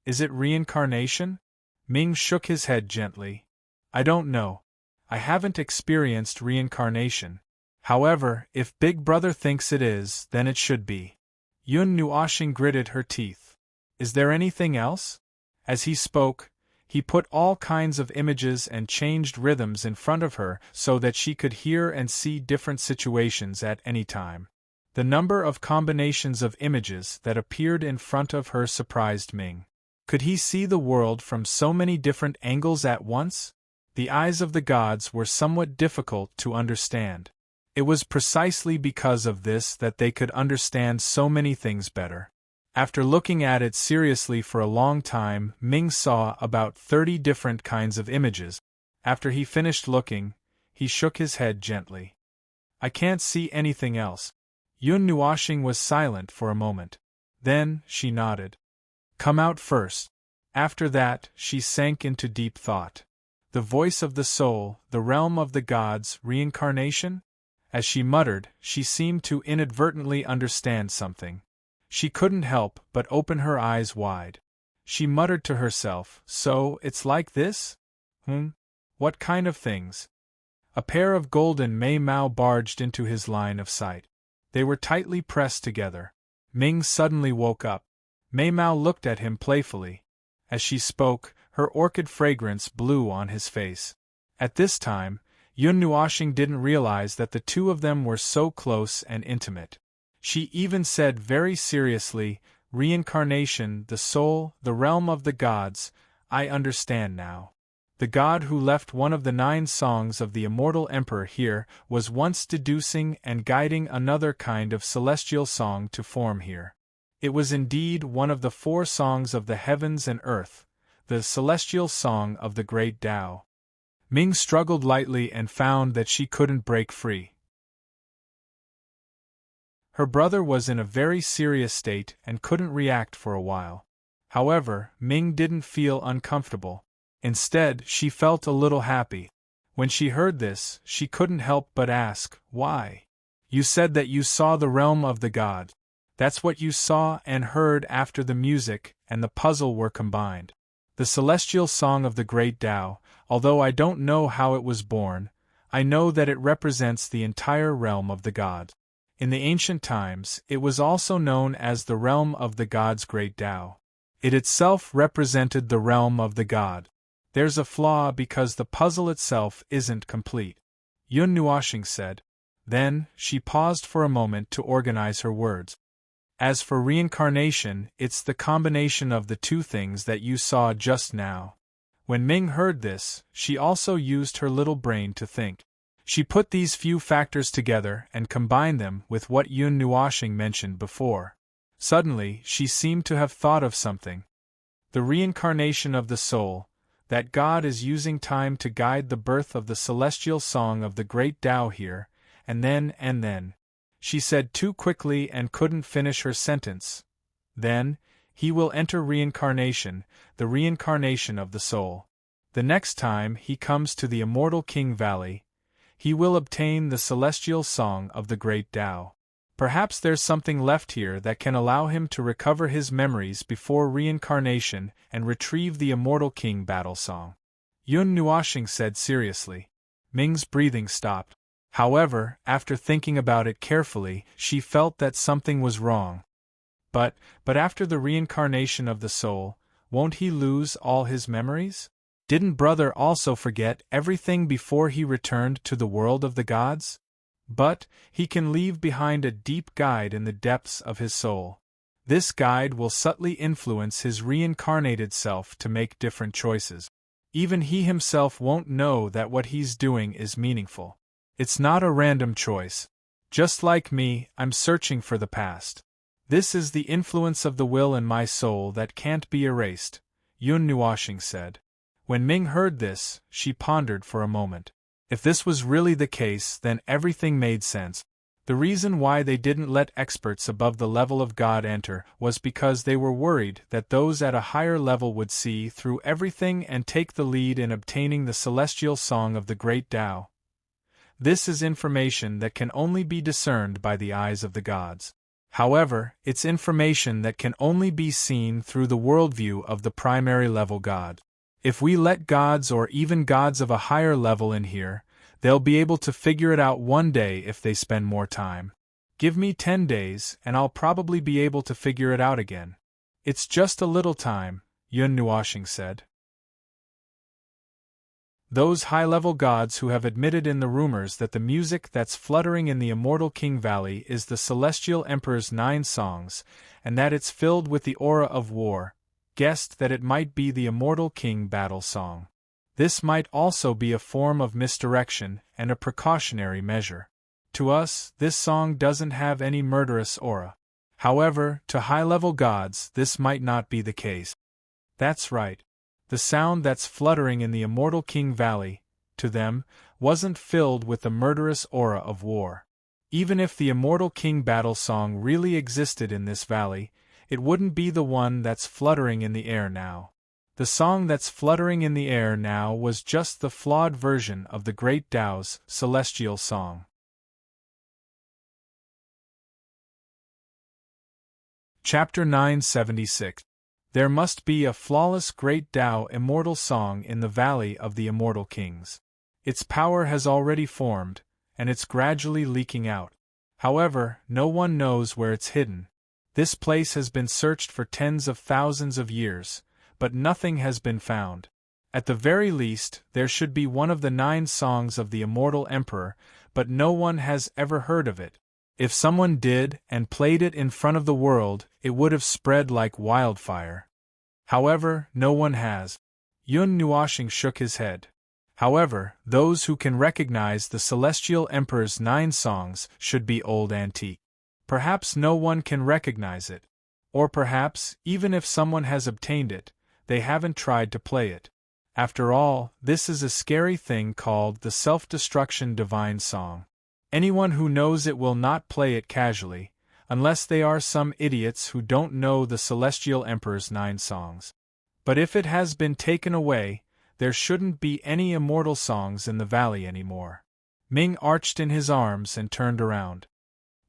Is it reincarnation? Ming shook his head gently. I don't know. I haven't experienced reincarnation. However, if Big Brother thinks it is, then it should be. Yun Nuoxing gritted her teeth. Is there anything else? As he spoke, he put all kinds of images and changed rhythms in front of her so that she could hear and see different situations at any time. The number of combinations of images that appeared in front of her surprised Ming. Could he see the world from so many different angles at once? The eyes of the gods were somewhat difficult to understand. It was precisely because of this that they could understand so many things better. After looking at it seriously for a long time, Ming saw about 30 different kinds of images. After he finished looking, he shook his head gently. I can't see anything else. Yun Nuoxing was silent for a moment. Then, she nodded. Come out first. After that, she sank into deep thought. The voice of the soul, the realm of the gods, reincarnation? As she muttered, she seemed to inadvertently understand something. She couldn't help but open her eyes wide. She muttered to herself, so it's like this? What kind of things? A pair of golden Mei Mao barged into his line of sight. They were tightly pressed together. Ming suddenly woke up. Mei Mao looked at him playfully. As she spoke, her orchid fragrance blew on his face. At this time, Yun Nuoxing didn't realize that the two of them were so close and intimate. She even said very seriously, reincarnation, the soul, the realm of the gods, I understand now. The god who left one of the 9 songs of the immortal emperor here was once deducing and guiding another kind of celestial song to form here. It was indeed one of the 4 songs of the heavens and earth, the celestial song of the great Tao. Ming struggled lightly and found that she couldn't break free. Her brother was in a very serious state and couldn't react for a while. However, Ming didn't feel uncomfortable. Instead, she felt a little happy. When she heard this, she couldn't help but ask, "Why? You said that you saw the realm of the god. That's what you saw and heard after the music and the puzzle were combined. The celestial song of the great Tao, although I don't know how it was born, I know that it represents the entire realm of the god. In the ancient times, it was also known as the realm of the god's great Tao. It itself represented the realm of the god. There's a flaw because the puzzle itself isn't complete," Yun Nuoxing said. Then, she paused for a moment to organize her words. "As for reincarnation, it's the combination of the 2 things that you saw just now." When Ming heard this, she also used her little brain to think. She put these few factors together and combined them with what Yun Nuoxing mentioned before. Suddenly, she seemed to have thought of something. The reincarnation of the soul, that God is using time to guide the birth of the celestial song of the great Tao here, and then, she said too quickly and couldn't finish her sentence. Then, he will enter reincarnation, the reincarnation of the soul. The next time he comes to the immortal King Valley, he will obtain the celestial song of the great Tao. Perhaps there's something left here that can allow him to recover his memories before reincarnation and retrieve the immortal king battle song," Yun Nuoxing said seriously. Ming's breathing stopped. However, after thinking about it carefully, she felt that something was wrong. But after the reincarnation of the soul, won't he lose all his memories? Didn't brother also forget everything before he returned to the world of the gods? But he can leave behind a deep guide in the depths of his soul. This guide will subtly influence his reincarnated self to make different choices. Even he himself won't know that what he's doing is meaningful. It's not a random choice. Just like me, I'm searching for the past. This is the influence of the will in my soul that can't be erased, Yun Nuoxing said. When Ming heard this, she pondered for a moment. If this was really the case, then everything made sense. The reason why they didn't let experts above the level of God enter was because they were worried that those at a higher level would see through everything and take the lead in obtaining the celestial song of the great Tao. This is information that can only be discerned by the eyes of the gods. However, it's information that can only be seen through the worldview of the primary level God. If we let gods or even gods of a higher level in here, they'll be able to figure it out one day if they spend more time. Give me 10 days, and I'll probably be able to figure it out again. It's just a little time, Yun Nuoxing said. Those high-level gods who have admitted in the rumors that the music that's fluttering in the immortal King Valley is the celestial emperor's 9 songs, and that it's filled with the aura of war, guessed that it might be the immortal king battle song. This might also be a form of misdirection and a precautionary measure. To us, this song doesn't have any murderous aura. However, to high-level gods, this might not be the case. That's right. The sound that's fluttering in the immortal King Valley, to them, wasn't filled with the murderous aura of war. Even if the immortal king battle song really existed in this valley, it wouldn't be the one that's fluttering in the air now. The song that's fluttering in the air now was just the flawed version of the great Tao's celestial song. Chapter 976. There must be a flawless great Tao immortal song in the Valley of the Immortal Kings. Its power has already formed, and it's gradually leaking out. However, no one knows where it's hidden. This place has been searched for tens of thousands of years, but nothing has been found. At the very least, there should be one of the 9 songs of the immortal emperor, but no one has ever heard of it. If someone did and played it in front of the world, it would have spread like wildfire. However, no one has. Yun Nuoshing shook his head. However, those who can recognize the Celestial Emperor's 9 songs should be old antique. Perhaps no one can recognize it. Or perhaps, even if someone has obtained it, they haven't tried to play it. After all, this is a scary thing called the self-destruction divine song. Anyone who knows it will not play it casually, unless they are some idiots who don't know the Celestial Emperor's 9 songs. But if it has been taken away, there shouldn't be any immortal songs in the valley anymore. Ming arched in his arms and turned around.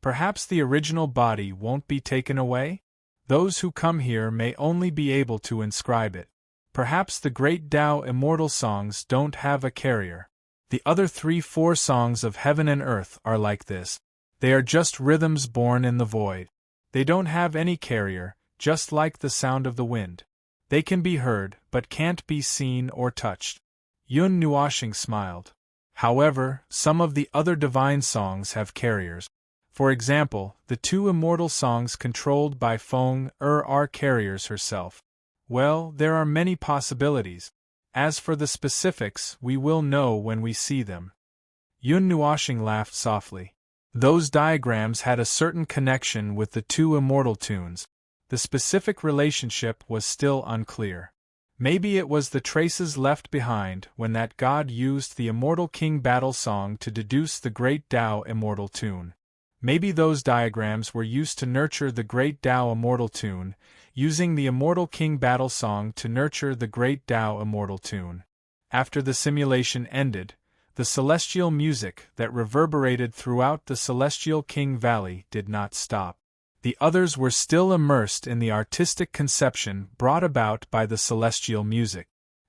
Perhaps the original body won't be taken away? Those who come here may only be able to inscribe it. Perhaps the great Tao immortal songs don't have a carrier. The other 3-4 songs of heaven and earth are like this. They are just rhythms born in the void. They don't have any carrier, just like the sound of the wind. They can be heard, but can't be seen or touched. Yun Nuoshing smiled. However, some of the other divine songs have carriers. For example, the 2 immortal songs controlled by Feng are carriers herself. Well, there are many possibilities. As for the specifics, we will know when we see them. Yun Nuoshing laughed softly. Those diagrams had a certain connection with the 2 immortal tunes. The specific relationship was still unclear. Maybe it was the traces left behind when that god used the Immortal King battle song to deduce the Great Tao immortal tune. Maybe those diagrams were used to nurture the Great Tao immortal tune, using the Immortal King battle song to nurture the Great Tao immortal tune. After the simulation ended, the celestial music that reverberated throughout the Celestial King Valley did not stop. The others were still immersed in the artistic conception brought about by the celestial music.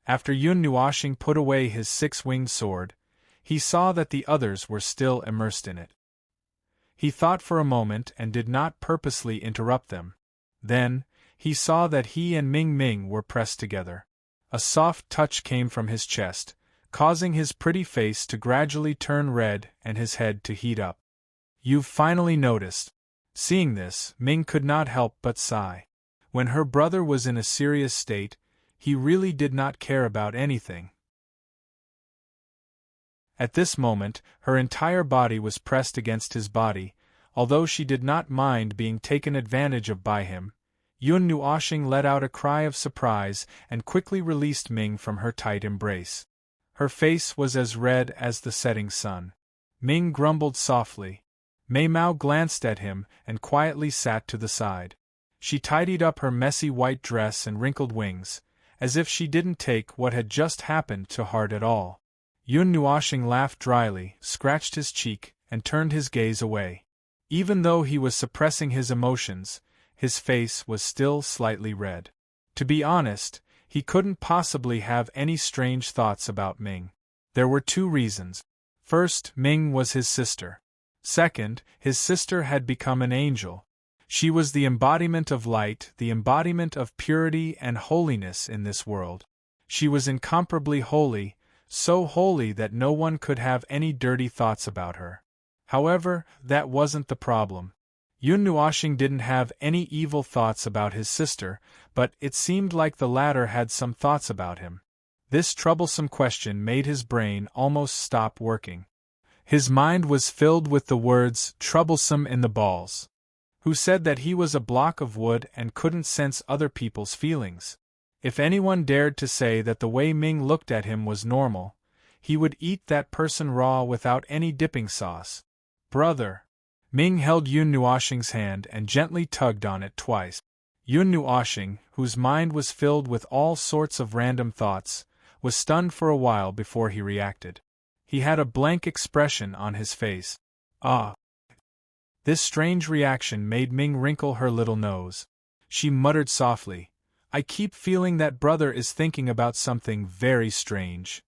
After Yun Nuoshing put away his 6-winged sword, he saw that the others were still immersed in it. He thought for a moment and did not purposely interrupt them. Then, he saw that he and Ming Ming were pressed together. A soft touch came from his chest, causing his pretty face to gradually turn red and his head to heat up. "You've finally noticed." Seeing this, Ming could not help but sigh. When her brother was in a serious state, he really did not care about anything. At this moment, her entire body was pressed against his body, although she did not mind being taken advantage of by him. Yun Nuoshing let out a cry of surprise and quickly released Ming from her tight embrace. Her face was as red as the setting sun. Ming grumbled softly. Mei Mao glanced at him and quietly sat to the side. She tidied up her messy white dress and wrinkled wings, as if she didn't take what had just happened to heart at all. Yun Nuoshing laughed dryly, scratched his cheek, and turned his gaze away. Even though he was suppressing his emotions, his face was still slightly red. To be honest, he couldn't possibly have any strange thoughts about Ming. There were 2 reasons. First, Ming was his sister. Second, his sister had become an angel. She was the embodiment of light, the embodiment of purity and holiness in this world. She was incomparably holy, so holy that no one could have any dirty thoughts about her. However, that wasn't the problem. Yun Nuoshing didn't have any evil thoughts about his sister, but it seemed like the latter had some thoughts about him. This troublesome question made his brain almost stop working. His mind was filled with the words, "troublesome in the balls." Who said that he was a block of wood and couldn't sense other people's feelings? If anyone dared to say that the way Ming looked at him was normal, he would eat that person raw without any dipping sauce. "Brother." Ming held Yun Nuoshing's hand and gently tugged on it twice. Yun Nuoshing, whose mind was filled with all sorts of random thoughts, was stunned for a while before he reacted. He had a blank expression on his face. "Ah." This strange reaction made Ming wrinkle her little nose. She muttered softly, "I keep feeling that brother is thinking about something very strange."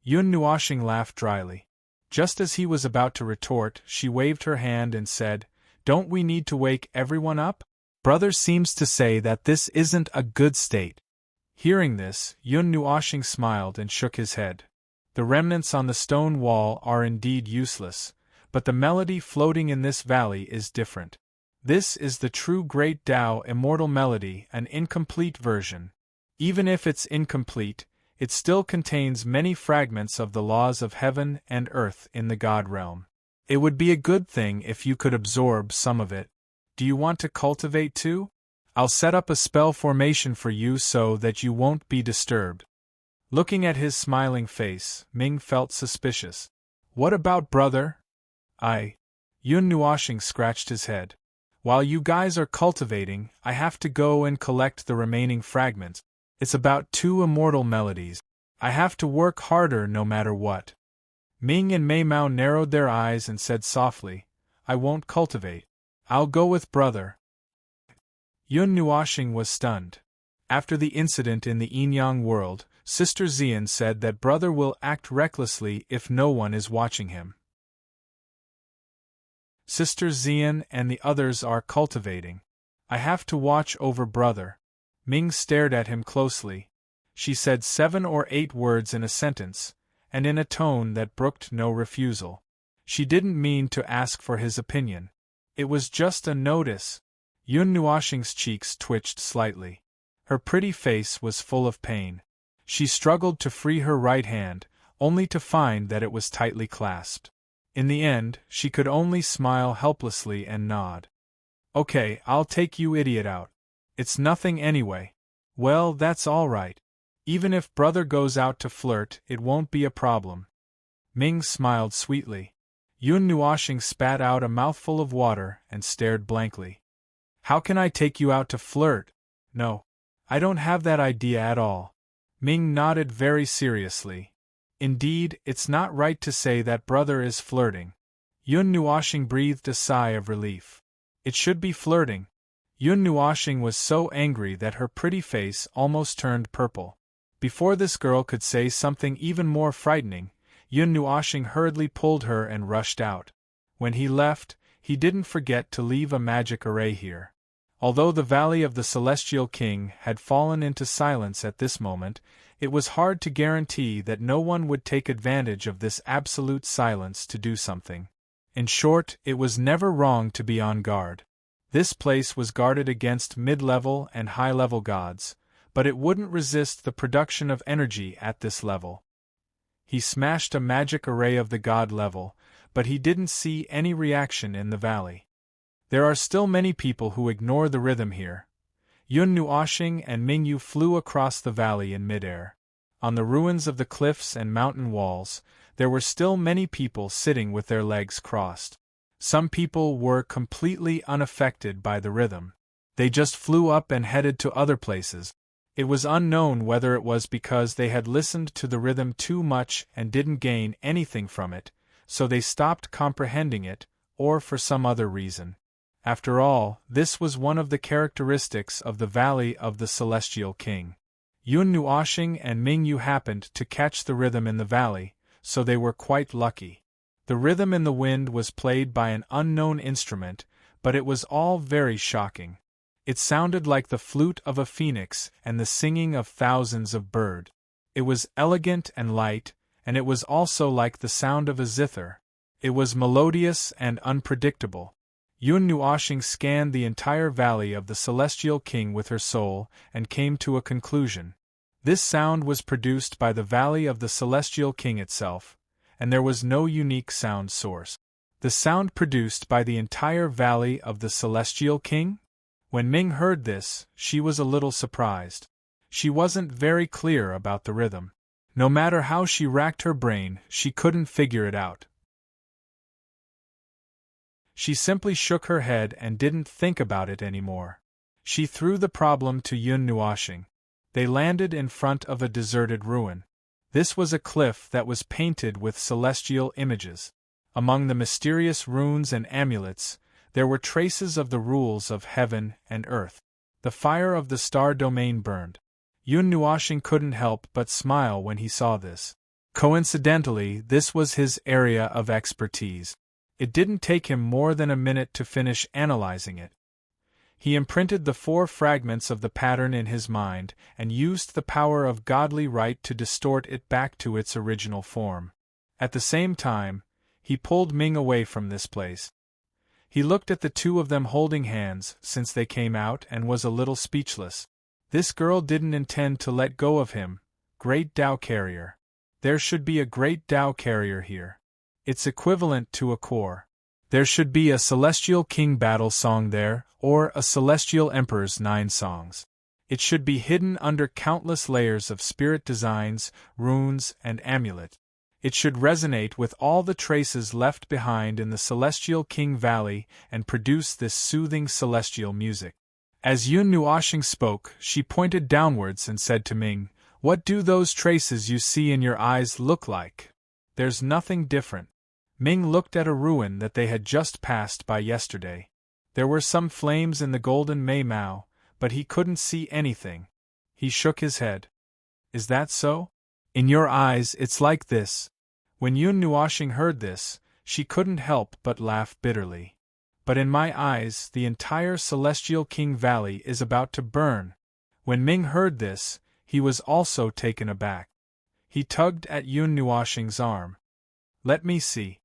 Yun Nuoshing laughed dryly. Just as he was about to retort, she waved her hand and said, "Don't we need to wake everyone up? Brother seems to say that this isn't a good state." Hearing this, Yun Nuoshing smiled and shook his head. The remnants on the stone wall are indeed useless, but the melody floating in this valley is different. This is the true Great Tao immortal melody, an incomplete version. Even if it's incomplete, It still contains many fragments of the laws of heaven and earth in the God realm. It would be a good thing if you could absorb some of it. Do you want to cultivate too? I'll set up a spell formation for you so that you won't be disturbed. Looking at his smiling face, Ming felt suspicious. What about brother? Yun Nuoshing scratched his head. While you guys are cultivating, I have to go and collect the remaining fragments. It's about 2 immortal melodies. I have to work harder no matter what. Ming and Mei Mao narrowed their eyes and said softly, I won't cultivate. I'll go with brother. Yun Nuoshing was stunned. After the incident in the Yin-Yang world, Sister Xian said that brother will act recklessly if no one is watching him. Sister Xian and the others are cultivating. I have to watch over brother. Ming stared at him closely. She said 7 or 8 words in a sentence, and in a tone that brooked no refusal. She didn't mean to ask for his opinion. It was just a notice. Yun Nuoshing's cheeks twitched slightly. Her pretty face was full of pain. She struggled to free her right hand, only to find that it was tightly clasped. In the end, she could only smile helplessly and nod. Okay, I'll take you idiot out. It's nothing anyway. Well, that's all right. Even if brother goes out to flirt, it won't be a problem. Ming smiled sweetly. Yun Nuoshing spat out a mouthful of water and stared blankly. How can I take you out to flirt? No. I don't have that idea at all. Ming nodded very seriously. Indeed, it's not right to say that brother is flirting. Yun Nuoshing breathed a sigh of relief. It should be flirting. Yun Nuoshing was so angry that her pretty face almost turned purple. Before this girl could say something even more frightening, Yun Nuoshing hurriedly pulled her and rushed out. When he left, he didn't forget to leave a magic array here. Although the Valley of the Celestial King had fallen into silence at this moment, it was hard to guarantee that no one would take advantage of this absolute silence to do something. In short, it was never wrong to be on guard. This place was guarded against mid-level and high-level gods, but it wouldn't resist the production of energy at this level. He smashed a magic array of the god level, but he didn't see any reaction in the valley. There are still many people who ignore the rhythm here. Yun Nuoshing and Mingyu flew across the valley in midair. On the ruins of the cliffs and mountain walls, there were still many people sitting with their legs crossed. Some people were completely unaffected by the rhythm. They just flew up and headed to other places. It was unknown whether it was because they had listened to the rhythm too much and didn't gain anything from it, so they stopped comprehending it, or for some other reason. After all, this was one of the characteristics of the Valley of the Celestial King. Yun Nuoshing and Mingyu happened to catch the rhythm in the valley, so they were quite lucky. The rhythm in the wind was played by an unknown instrument, but it was all very shocking. It sounded like the flute of a phoenix and the singing of thousands of birds. It was elegant and light, and it was also like the sound of a zither. It was melodious and unpredictable. Yun Nuoshing scanned the entire Valley of the Celestial King with her soul and came to a conclusion. This sound was produced by the Valley of the Celestial King itself, and there was no unique sound source. The sound produced by the entire Valley of the Celestial King? When Ming heard this, she was a little surprised. She wasn't very clear about the rhythm. No matter how she racked her brain, she couldn't figure it out. She simply shook her head and didn't think about it anymore. She threw the problem to Yun Nuoshing. They landed in front of a deserted ruin. This was a cliff that was painted with celestial images. Among the mysterious runes and amulets, there were traces of the rules of heaven and earth. The fire of the star domain burned. Yun Nuoshing couldn't help but smile when he saw this. Coincidentally, this was his area of expertise. It didn't take him more than a minute to finish analyzing it. He imprinted the 4 fragments of the pattern in his mind and used the power of godly right to distort it back to its original form. At the same time, he pulled Ming away from this place. He looked at the 2 of them holding hands since they came out and was a little speechless. This girl didn't intend to let go of him, Great Tao Carrier. There should be a Great Tao Carrier here. It's equivalent to a core. There should be a Celestial King battle song there, or a Celestial Emperor's 9 songs. It should be hidden under countless layers of spirit designs, runes, and amulets. It should resonate with all the traces left behind in the Celestial King Valley and produce this soothing celestial music. As Yun Nuoxing spoke, she pointed downwards and said to Ming, "What do those traces you see in your eyes look like?" "There's nothing different." Ming looked at a ruin that they had just passed by yesterday. There were some flames in the golden Mei Mao, but he couldn't see anything. He shook his head. "Is that so? In your eyes it's like this." When Yun Nuoxing heard this, she couldn't help but laugh bitterly. "But in my eyes the entire Celestial King Valley is about to burn." When Ming heard this, he was also taken aback. He tugged at Yun Nuoxing's arm. "Let me see."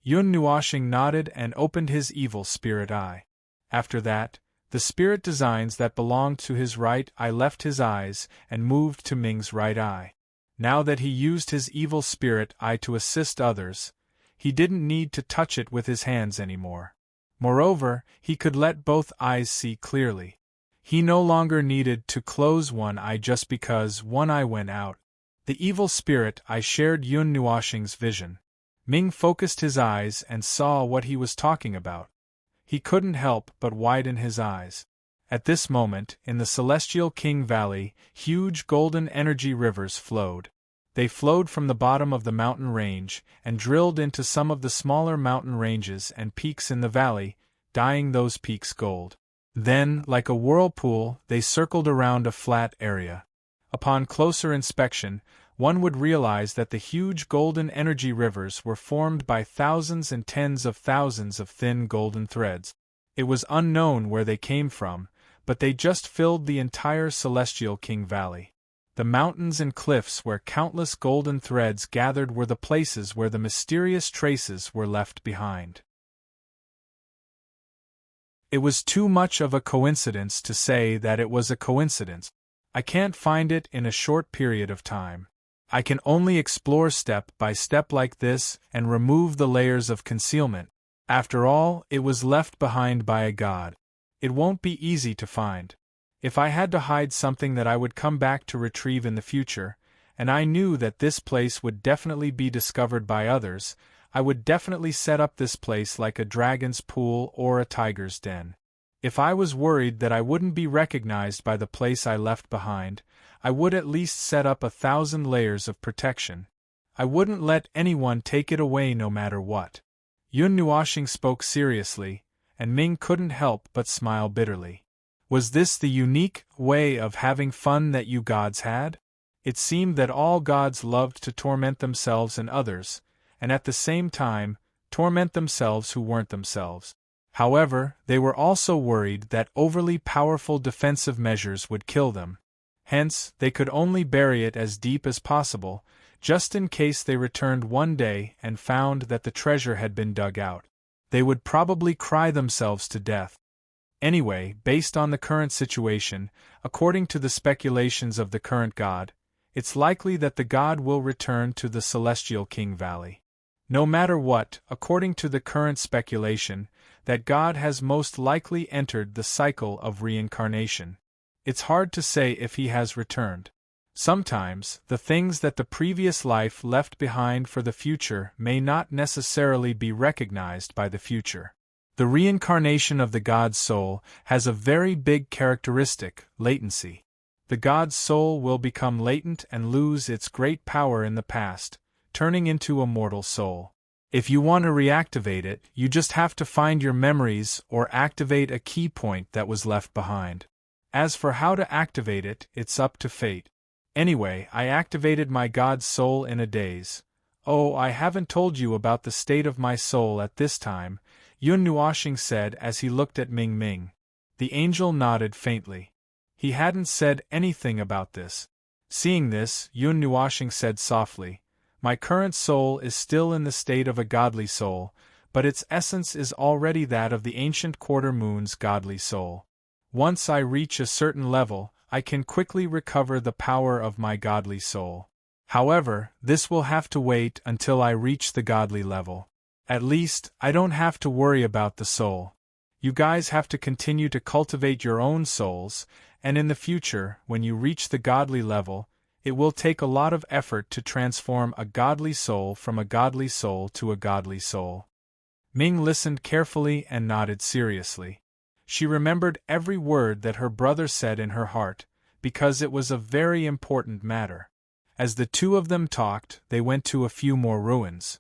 Yun Nuoxing nodded and opened his evil spirit eye. After that, the spirit designs that belonged to his right eye left his eyes and moved to Ming's right eye. Now that he used his evil spirit eye to assist others, he didn't need to touch it with his hands anymore. Moreover, he could let both eyes see clearly. He no longer needed to close one eye just because one eye went out. The evil spirit eye shared Yun Nuoxing's vision. Ming focused his eyes and saw what he was talking about. He couldn't help but widen his eyes. At this moment, in the Celestial King Valley, huge golden energy rivers flowed. They flowed from the bottom of the mountain range and drilled into some of the smaller mountain ranges and peaks in the valley, dyeing those peaks gold. Then, like a whirlpool, they circled around a flat area. Upon closer inspection, one would realize that the huge golden energy rivers were formed by thousands and tens of thousands of thin golden threads. It was unknown where they came from, but they just filled the entire Celestial King Valley. The mountains and cliffs where countless golden threads gathered were the places where the mysterious traces were left behind. It was too much of a coincidence to say that it was a coincidence. I can't find it in a short period of time. I can only explore step by step like this and remove the layers of concealment. After all, it was left behind by a god. It won't be easy to find. If I had to hide something that I would come back to retrieve in the future, and I knew that this place would definitely be discovered by others, I would definitely set up this place like a dragon's pool or a tiger's den. If I was worried that I wouldn't be recognized by the place I left behind, I would at least set up 1,000 layers of protection. I wouldn't let anyone take it away no matter what. Yun Nuoxing spoke seriously, and Ming couldn't help but smile bitterly. Was this the unique way of having fun that you gods had? It seemed that all gods loved to torment themselves and others, and at the same time, torment themselves who weren't themselves. However, they were also worried that overly powerful defensive measures would kill them. Hence, they could only bury it as deep as possible, just in case they returned one day and found that the treasure had been dug out. They would probably cry themselves to death. Anyway, based on the current situation, according to the speculations of the current god, it's likely that the god will return to the Celestial King Valley. No matter what, according to the current speculation, that god has most likely entered the cycle of reincarnation. It's hard to say if he has returned. Sometimes, the things that the previous life left behind for the future may not necessarily be recognized by the future. The reincarnation of the god's soul has a very big characteristic, latency. The god's soul will become latent and lose its great power in the past, turning into a mortal soul. If you want to reactivate it, you just have to find your memories or activate a key point that was left behind. As for how to activate it, it's up to fate. Anyway, I activated my god's soul in a daze. Oh, I haven't told you about the state of my soul at this time, Yun Nuoxing said as he looked at Ming Ming. The angel nodded faintly. He hadn't said anything about this. Seeing this, Yun Nuoxing said softly, "My current soul is still in the state of a godly soul, but its essence is already that of the ancient quarter moon's godly soul. Once I reach a certain level, I can quickly recover the power of my godly soul. However, this will have to wait until I reach the godly level. At least, I don't have to worry about the soul. You guys have to continue to cultivate your own souls, and in the future, when you reach the godly level, it will take a lot of effort to transform a godly soul from a godly soul to a godly soul. Ming listened carefully and nodded seriously. She remembered every word that her brother said in her heart, because it was a very important matter. As the two of them talked, they went to a few more ruins.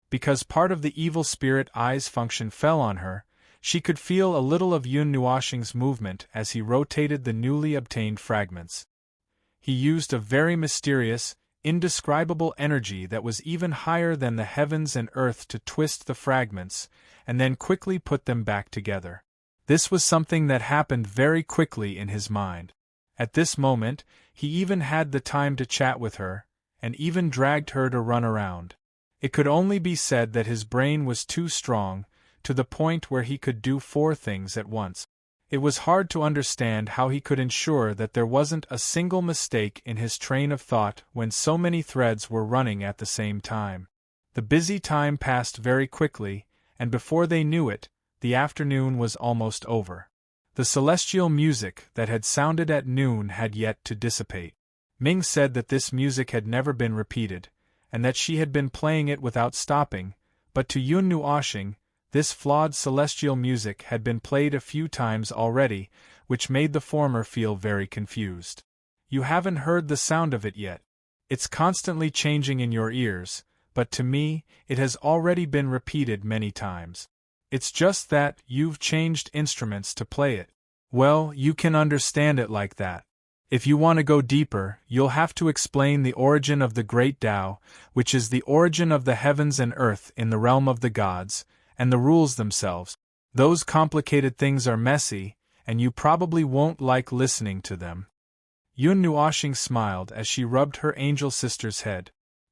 Because part of the evil spirit eye's function fell on her, she could feel a little of Yun Nuoxing's movement as he rotated the newly obtained fragments. He used a very mysterious, indescribable energy that was even higher than the heavens and earth to twist the fragments, and then quickly put them back together. This was something that happened very quickly in his mind. At this moment, he even had the time to chat with her, and even dragged her to run around. It could only be said that his brain was too strong, to the point where he could do 4 things at once. It was hard to understand how he could ensure that there wasn't a single mistake in his train of thought when so many threads were running at the same time. The busy time passed very quickly, and before they knew it, the afternoon was almost over. The celestial music that had sounded at noon had yet to dissipate. Ming said that this music had never been repeated, and that she had been playing it without stopping, but to Yun Nuoxing, this flawed celestial music had been played a few times already, which made the former feel very confused. You haven't heard the sound of it yet. It's constantly changing in your ears, but to me, it has already been repeated many times. It's just that you've changed instruments to play it. Well, you can understand it like that. If you want to go deeper, you'll have to explain the origin of the Great Tao, which is the origin of the heavens and earth in the realm of the gods, and the rules themselves. Those complicated things are messy, and you probably won't like listening to them. Yun Nuoxing smiled as she rubbed her angel sister's head.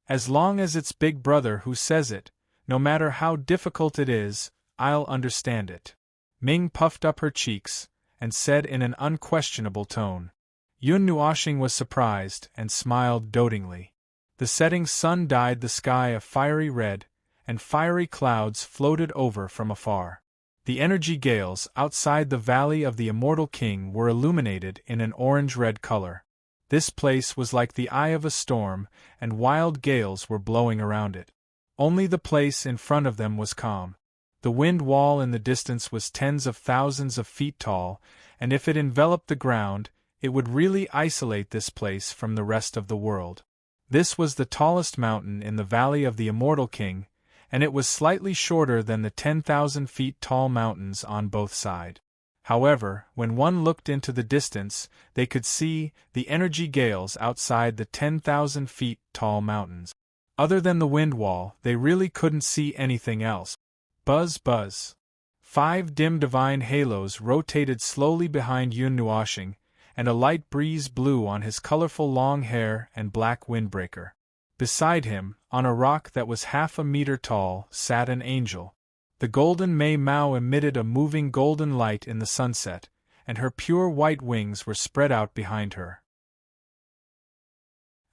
As long as it's Big Brother who says it, no matter how difficult it is, I'll understand it. Ming puffed up her cheeks, and said in an unquestionable tone. Yun Nuoxing was surprised and smiled dotingly. The setting sun dyed the sky a fiery red, and fiery clouds floated over from afar. The energy gales outside the Valley of the Immortal King were illuminated in an orange-red color. This place was like the eye of a storm, and wild gales were blowing around it. Only the place in front of them was calm. The wind wall in the distance was tens of thousands of feet tall, and if it enveloped the ground, it would really isolate this place from the rest of the world. This was the tallest mountain in the Valley of the Immortal King, and it was slightly shorter than the 10,000 feet tall mountains on both sides. However, when one looked into the distance, they could see the energy gales outside the 10,000 feet tall mountains. Other than the wind wall, they really couldn't see anything else. Buzz, buzz. 5 dim divine halos rotated slowly behind Yun Nuoxing, and a light breeze blew on his colorful long hair and black windbreaker. Beside him, on a rock that was half a meter tall, sat an angel. The golden Mei Mao emitted a moving golden light in the sunset, and her pure white wings were spread out behind her.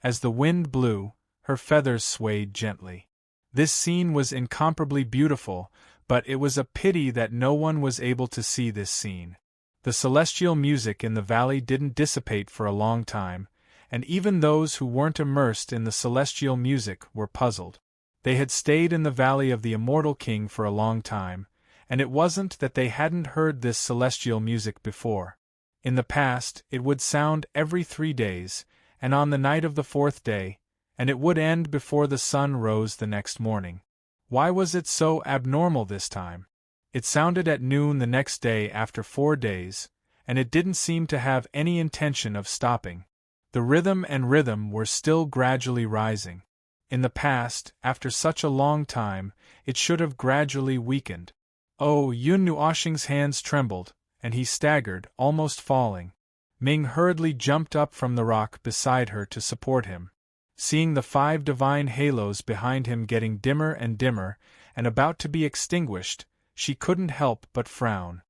As the wind blew, her feathers swayed gently. This scene was incomparably beautiful, but it was a pity that no one was able to see this scene. The celestial music in the valley didn't dissipate for a long time, and even those who weren't immersed in the celestial music were puzzled. They had stayed in the Valley of the Immortal King for a long time, and it wasn't that they hadn't heard this celestial music before. In the past, it would sound every 3 days, and on the night of the 4th day, and it would end before the sun rose the next morning. Why was it so abnormal this time? It sounded at noon the next day after 4 days, and it didn't seem to have any intention of stopping. The rhythm were still gradually rising. In the past, after such a long time, it should have gradually weakened. Oh, Yun Nuoxing's hands trembled, and he staggered, almost falling. Ming hurriedly jumped up from the rock beside her to support him. Seeing the 5 divine halos behind him getting dimmer and dimmer, and about to be extinguished, she couldn't help but frown.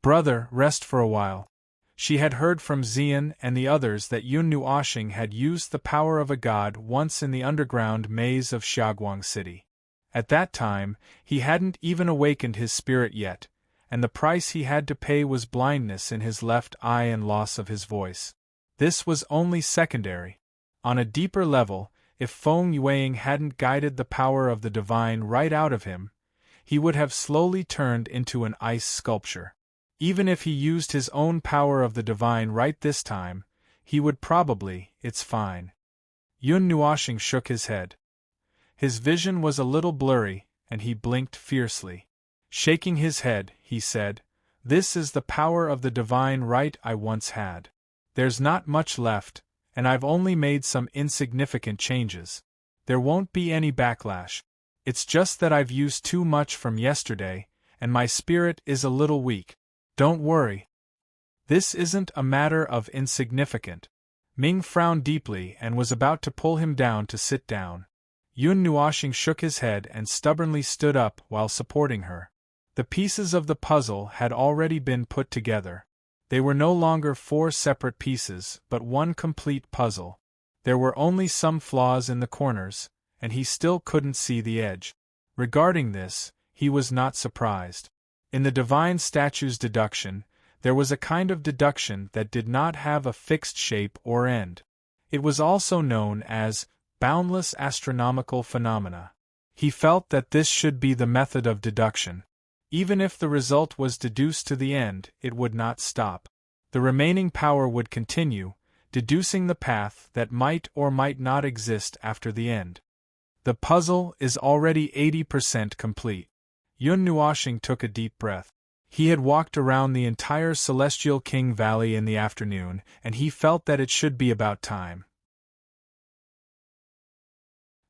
Brother, rest for a while. She had heard from Xian and the others that Yun Nuoxing had used the power of a god once in the underground maze of Xiaoguang City. At that time, he hadn't even awakened his spirit yet, and the price he had to pay was blindness in his left eye and loss of his voice. This was only secondary. On a deeper level, if Feng Yueying hadn't guided the power of the divine right out of him, he would have slowly turned into an ice sculpture. Even if he used his own power of the divine right this time, he would probably, it's fine. Yun Nuoxing shook his head. His vision was a little blurry, and he blinked fiercely. Shaking his head, he said, "This is the power of the divine right I once had. There's not much left, and I've only made some insignificant changes. There won't be any backlash. It's just that I've used too much from yesterday, and my spirit is a little weak. Don't worry. This isn't a matter of insignificant." Ming frowned deeply and was about to pull him down to sit down. Yun Nuoxing shook his head and stubbornly stood up while supporting her. The pieces of the puzzle had already been put together. They were no longer 4 separate pieces, but one complete puzzle. There were only some flaws in the corners, and he still couldn't see the edge. Regarding this, he was not surprised. In the divine statue's deduction, there was a kind of deduction that did not have a fixed shape or end. It was also known as boundless astronomical phenomena. He felt that this should be the method of deduction. Even if the result was deduced to the end, it would not stop. The remaining power would continue, deducing the path that might or might not exist after the end. The puzzle is already 80% complete. Yun Nuoxing took a deep breath. He had walked around the entire Celestial King Valley in the afternoon, and he felt that it should be about time.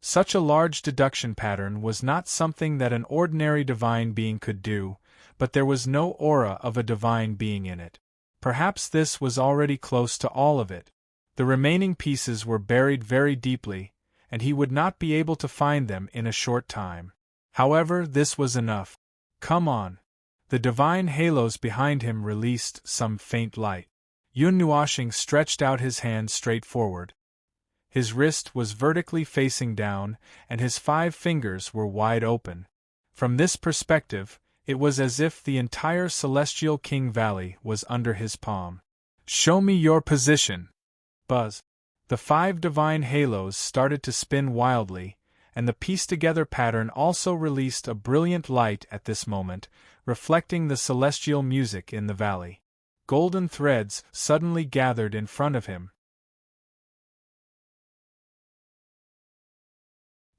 Such a large deduction pattern was not something that an ordinary divine being could do, but there was no aura of a divine being in it. Perhaps this was already close to all of it. The remaining pieces were buried very deeply, and he would not be able to find them in a short time. However, this was enough. Come on. The divine halos behind him released some faint light. Yun Nuoxing stretched out his hand straight forward. His wrist was vertically facing down, and his 5 fingers were wide open. From this perspective, it was as if the entire Celestial King Valley was under his palm. "Show me your position." Buzz. The 5 divine halos started to spin wildly, and the pieced-together pattern also released a brilliant light at this moment, reflecting the celestial music in the valley. Golden threads suddenly gathered in front of him.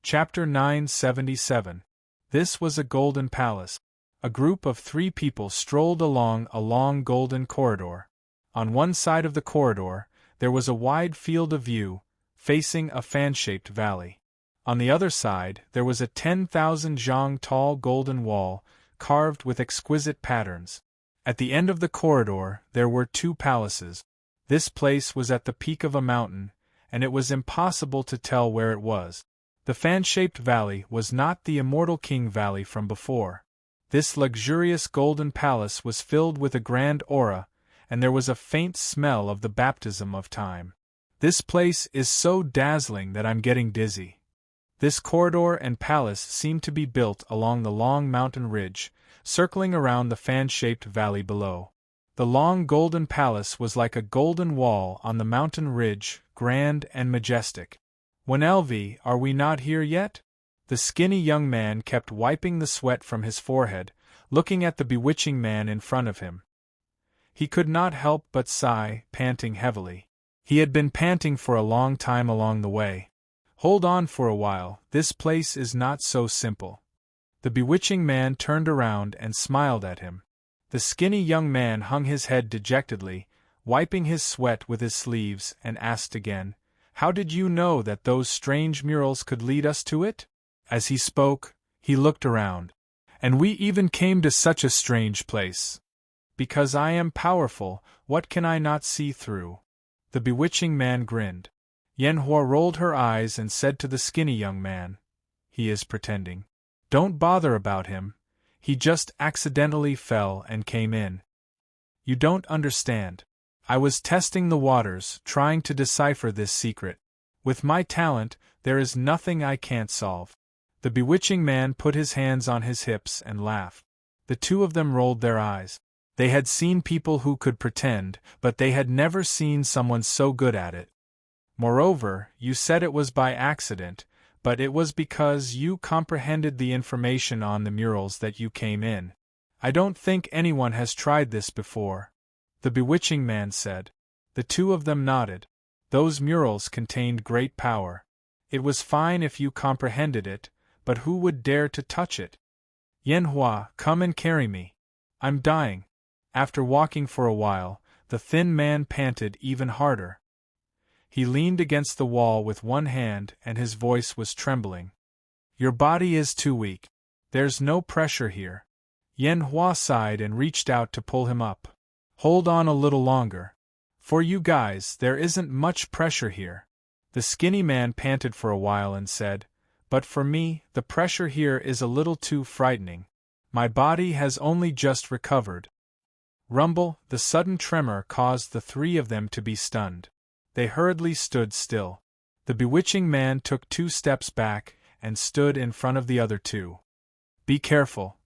Chapter 977. This was a golden palace. A group of 3 people strolled along a long golden corridor. On one side of the corridor, there was a wide field of view, facing a fan-shaped valley. On the other side, there was a 10,000 zhang tall golden wall, carved with exquisite patterns. At the end of the corridor, there were 2 palaces. This place was at the peak of a mountain, and it was impossible to tell where it was. The fan-shaped valley was not the immortal King Valley from before. This luxurious golden palace was filled with a grand aura, and there was a faint smell of the baptism of time. This place is so dazzling that I'm getting dizzy. This corridor and palace seemed to be built along the long mountain ridge, circling around the fan-shaped valley below. The long golden palace was like a golden wall on the mountain ridge, grand and majestic. "Wenelvi, are we not here yet?" The skinny young man kept wiping the sweat from his forehead, looking at the bewitching man in front of him. He could not help but sigh, panting heavily. He had been panting for a long time along the way. "Hold on for a while, this place is not so simple." The bewitching man turned around and smiled at him. The skinny young man hung his head dejectedly, wiping his sweat with his sleeves, and asked again, "How did you know that those strange murals could lead us to it?" As he spoke, he looked around. "And we even came to such a strange place. Because I am powerful, what can I not see through?" The bewitching man grinned. Yanhua rolled her eyes and said to the skinny young man, "He is pretending. Don't bother about him. He just accidentally fell and came in." You don't understand. I was testing the waters, trying to decipher this secret. With my talent, there is nothing I can't solve. The bewitching man put his hands on his hips and laughed. The two of them rolled their eyes. They had seen people who could pretend, but they had never seen someone so good at it. Moreover, you said it was by accident, but it was because you comprehended the information on the murals that you came in. I don't think anyone has tried this before, the bewitching man said. The two of them nodded. Those murals contained great power. It was fine if you comprehended it, but who would dare to touch it? Yanhua, come and carry me. I'm dying. After walking for a while, the thin man panted even harder. He leaned against the wall with one hand and his voice was trembling. Your body is too weak. There's no pressure here. Yanhua sighed and reached out to pull him up. Hold on a little longer. For you guys, there isn't much pressure here. The skinny man panted for a while and said, but for me, the pressure here is a little too frightening. My body has only just recovered. Rumble, the sudden tremor caused the three of them to be stunned. They hurriedly stood still. The bewitching man took 2 steps back and stood in front of the other two. Be careful.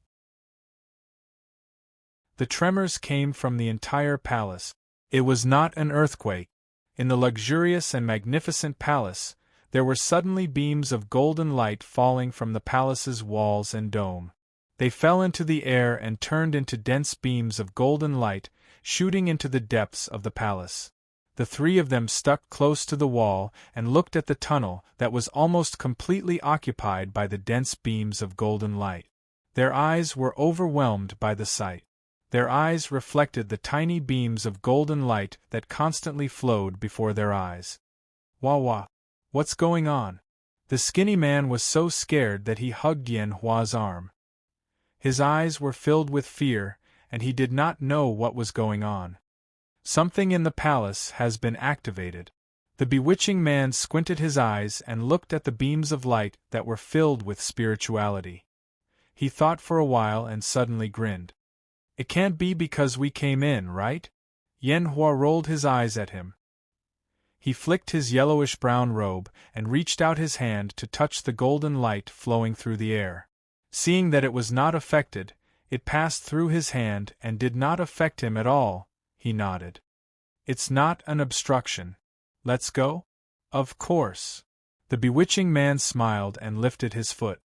The tremors came from the entire palace. It was not an earthquake. In the luxurious and magnificent palace, there were suddenly beams of golden light falling from the palace's walls and dome. They fell into the air and turned into dense beams of golden light, shooting into the depths of the palace. The three of them stuck close to the wall and looked at the tunnel that was almost completely occupied by the dense beams of golden light. Their eyes were overwhelmed by the sight. Their eyes reflected the tiny beams of golden light that constantly flowed before their eyes. Wah! What's going on? The skinny man was so scared that he hugged Yanhua's arm. His eyes were filled with fear, and he did not know what was going on. Something in the palace has been activated. The bewitching man squinted his eyes and looked at the beams of light that were filled with spirituality. He thought for a while and suddenly grinned. It can't be because we came in, right? Yanhua rolled his eyes at him. He flicked his yellowish-brown robe and reached out his hand to touch the golden light flowing through the air. Seeing that it was not affected, it passed through his hand and did not affect him at all. He nodded. It's not an obstruction. Let's go? Of course. The bewitching man smiled and lifted his foot.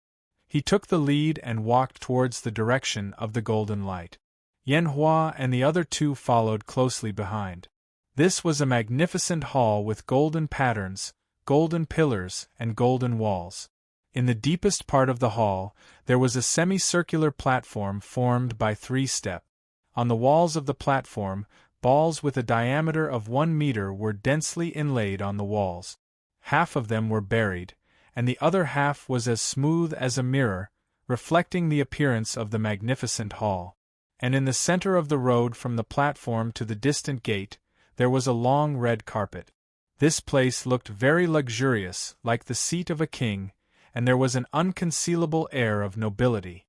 He took the lead and walked towards the direction of the golden light. Yanhua and the other two followed closely behind. This was a magnificent hall with golden patterns, golden pillars, and golden walls. In the deepest part of the hall, there was a semicircular platform formed by 3 steps. On the walls of the platform, balls with a diameter of 1 meter were densely inlaid on the walls. Half of them were buried, and the other half was as smooth as a mirror, reflecting the appearance of the magnificent hall. And in the center of the road from the platform to the distant gate, there was a long red carpet. This place looked very luxurious, like the seat of a king, and there was an unconcealable air of nobility.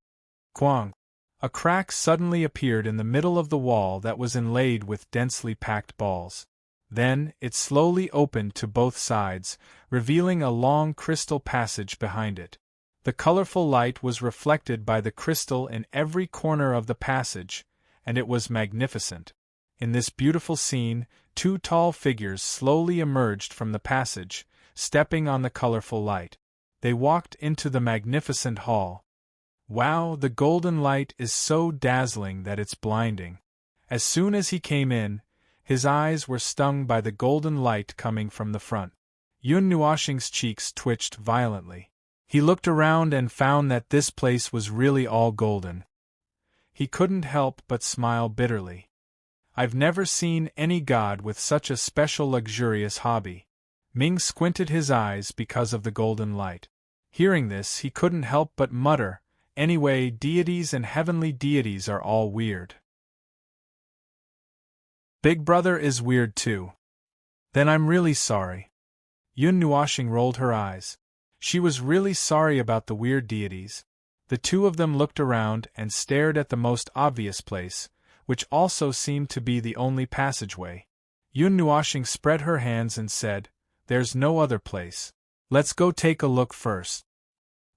Quang! A crack suddenly appeared in the middle of the wall that was inlaid with densely packed balls. Then, it slowly opened to both sides, revealing a long crystal passage behind it. The colorful light was reflected by the crystal in every corner of the passage, and it was magnificent. In this beautiful scene, 2 tall figures slowly emerged from the passage, stepping on the colorful light. They walked into the magnificent hall. Wow, the golden light is so dazzling that it's blinding. As soon as he came in, his eyes were stung by the golden light coming from the front. Yun Nuoshing's cheeks twitched violently. He looked around and found that this place was really all golden. He couldn't help but smile bitterly. I've never seen any god with such a special luxurious hobby. Ming squinted his eyes because of the golden light. Hearing this, he couldn't help but mutter, anyway, deities and heavenly deities are all weird. Big Brother is weird too. Then I'm really sorry. Yun Nuoshing rolled her eyes. She was really sorry about the weird deities. The two of them looked around and stared at the most obvious place, which also seemed to be the only passageway. Yun Nuoshing spread her hands and said, "There's no other place. Let's go take a look first."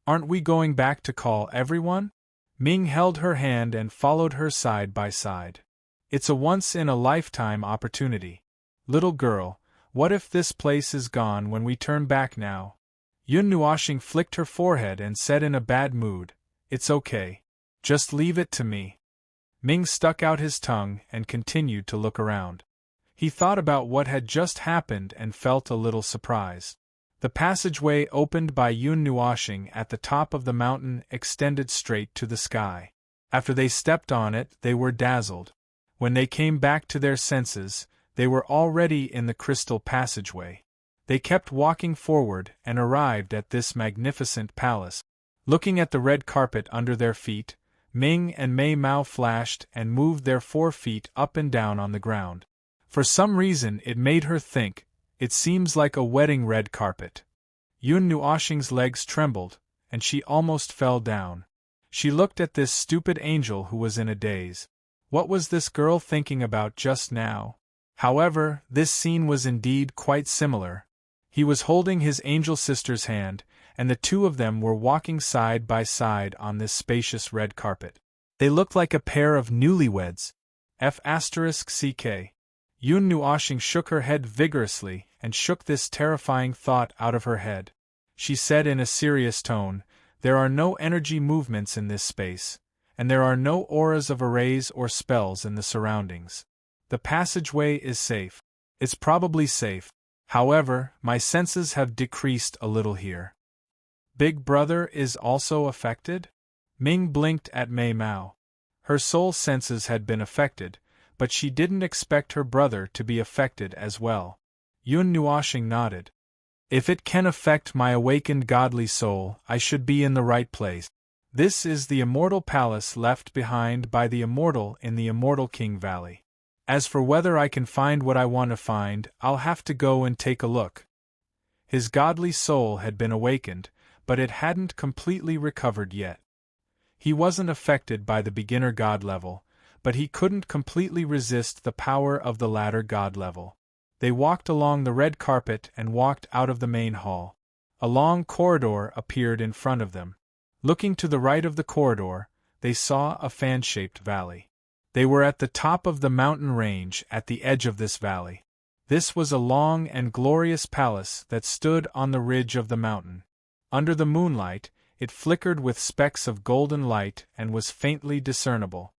"Aren't we going back to call everyone?" Ming held her hand and followed her side by side. "It's a once-in-a-lifetime opportunity. Little girl, what if this place is gone when we turn back now?" Yun Nuoshing flicked her forehead and said in a bad mood, "It's okay. Just leave it to me." Ming stuck out his tongue and continued to look around. He thought about what had just happened and felt a little surprised. The passageway opened by Yun Nuoshing at the top of the mountain extended straight to the sky. After they stepped on it, they were dazzled. When they came back to their senses, they were already in the crystal passageway. They kept walking forward and arrived at this magnificent palace. Looking at the red carpet under their feet, Ming and Mei Mao flashed and moved their 4 feet up and down on the ground. For some reason it made her think, "It seems like a wedding red carpet." Yun Nuoshing's legs trembled, and she almost fell down. She looked at this stupid angel who was in a daze. What was this girl thinking about just now? However, this scene was indeed quite similar. He was holding his angel sister's hand, and the two of them were walking side by side on this spacious red carpet. They looked like a pair of newlyweds. F***ck. Yun Nuoshing shook her head vigorously and shook this terrifying thought out of her head. She said in a serious tone, "There are no energy movements in this space, and there are no auras of arrays or spells in the surroundings. The passageway is safe. It's probably safe. However, my senses have decreased a little here." "Big Brother is also affected?" Ming blinked at Mei Mao. Her soul senses had been affected, but she didn't expect her brother to be affected as well. Yun Nuoshing nodded. "If it can affect my awakened godly soul, I should be in the right place. This is the immortal palace left behind by the immortal in the Immortal King Valley. As for whether I can find what I want to find, I'll have to go and take a look." His godly soul had been awakened, but it hadn't completely recovered yet. He wasn't affected by the beginner god level, but he couldn't completely resist the power of the latter god level. They walked along the red carpet and walked out of the main hall. A long corridor appeared in front of them. Looking to the right of the corridor, they saw a fan-shaped valley. They were at the top of the mountain range at the edge of this valley. This was a long and glorious palace that stood on the ridge of the mountain. Under the moonlight, it flickered with specks of golden light and was faintly discernible.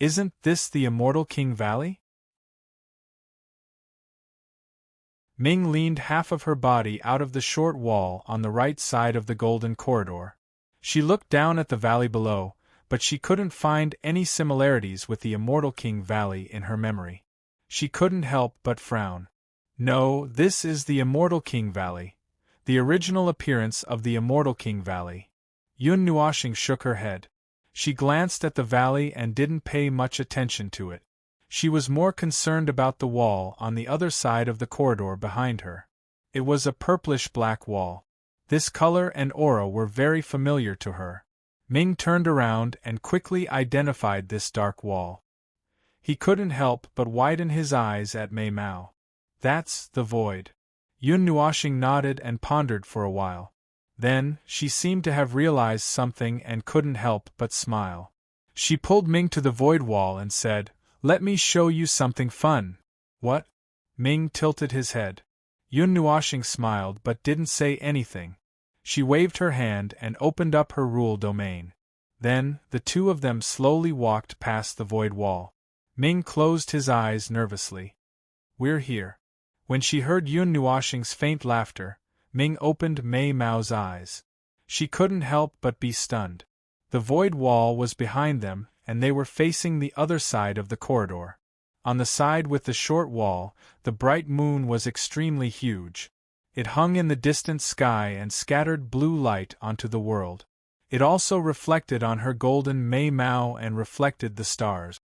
"Isn't this the Immortal King Valley?" Ming leaned half of her body out of the short wall on the right side of the golden corridor. She looked down at the valley below, but she couldn't find any similarities with the Immortal King Valley in her memory. She couldn't help but frown. "No, this is the Immortal King Valley. The original appearance of the Immortal King Valley." Yun Nuoshing shook her head. She glanced at the valley and didn't pay much attention to it. She was more concerned about the wall on the other side of the corridor behind her. It was a purplish-black wall. This color and aura were very familiar to her. Ming turned around and quickly identified this dark wall. He couldn't help but widen his eyes at Mei Mao. "That's the void." Yun Nuoshing nodded and pondered for a while. Then, she seemed to have realized something and couldn't help but smile. She pulled Ming to the void wall and said, "Let me show you something fun." "What?" Ming tilted his head. Yun Nuoshing smiled but didn't say anything. She waved her hand and opened up her rule domain. Then, the two of them slowly walked past the void wall. Ming closed his eyes nervously. "We're here." When she heard Yun Nuoshing's faint laughter, Ming opened Mei Mao's eyes. She couldn't help but be stunned. The void wall was behind them, and they were facing the other side of the corridor. On the side with the short wall, the bright moon was extremely huge. It hung in the distant sky and scattered blue light onto the world. It also reflected on her golden Mei Mao and reflected the stars.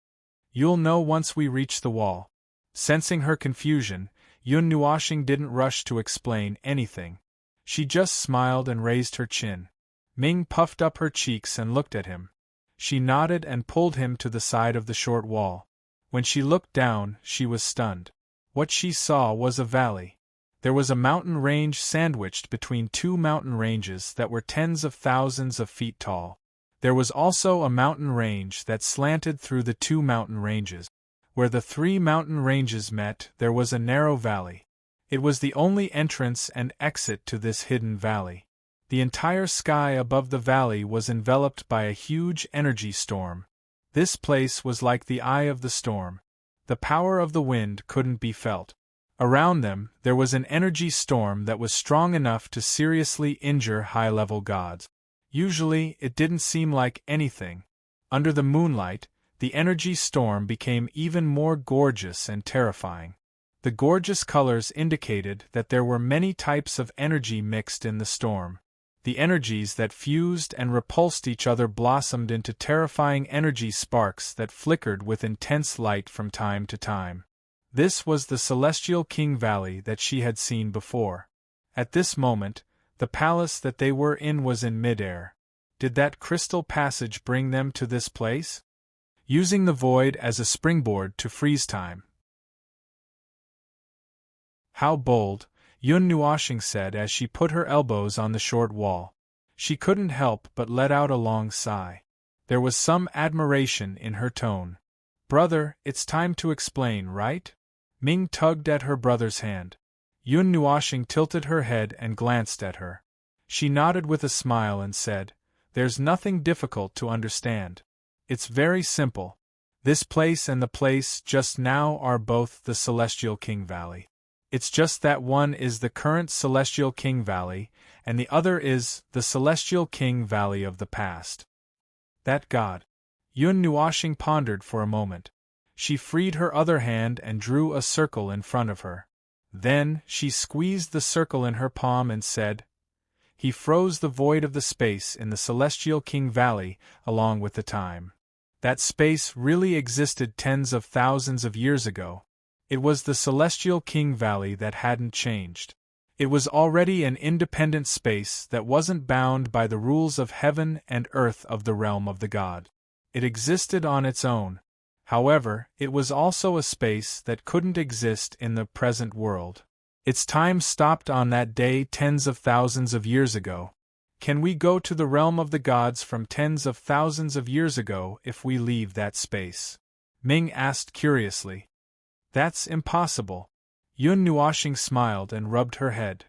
"You'll know once we reach the wall." Sensing her confusion, Yun Nuoshing didn't rush to explain anything. She just smiled and raised her chin. Ming puffed up her cheeks and looked at him. She nodded and pulled him to the side of the short wall. When she looked down, she was stunned. What she saw was a valley. There was a mountain range sandwiched between two mountain ranges that were tens of thousands of feet tall. There was also a mountain range that slanted through the two mountain ranges. Where the three mountain ranges met, there was a narrow valley. It was the only entrance and exit to this hidden valley. The entire sky above the valley was enveloped by a huge energy storm. This place was like the eye of the storm. The power of the wind couldn't be felt. Around them, there was an energy storm that was strong enough to seriously injure high-level gods. Usually, it didn't seem like anything. Under the moonlight, the energy storm became even more gorgeous and terrifying. The gorgeous colors indicated that there were many types of energy mixed in the storm. The energies that fused and repulsed each other blossomed into terrifying energy sparks that flickered with intense light from time to time. This was the Celestial King Valley that she had seen before. At this moment, the palace that they were in was in midair. Did that crystal passage bring them to this place? Using the void as a springboard to freeze time. How bold, Yun Nuoshing said as she put her elbows on the short wall. She couldn't help but let out a long sigh. There was some admiration in her tone. Brother, it's time to explain, right? Ming tugged at her brother's hand. Yun Nuoshing tilted her head and glanced at her. She nodded with a smile and said, "There's nothing difficult to understand. It's very simple. This place and the place just now are both the Celestial King Valley. It's just that one is the current Celestial King Valley, and the other is the Celestial King Valley of the past." That god. Yun Nuoshing pondered for a moment. She freed her other hand and drew a circle in front of her. Then, she squeezed the circle in her palm and said, "He froze the void of the space in the Celestial King Valley along with the time. That space really existed tens of thousands of years ago. It was the Celestial King Valley that hadn't changed. It was already an independent space that wasn't bound by the rules of heaven and earth of the realm of the god. It existed on its own. However, it was also a space that couldn't exist in the present world. Its time stopped on that day tens of thousands of years ago. Can we go to the realm of the gods from tens of thousands of years ago if we leave that space?" Ming asked curiously. "That's impossible." Yun Nuoshing smiled and rubbed her head.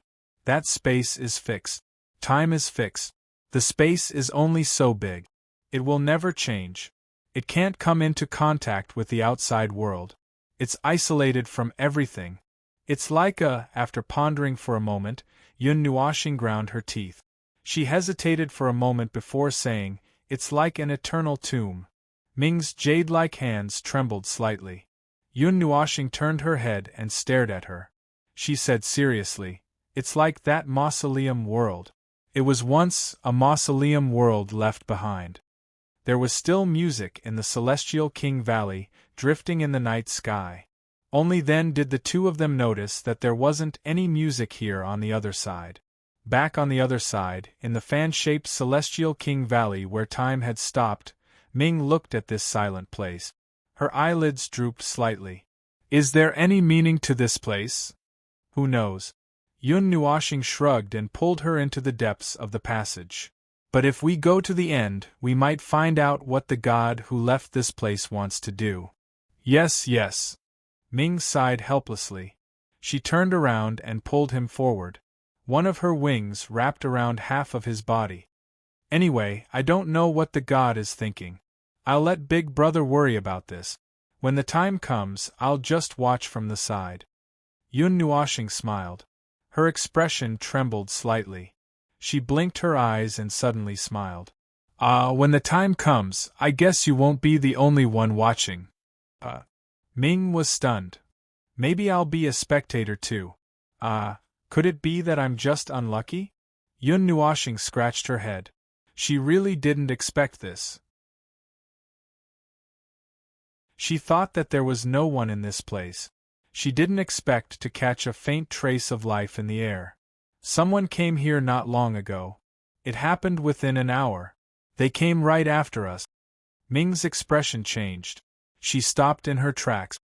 "That space is fixed. Time is fixed. The space is only so big. It will never change. It can't come into contact with the outside world. It's isolated from everything. It's like After pondering for a moment, Yun Nuoshing ground her teeth. She hesitated for a moment before saying, "It's like an eternal tomb." Ming's jade-like hands trembled slightly. Yun Nuoshing turned her head and stared at her. She said seriously, "It's like that mausoleum world. It was once a mausoleum world left behind." There was still music in the Celestial King Valley, drifting in the night sky. Only then did the two of them notice that there wasn't any music here on the other side. Back on the other side, in the fan-shaped Celestial King Valley where time had stopped, Ming looked at this silent place. Her eyelids drooped slightly. "Is there any meaning to this place?" "Who knows?" Yun Nuoshing shrugged and pulled her into the depths of the passage. "But if we go to the end, we might find out what the god who left this place wants to do." "Yes, yes." Ming sighed helplessly. She turned around and pulled him forward. One of her wings wrapped around half of his body. "Anyway, I don't know what the god is thinking. I'll let Big Brother worry about this. When the time comes, I'll just watch from the side." Yun Nuoshing smiled. Her expression trembled slightly. She blinked her eyes and suddenly smiled. When the time comes, I guess you won't be the only one watching." Ming was stunned. "Maybe I'll be a spectator too." Could it be that I'm just unlucky?" Yun Nuoshing scratched her head. She really didn't expect this. She thought that there was no one in this place. She didn't expect to catch a faint trace of life in the air. "Someone came here not long ago. It happened within an hour. They came right after us." Ming's expression changed. She stopped in her tracks.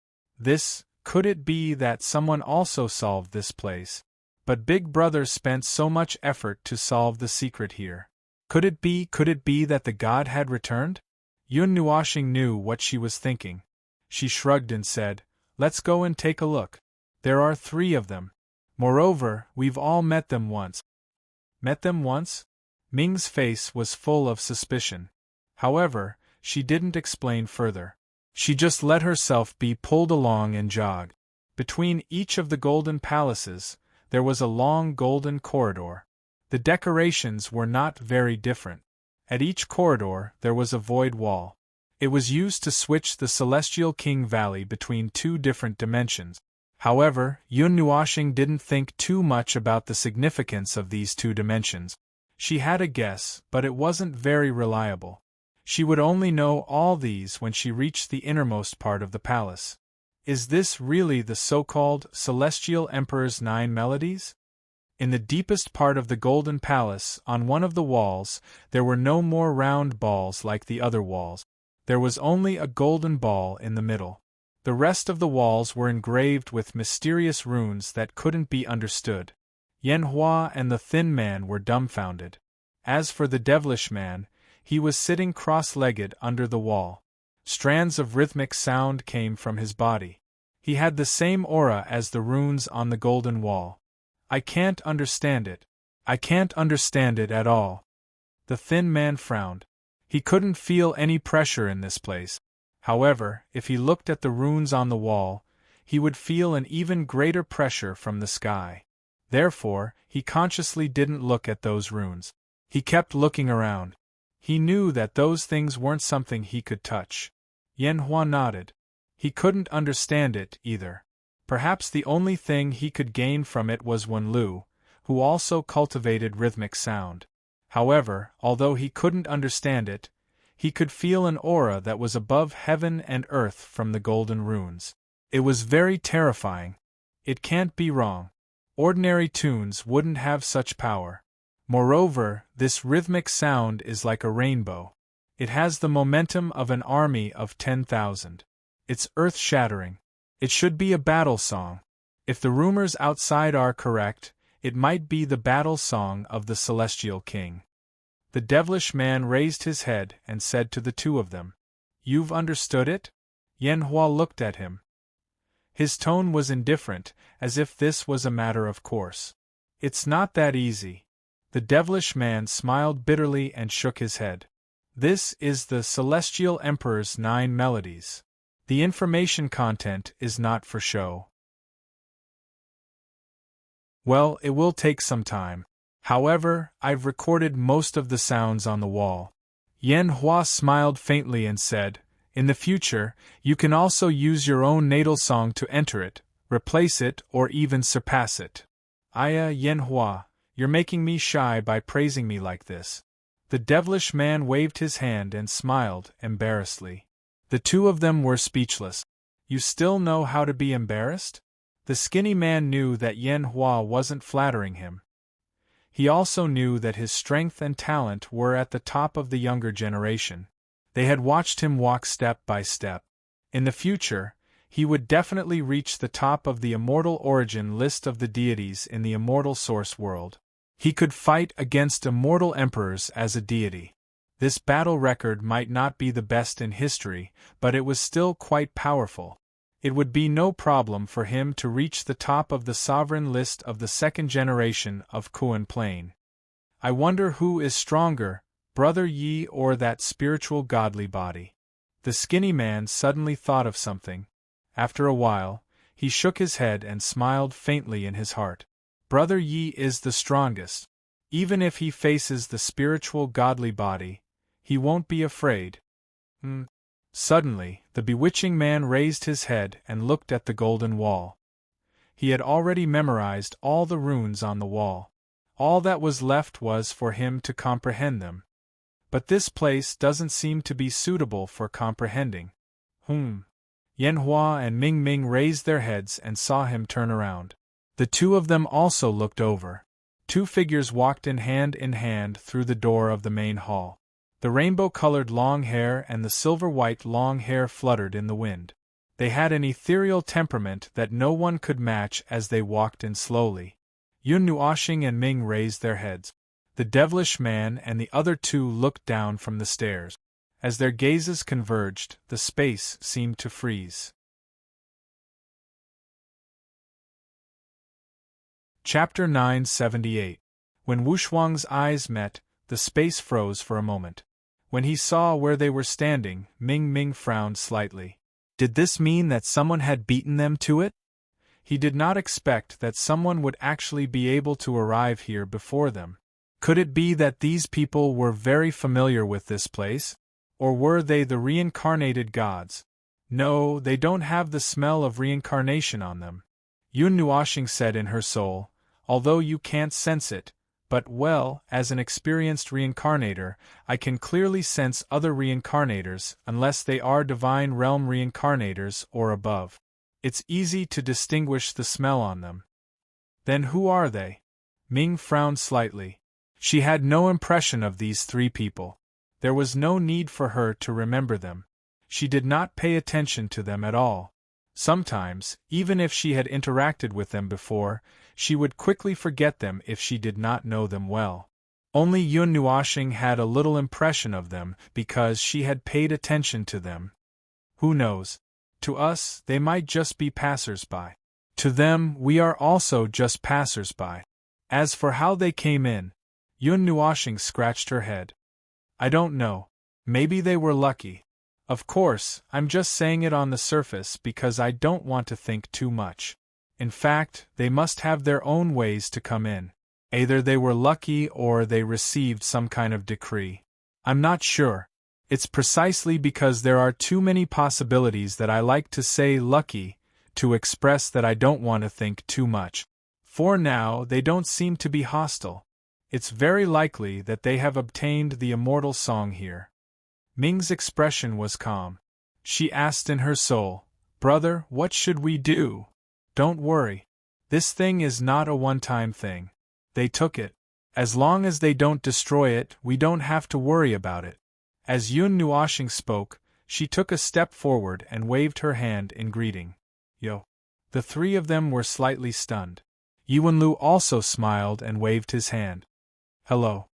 Could it be that someone also solved this place? But Big Brother spent so much effort to solve the secret here. Could it be that the god had returned? Yun Nuoxing knew what she was thinking. She shrugged and said, "Let's go and take a look. There are 3 of them. Moreover, we've all met them once." Met them once? Ming's face was full of suspicion. However, she didn't explain further. She just let herself be pulled along and jogged. Between each of the golden palaces, there was a long golden corridor. The decorations were not very different. At each corridor there was a void wall. It was used to switch the Celestial King Valley between 2 different dimensions. However, Yun Nuoxing didn't think too much about the significance of these 2 dimensions. She had a guess, but it wasn't very reliable. She would only know all these when she reached the innermost part of the palace. Is this really the so-called Celestial Emperor's 9 melodies? In the deepest part of the Golden Palace, on one of the walls, there were no more round balls like the other walls. There was only a golden ball in the middle. The rest of the walls were engraved with mysterious runes that couldn't be understood. Yen Hua and the Thin Man were dumbfounded. As for the Devilish Man, he was sitting cross-legged under the wall. Strands of rhythmic sound came from his body. He had the same aura as the runes on the golden wall. I can't understand it. I can't understand it at all. The Thin Man frowned. He couldn't feel any pressure in this place. However, if he looked at the runes on the wall, he would feel an even greater pressure from the sky. Therefore, he consciously didn't look at those runes. He kept looking around. He knew that those things weren't something he could touch. Yen Hua nodded. He couldn't understand it, either. Perhaps the only thing he could gain from it was Wenlu, who also cultivated rhythmic sound. However, although he couldn't understand it, he could feel an aura that was above heaven and earth from the golden runes. It was very terrifying. It can't be wrong. Ordinary tunes wouldn't have such power. Moreover, this rhythmic sound is like a rainbow. It has the momentum of an army of 10,000. It's earth-shattering. It should be a battle song. If the rumors outside are correct, it might be the battle song of the Celestial King. The Devilish Man raised his head and said to the 2 of them, "You've understood it?" Yen Hua looked at him. His tone was indifferent, as if this was a matter of course. "It's not that easy." The Devilish Man smiled bitterly and shook his head. "This is the Celestial Emperor's 9 melodies. The information content is not for show. Well, it will take some time. However, I've recorded most of the sounds on the wall." Yen Hua smiled faintly and said, "In the future, you can also use your own natal song to enter it, replace it, or even surpass it." Yen Hua, you're making me shy by praising me like this." The Devilish Man waved his hand and smiled, embarrassedly. The 2 of them were speechless. "You still know how to be embarrassed?" The skinny man knew that Yen Hua wasn't flattering him. He also knew that his strength and talent were at the top of the younger generation. They had watched him walk step by step. In the future, he would definitely reach the top of the immortal origin list of the deities in the immortal source world. He could fight against immortal emperors as a deity. This battle record might not be the best in history, but it was still quite powerful. It would be no problem for him to reach the top of the sovereign list of the 2nd generation of Kuan Plain. I wonder who is stronger, Brother Yi or that spiritual godly body. The skinny man suddenly thought of something. After a while, he shook his head and smiled faintly in his heart. Brother Yi is the strongest. Even if he faces the spiritual godly body, he won't be afraid. Suddenly, the bewitching man raised his head and looked at the golden wall. He had already memorized all the runes on the wall. All that was left was for him to comprehend them. But this place doesn't seem to be suitable for comprehending. Yen Hua and Ming Ming raised their heads and saw him turn around. The 2 of them also looked over. 2 figures walked in hand through the door of the main hall. The rainbow-colored long hair and the silver-white long hair fluttered in the wind. They had an ethereal temperament that no one could match as they walked in slowly. Yun Nuoxing and Ming raised their heads. The devilish man and the other two looked down from the stairs. As their gazes converged, the space seemed to freeze. Chapter 978. When Wushuang's eyes met, the space froze for a moment. When he saw where they were standing, Ming frowned slightly. Did this mean that someone had beaten them to it? He did not expect that someone would actually be able to arrive here before them. Could it be that these people were very familiar with this place? Or were they the reincarnated gods? No, they don't have the smell of reincarnation on them. Yun Nuoxing said in her soul, although you can't sense it, but well, as an experienced reincarnator, I can clearly sense other reincarnators, unless they are divine realm reincarnators or above. It's easy to distinguish the smell on them. Then who are they? Ming frowned slightly. She had no impression of these three people. There was no need for her to remember them. She did not pay attention to them at all. Sometimes, even if she had interacted with them before, she would quickly forget them if she did not know them well. Only Yun Nuoxing had a little impression of them because she had paid attention to them. Who knows? To us, they might just be passers-by. To them, we are also just passers-by. As for how they came in, Yun Nuoxing scratched her head. I don't know. Maybe they were lucky. Of course, I'm just saying it on the surface because I don't want to think too much. In fact, they must have their own ways to come in. Either they were lucky or they received some kind of decree. I'm not sure. It's precisely because there are too many possibilities that I like to say lucky, to express that I don't want to think too much. For now, they don't seem to be hostile. It's very likely that they have obtained the immortal song here. Ming's expression was calm. She asked in her soul, Brother, what should we do? Don't worry. This thing is not a one-time thing. They took it. As long as they don't destroy it, we don't have to worry about it. As Yun Nuoxing spoke, she took a step forward and waved her hand in greeting. Yo. The three of them were slightly stunned. Yuanlu also smiled and waved his hand. Hello.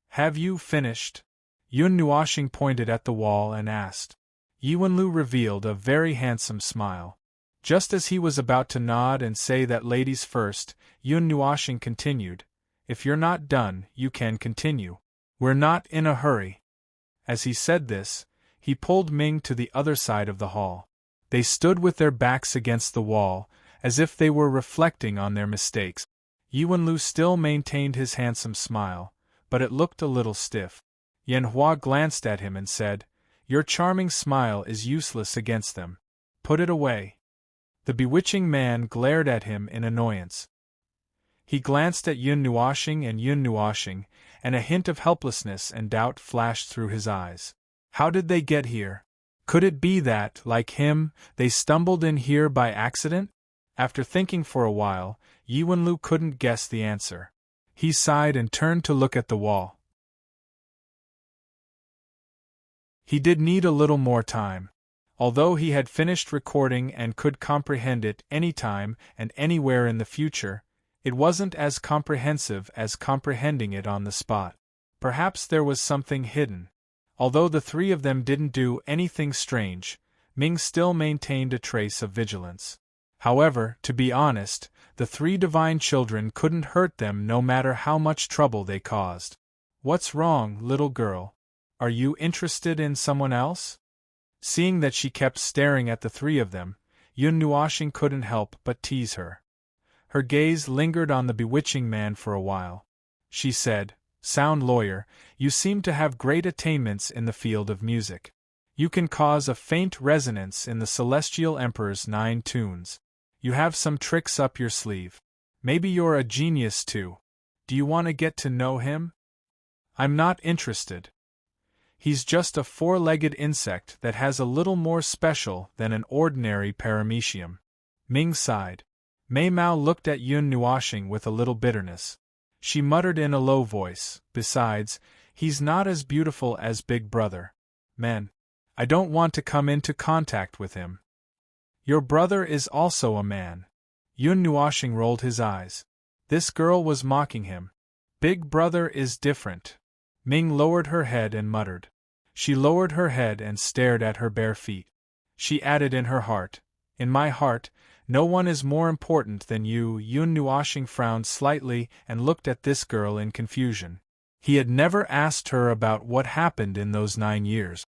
Have you finished? Yun Nuoxing pointed at the wall and asked. Yuanlu revealed a very handsome smile. Just as he was about to nod and say that ladies first, Yun Nuoxing continued, If you're not done, you can continue. We're not in a hurry. As he said this, he pulled Ming to the other side of the hall. They stood with their backs against the wall, as if they were reflecting on their mistakes. Yuanlu still maintained his handsome smile, but it looked a little stiff. Yanhua glanced at him and said, Your charming smile is useless against them. Put it away. The bewitching man glared at him in annoyance. He glanced at Yun Nuoxing, and a hint of helplessness and doubt flashed through his eyes. How did they get here? Could it be that, like him, they stumbled in here by accident? After thinking for a while, Yuanlu couldn't guess the answer. He sighed and turned to look at the wall. He did need a little more time. Although he had finished recording and could comprehend it any time and anywhere in the future, it wasn't as comprehensive as comprehending it on the spot. Perhaps there was something hidden. Although the three of them didn't do anything strange, Ming still maintained a trace of vigilance. However, to be honest, the three divine children couldn't hurt them no matter how much trouble they caused. What's wrong, little girl? Are you interested in someone else? Seeing that she kept staring at the three of them, Yun Nuoxing couldn't help but tease her. Her gaze lingered on the bewitching man for a while. She said, Sound lawyer, you seem to have great attainments in the field of music. You can cause a faint resonance in the Celestial Emperor's 9 tunes. You have some tricks up your sleeve. Maybe you're a genius too. Do you want to get to know him? I'm not interested. He's just a four-legged insect that has a little more special than an ordinary paramecium. Ming sighed. Mei Mao looked at Yun Nuoxing with a little bitterness. She muttered in a low voice, Besides, He's not as beautiful as Big Brother. Man, I don't want to come into contact with him. Your brother is also a man. Yun Nuoshing rolled his eyes. This girl was mocking him. Big Brother is different. Ming lowered her head and muttered. She lowered her head and stared at her bare feet. She added in her heart, in my heart, no one is more important than you. Yun Nuoshing frowned slightly and looked at this girl in confusion. He had never asked her about what happened in those 9 years.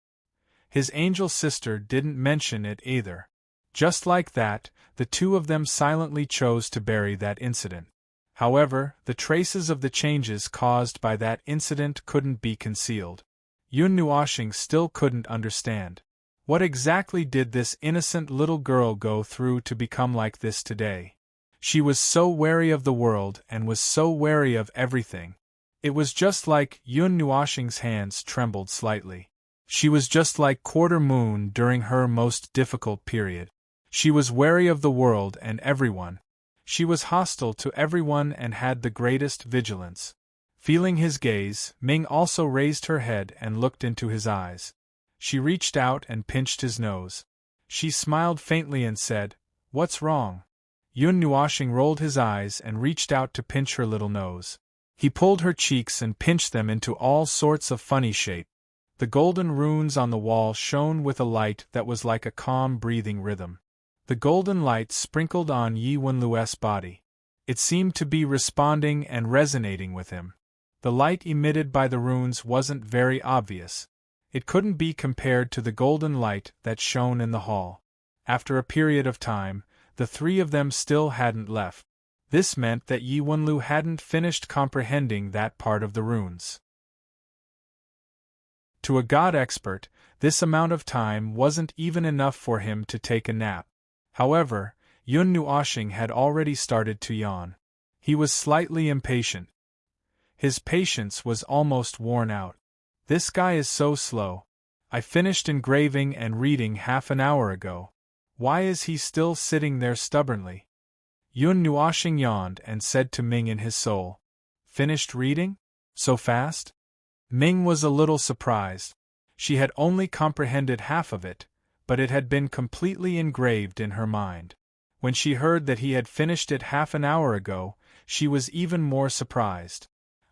His angel sister didn't mention it either. Just like that, the two of them silently chose to bury that incident. However, the traces of the changes caused by that incident couldn't be concealed. Yun Nuoshing still couldn't understand. What exactly did this innocent little girl go through to become like this today? She was so wary of the world and was so wary of everything. It was just like Yun Nuoshing's hands trembled slightly. She was just like Quarter Moon during her most difficult period. She was wary of the world and everyone. She was hostile to everyone and had the greatest vigilance. Feeling his gaze, Ming also raised her head and looked into his eyes. She reached out and pinched his nose. She smiled faintly and said, "What's wrong?" Yun Nuoshing rolled his eyes and reached out to pinch her little nose. He pulled her cheeks and pinched them into all sorts of funny shape. The golden runes on the wall shone with a light that was like a calm breathing rhythm. The golden light sprinkled on Yi Wenlu's body. It seemed to be responding and resonating with him. The light emitted by the runes wasn't very obvious. It couldn't be compared to the golden light that shone in the hall. After a period of time, the three of them still hadn't left. This meant that Yi Wenlu hadn't finished comprehending that part of the runes. To a god expert, this amount of time wasn't even enough for him to take a nap. However, Yun Nuoshing had already started to yawn. He was slightly impatient. His patience was almost worn out. This guy is so slow. I finished engraving and reading half an hour ago. Why is he still sitting there stubbornly? Yun Nuoshing yawned and said to Ming in his soul, "Finished reading? So fast?" Ming was a little surprised. She had only comprehended half of it, but it had been completely engraved in her mind. When she heard that he had finished it half an hour ago, she was even more surprised.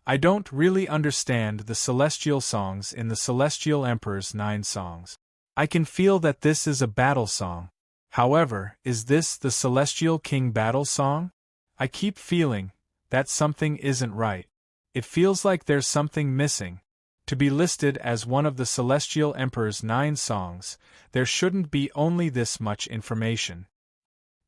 I don't really understand the celestial songs in the Celestial Emperor's 9 songs. I can feel that this is a battle song. However, is this the Celestial King battle song? I keep feeling that something isn't right. It feels like there's something missing. To be listed as one of the Celestial Emperor's 9 songs, there shouldn't be only this much information.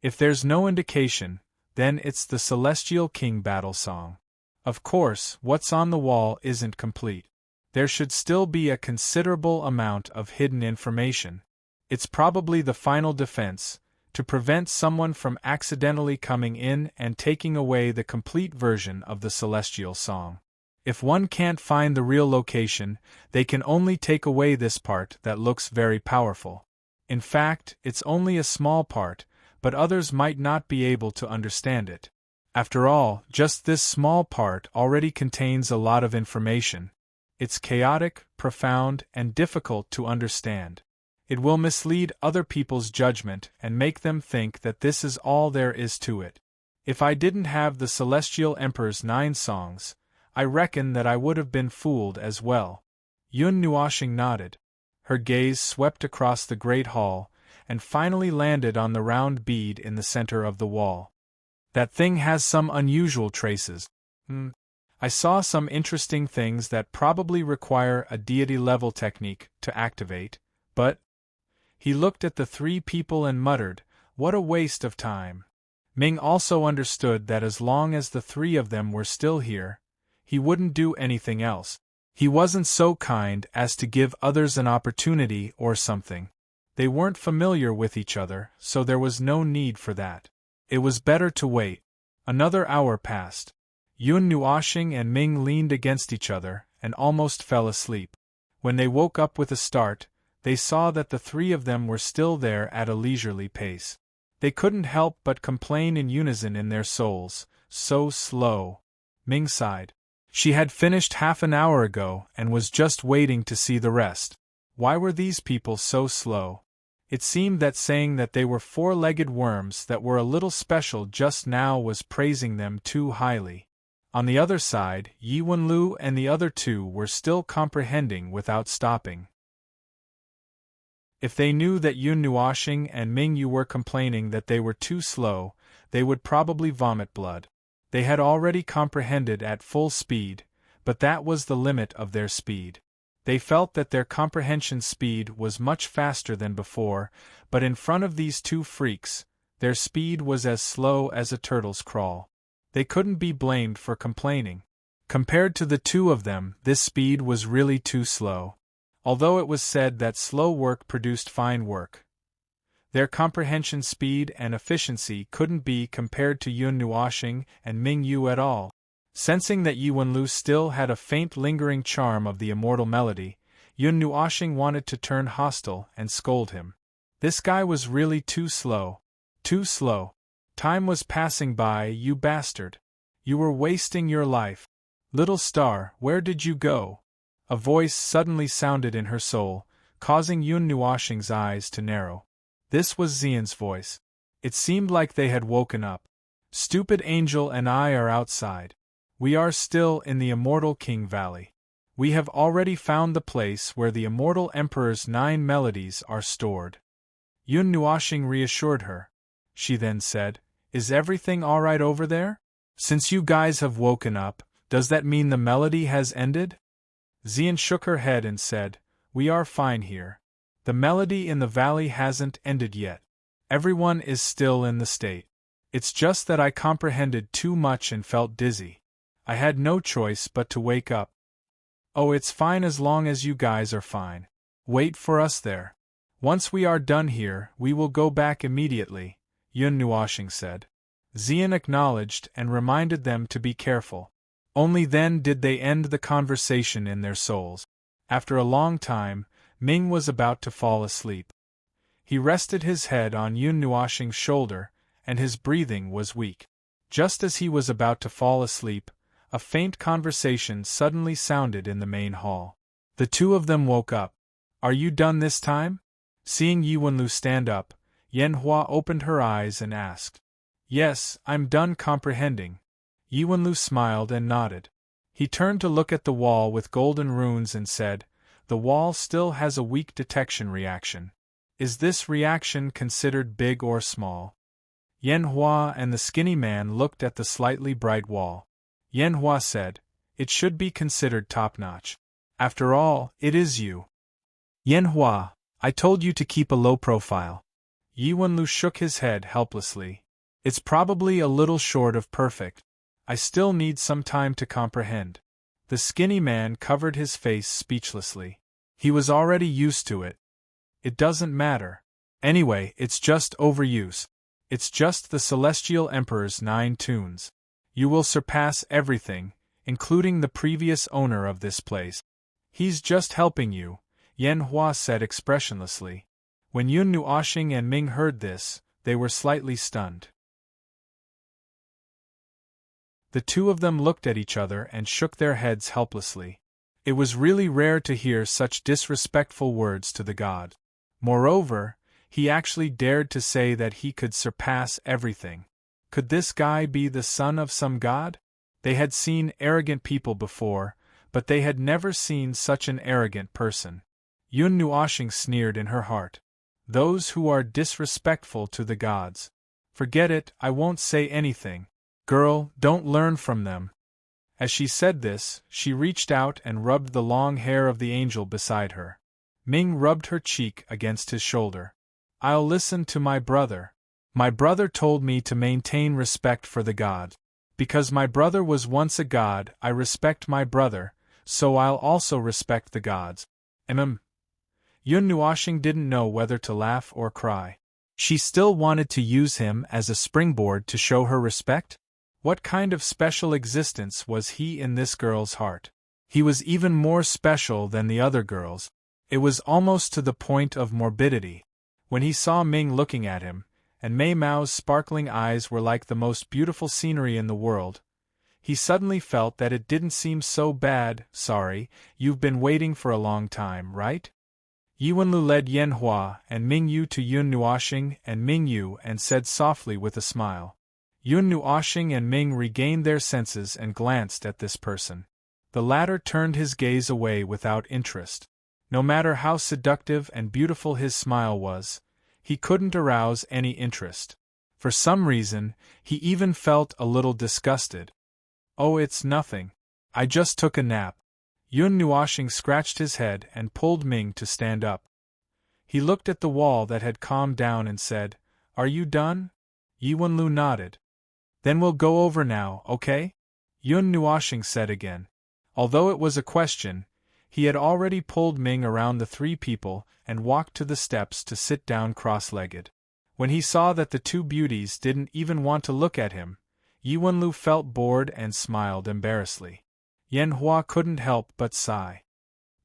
If there's no indication, then it's the Celestial King battle song. Of course, what's on the wall isn't complete. There should still be a considerable amount of hidden information. It's probably the final defense, to prevent someone from accidentally coming in and taking away the complete version of the celestial song. If one can't find the real location, they can only take away this part that looks very powerful. In fact, it's only a small part, but others might not be able to understand it. After all, just this small part already contains a lot of information. It's chaotic, profound, and difficult to understand. It will mislead other people's judgment and make them think that this is all there is to it. If I didn't have the Celestial Emperor's 9 songs, I reckon that I would have been fooled as well. Yun Nuoshing nodded. Her gaze swept across the great hall, and finally landed on the round bead in the center of the wall. That thing has some unusual traces. I saw some interesting things that probably require a deity-level technique to activate, but... He looked at the 3 people and muttered, "What a waste of time." Ming also understood that as long as the 3 of them were still here, he wouldn't do anything else. He wasn't so kind as to give others an opportunity or something. They weren't familiar with each other, so there was no need for that. It was better to wait. Another hour passed. Yun Nuoshing and Ming leaned against each other and almost fell asleep. When they woke up with a start, they saw that the 3 of them were still there at a leisurely pace. They couldn't help but complain in unison in their souls, "So slow." Ming sighed. She had finished half an hour ago and was just waiting to see the rest. Why were these people so slow? It seemed that saying that they were four-legged worms that were a little special just now was praising them too highly. On the other side, Yi Wenlu and the other two were still comprehending without stopping. If they knew that Yun Nuoxing and Ming Yu were complaining that they were too slow, they would probably vomit blood. They had already comprehended at full speed, but that was the limit of their speed. They felt that their comprehension speed was much faster than before, but in front of these two freaks, their speed was as slow as a turtle's crawl. They couldn't be blamed for complaining. Compared to the two of them, this speed was really too slow. Although it was said that slow work produced fine work, their comprehension speed and efficiency couldn't be compared to Yun Nuoxing and Ming Yu at all. Sensing that Yi Wenlu still had a faint lingering charm of the immortal melody, Yun Nuoxing wanted to turn hostile and scold him. This guy was really too slow. Too slow. Time was passing by, you bastard. You were wasting your life. Little star, where did you go? A voice suddenly sounded in her soul, causing Yun Nuoxing's eyes to narrow. This was Xian's voice. It seemed like they had woken up. Stupid Angel and I are outside. We are still in the Immortal King Valley. We have already found the place where the Immortal Emperor's 9 melodies are stored. Yun Nuoxing reassured her. She then said, "Is everything all right over there? Since you guys have woken up, does that mean the melody has ended?" Xian shook her head and said, "We are fine here. The melody in the valley hasn't ended yet. Everyone is still in the state. It's just that I comprehended too much and felt dizzy. I had no choice but to wake up." "Oh, it's fine as long as you guys are fine. Wait for us there. Once we are done here, we will go back immediately," Yun Nuoxing said. Xian acknowledged and reminded them to be careful. Only then did they end the conversation in their souls. After a long time, Ming was about to fall asleep. He rested his head on Yun Nuoxing's shoulder, and his breathing was weak. Just as he was about to fall asleep, a faint conversation suddenly sounded in the main hall. The two of them woke up. "Are you done this time?" Seeing Yi Wenlu stand up, Yanhua opened her eyes and asked. "Yes, I'm done comprehending." Yi Wenlu smiled and nodded. He turned to look at the wall with golden runes and said, "The wall still has a weak detection reaction. Is this reaction considered big or small?" Yanhua and the skinny man looked at the slightly bright wall. Yanhua said, "It should be considered top-notch. After all, it is you." "Yanhua, I told you to keep a low profile." Yi Wenlu shook his head helplessly. "It's probably a little short of perfect. I still need some time to comprehend." The skinny man covered his face speechlessly. He was already used to it. "It doesn't matter. Anyway, it's just overuse. It's just the Celestial Emperor's 9 tunes. You will surpass everything, including the previous owner of this place. He's just helping you," Yanhua said expressionlessly. When Yun Nuoxing and Ming heard this, they were slightly stunned. The two of them looked at each other and shook their heads helplessly. It was really rare to hear such disrespectful words to the god. Moreover, he actually dared to say that he could surpass everything. Could this guy be the son of some god? They had seen arrogant people before, but they had never seen such an arrogant person. Yun Nuoxing sneered in her heart. "Those who are disrespectful to the gods. Forget it, I won't say anything. Girl, don't learn from them." As she said this, she reached out and rubbed the long hair of the angel beside her. Ming rubbed her cheek against his shoulder. "I'll listen to my brother. My brother told me to maintain respect for the god. Because my brother was once a god, I respect my brother, so I'll also respect the gods." Yun Nuoxing didn't know whether to laugh or cry. She still wanted to use him as a springboard to show her respect? What kind of special existence was he in this girl's heart? He was even more special than the other girls. It was almost to the point of morbidity. When he saw Ming looking at him, and Mei Mao's sparkling eyes were like the most beautiful scenery in the world, he suddenly felt that it didn't seem so bad. Sorry, you've been waiting for a long time, right? Yuanlu led Yan Hua and Ming Yu to Yun Nuoxing and Ming Yu and said softly with a smile. Yun Nuoxing and Ming regained their senses and glanced at this person. The latter turned his gaze away without interest. No matter how seductive and beautiful his smile was, he couldn't arouse any interest. For some reason, he even felt a little disgusted. Oh, it's nothing. I just took a nap. Yun Nuoxing scratched his head and pulled Ming to stand up. He looked at the wall that had calmed down and said, Are you done? Yuanlu nodded. Then we'll go over now, okay? Yun Nuoxing said again. Although it was a question, he had already pulled Ming around the three people and walked to the steps to sit down cross-legged. When he saw that the two beauties didn't even want to look at him, Yuanlu felt bored and smiled embarrassedly. Yan Hua couldn't help but sigh.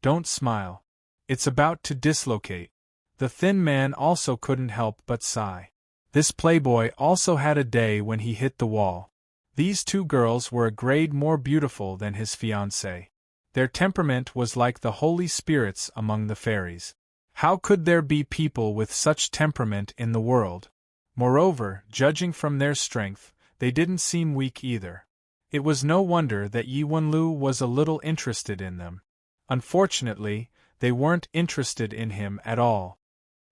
Don't smile. It's about to dislocate. The thin man also couldn't help but sigh. This playboy also had a day when he hit the wall. These two girls were a grade more beautiful than his fiancée. Their temperament was like the holy spirits among the fairies. How could there be people with such temperament in the world? Moreover, judging from their strength, they didn't seem weak either. It was no wonder that Yuanlu was a little interested in them. Unfortunately, they weren't interested in him at all.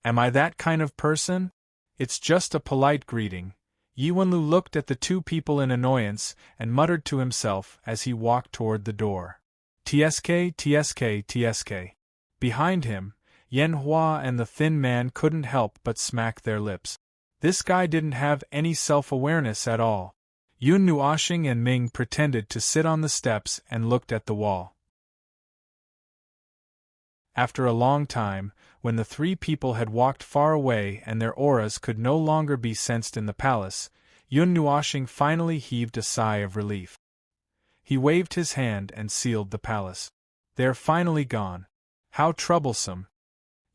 Am I that kind of person? It's just a polite greeting. Yuanlu looked at the two people in annoyance and muttered to himself as he walked toward the door. TSK, TSK, TSK. Behind him, Yan Hua and the thin man couldn't help but smack their lips. This guy didn't have any self-awareness at all. Yun Nuoxing and Ming pretended to sit on the steps and looked at the wall. After a long time, when the three people had walked far away and their auras could no longer be sensed in the palace, Yun Nuoxing finally heaved a sigh of relief. He waved his hand and sealed the palace. They're finally gone. How troublesome.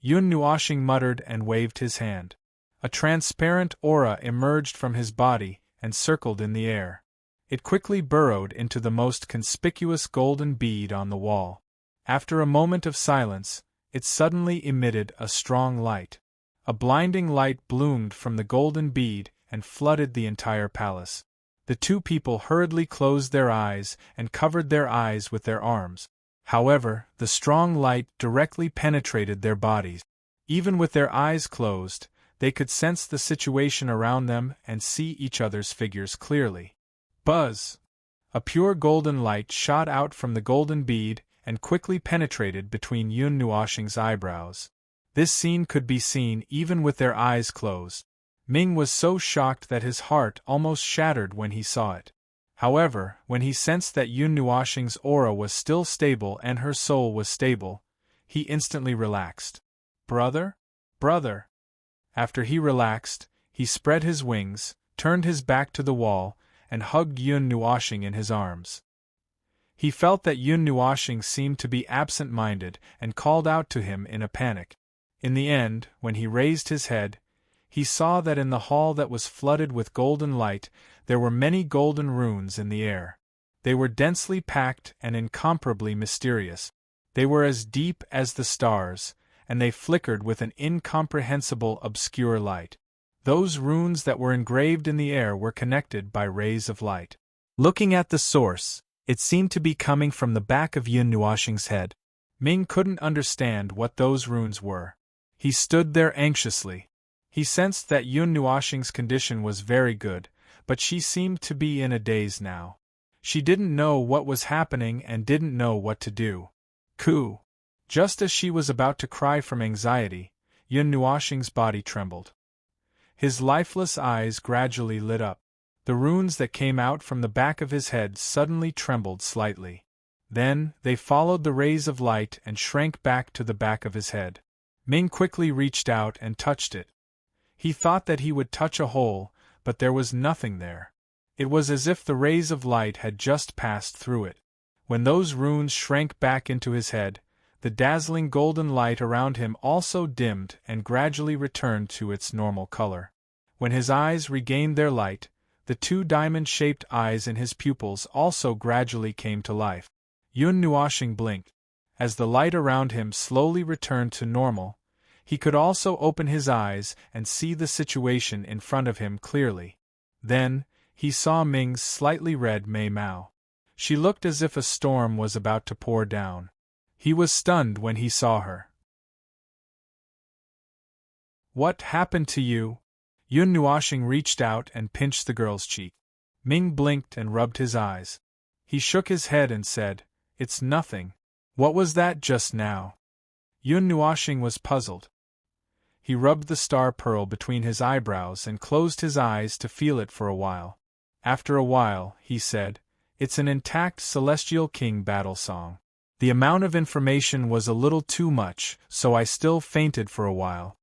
Yun Nuoxing muttered and waved his hand. A transparent aura emerged from his body and circled in the air. It quickly burrowed into the most conspicuous golden bead on the wall. After a moment of silence, it suddenly emitted a strong light. A blinding light bloomed from the golden bead and flooded the entire palace. The two people hurriedly closed their eyes and covered their eyes with their arms. However, the strong light directly penetrated their bodies. Even with their eyes closed, they could sense the situation around them and see each other's figures clearly. Buzz! A pure golden light shot out from the golden bead and quickly penetrated between Yun Nuoxing's eyebrows. This scene could be seen even with their eyes closed. Ming was so shocked that his heart almost shattered when he saw it. However, when he sensed that Yun Nuoxing's aura was still stable and her soul was stable, he instantly relaxed. Brother? Brother! After he relaxed, he spread his wings, turned his back to the wall, and hugged Yun Nuoxing in his arms. He felt that Yun Nuoxing seemed to be absent-minded and called out to him in a panic. In the end, when he raised his head, he saw that in the hall that was flooded with golden light, there were many golden runes in the air. They were densely packed and incomparably mysterious. They were as deep as the stars, and they flickered with an incomprehensible obscure light. Those runes that were engraved in the air were connected by rays of light. Looking at the source, it seemed to be coming from the back of Yun Nuoxing's head. Ming couldn't understand what those runes were. He stood there anxiously. He sensed that Yun Nuoxing's condition was very good, but she seemed to be in a daze now. She didn't know what was happening and didn't know what to do. Coo! Just as she was about to cry from anxiety, Yun Nuoxing's body trembled. His lifeless eyes gradually lit up. The runes that came out from the back of his head suddenly trembled slightly. Then, they followed the rays of light and shrank back to the back of his head. Ming quickly reached out and touched it. He thought that he would touch a hole, but there was nothing there. It was as if the rays of light had just passed through it. When those runes shrank back into his head, the dazzling golden light around him also dimmed and gradually returned to its normal color. When his eyes regained their light, The two diamond-shaped eyes in his pupils also gradually came to life. Yun Nuoxing blinked. As the light around him slowly returned to normal, he could also open his eyes and see the situation in front of him clearly. Then, he saw Ming's slightly red Mei Mao. She looked as if a storm was about to pour down. He was stunned when he saw her. "What happened to you?" Yun Nuoxing reached out and pinched the girl's cheek. Ming blinked and rubbed his eyes. He shook his head and said, "It's nothing. What was that just now?" Yun Nuoxing was puzzled. He rubbed the star pearl between his eyebrows and closed his eyes to feel it for a while. After a while, he said, "It's an intact Celestial King battle song. The amount of information was a little too much, so I still fainted for a while."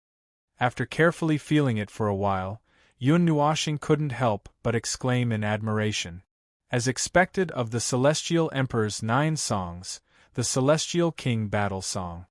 After carefully feeling it for a while, Yun Nuoxing couldn't help but exclaim in admiration. As expected of the Celestial Emperor's 9 songs, the Celestial King battle song.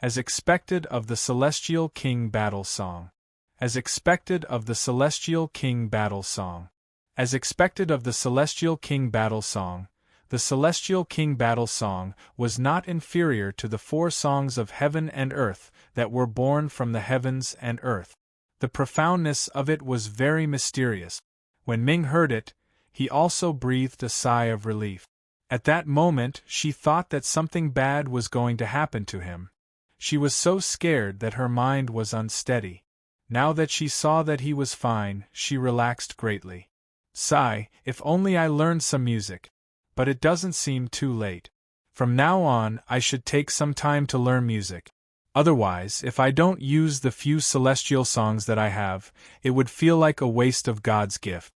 As expected of the Celestial King battle song. As expected of the Celestial King battle song. As expected of the Celestial King battle song, the Celestial King battle song was not inferior to the 4 songs of heaven and earth that were born from the heavens and earth. The profoundness of it was very mysterious. When Ming heard it, he also breathed a sigh of relief. At that moment, she thought that something bad was going to happen to him. She was so scared that her mind was unsteady. Now that she saw that he was fine, she relaxed greatly. Sigh, if only I learned some music. But it doesn't seem too late. From now on, I should take some time to learn music. Otherwise, if I don't use the few celestial songs that I have, it would feel like a waste of God's gift.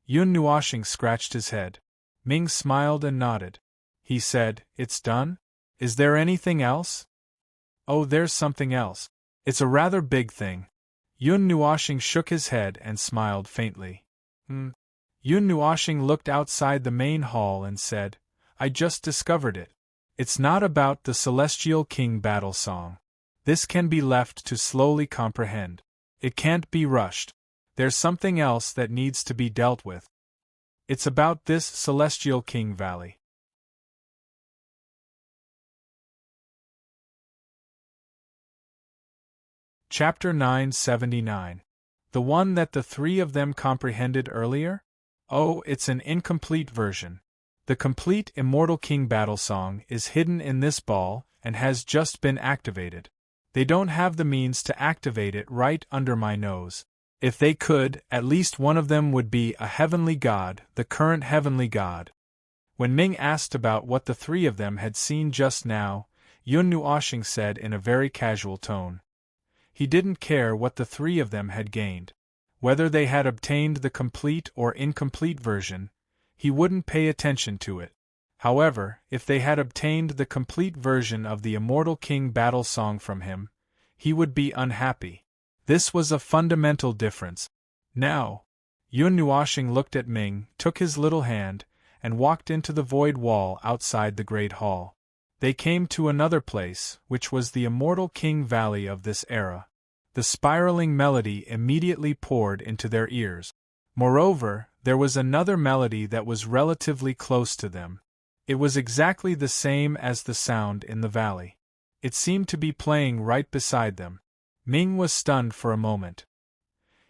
Yun Nuoxing scratched his head. Ming smiled and nodded. He said, "It's done? Is there anything else?" "Oh, there's something else. It's a rather big thing." Yun Nuoxing shook his head and smiled faintly. Yun Nuoxing looked outside the main hall and said, "I just discovered it. It's not about the Celestial King battle song. This can be left to slowly comprehend. It can't be rushed. There's something else that needs to be dealt with. It's about this Celestial King Valley." Chapter 979. The one that the 3 of them comprehended earlier? Oh, it's an incomplete version. The complete Immortal King battle song is hidden in this ball and has just been activated. They don't have the means to activate it right under my nose. If they could, at least one of them would be a heavenly god, the current heavenly god. When Ming asked about what the 3 of them had seen just now, Yun Nuoxing said in a very casual tone. He didn't care what the 3 of them had gained. Whether they had obtained the complete or incomplete version, he wouldn't pay attention to it. However, if they had obtained the complete version of the Immortal King battle song from him, he would be unhappy. This was a fundamental difference. Now, Yun Nuoxing looked at Ming, took his little hand, and walked into the void wall outside the Great Hall. They came to another place, which was the Immortal King Valley of this era. The spiraling melody immediately poured into their ears. Moreover, there was another melody that was relatively close to them. It was exactly the same as the sound in the valley. It seemed to be playing right beside them. Ming was stunned for a moment.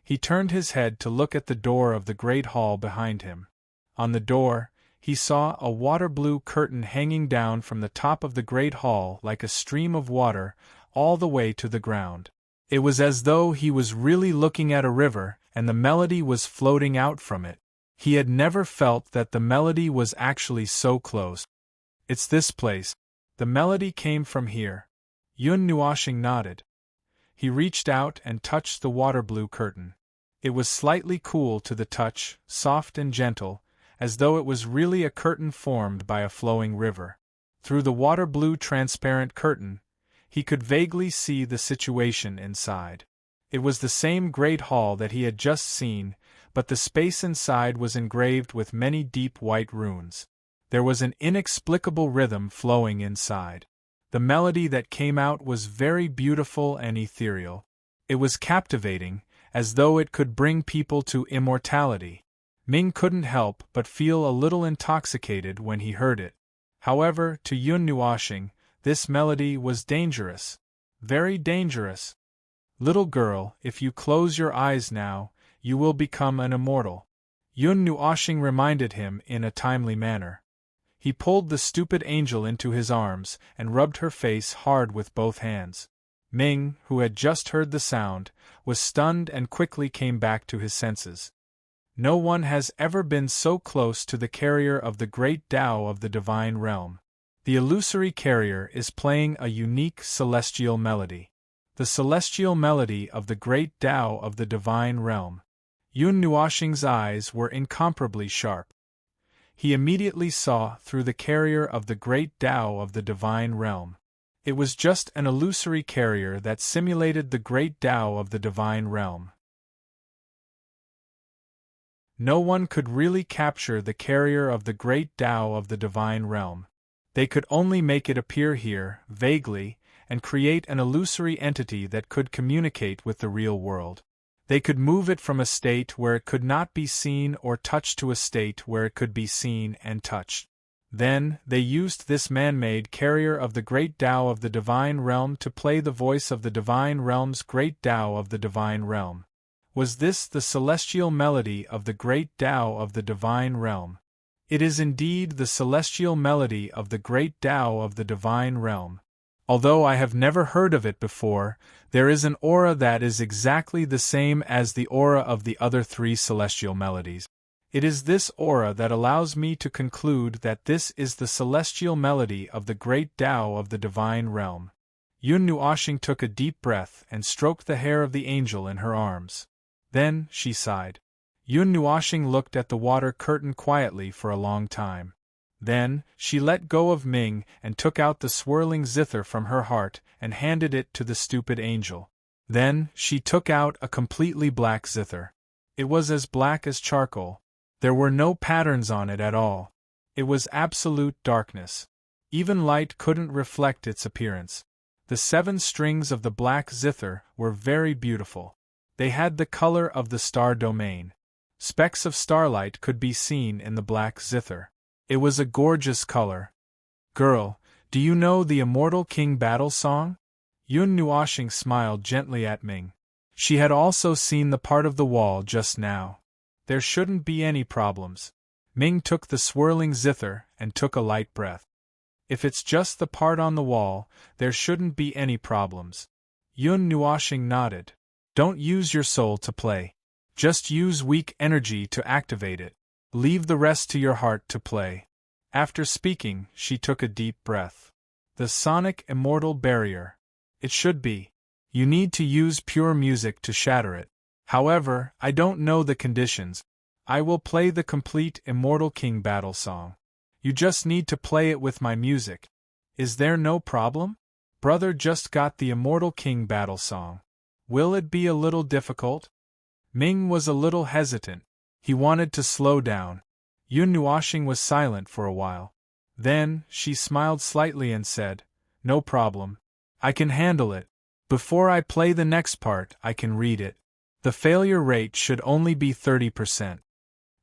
He turned his head to look at the door of the great hall behind him. On the door, he saw a water-blue curtain hanging down from the top of the great hall like a stream of water, all the way to the ground. It was as though he was really looking at a river, and the melody was floating out from it. He had never felt that the melody was actually so close. "It's this place. The melody came from here." Yun Nuoxing nodded. He reached out and touched the water-blue curtain. It was slightly cool to the touch, soft and gentle, as though it was really a curtain formed by a flowing river. Through the water-blue transparent curtain, he could vaguely see the situation inside. It was the same great hall that he had just seen, but the space inside was engraved with many deep white runes. There was an inexplicable rhythm flowing inside. The melody that came out was very beautiful and ethereal. It was captivating, as though it could bring people to immortality. Ming couldn't help but feel a little intoxicated when he heard it. However, to Yun Nuoxing, this melody was dangerous. Very dangerous. Little girl, if you close your eyes now, you will become an immortal. Yun Nuoxing reminded him in a timely manner. He pulled the stupid angel into his arms and rubbed her face hard with both hands. Ming, who had just heard the sound, was stunned and quickly came back to his senses. No one has ever been so close to the carrier of the great Tao of the divine realm. The illusory carrier is playing a unique celestial melody. The celestial melody of the great Tao of the divine realm. Yun Nuoxing's eyes were incomparably sharp. He immediately saw through the carrier of the great Tao of the divine realm. It was just an illusory carrier that simulated the great Tao of the divine realm. No one could really capture the carrier of the great Tao of the divine realm. They could only make it appear here, vaguely, and create an illusory entity that could communicate with the real world. They could move it from a state where it could not be seen or touched to a state where it could be seen and touched. Then, they used this man-made carrier of the great Tao of the divine realm to play the voice of the divine realm's great Tao of the divine realm. Was this the celestial melody of the great Tao of the divine realm? It is indeed the celestial melody of the great Tao of the divine realm. Although I have never heard of it before, there is an aura that is exactly the same as the aura of the other three celestial melodies. It is this aura that allows me to conclude that this is the celestial melody of the great Tao of the divine realm. Yun Nuoxing took a deep breath and stroked the hair of the angel in her arms. Then, she sighed. Yun Nuoxing looked at the water curtain quietly for a long time. Then, she let go of Ming and took out the swirling zither from her heart and handed it to the stupid angel. Then, she took out a completely black zither. It was as black as charcoal. There were no patterns on it at all. It was absolute darkness. Even light couldn't reflect its appearance. The 7 strings of the black zither were very beautiful. They had the color of the star domain. Specks of starlight could be seen in the black zither. It was a gorgeous color. Girl, do you know the Immortal King battle song? Yun Nuoxing smiled gently at Ming. She had also seen the part of the wall just now. There shouldn't be any problems. Ming took the swirling zither and took a light breath. If it's just the part on the wall, there shouldn't be any problems. Yun Nuoxing nodded. Don't use your soul to play. Just use weak energy to activate it. Leave the rest to your heart to play. After speaking, she took a deep breath. The sonic immortal barrier. It should be. You need to use pure music to shatter it. However, I don't know the conditions. I will play the complete Immortal King battle song. You just need to play it with my music. Is there no problem? Brother just got the Immortal King battle song. Will it be a little difficult? Ming was a little hesitant. He wanted to slow down. Yun Nuoxing was silent for a while. Then, she smiled slightly and said, No problem. I can handle it. Before I play the next part, I can read it. The failure rate should only be 30%.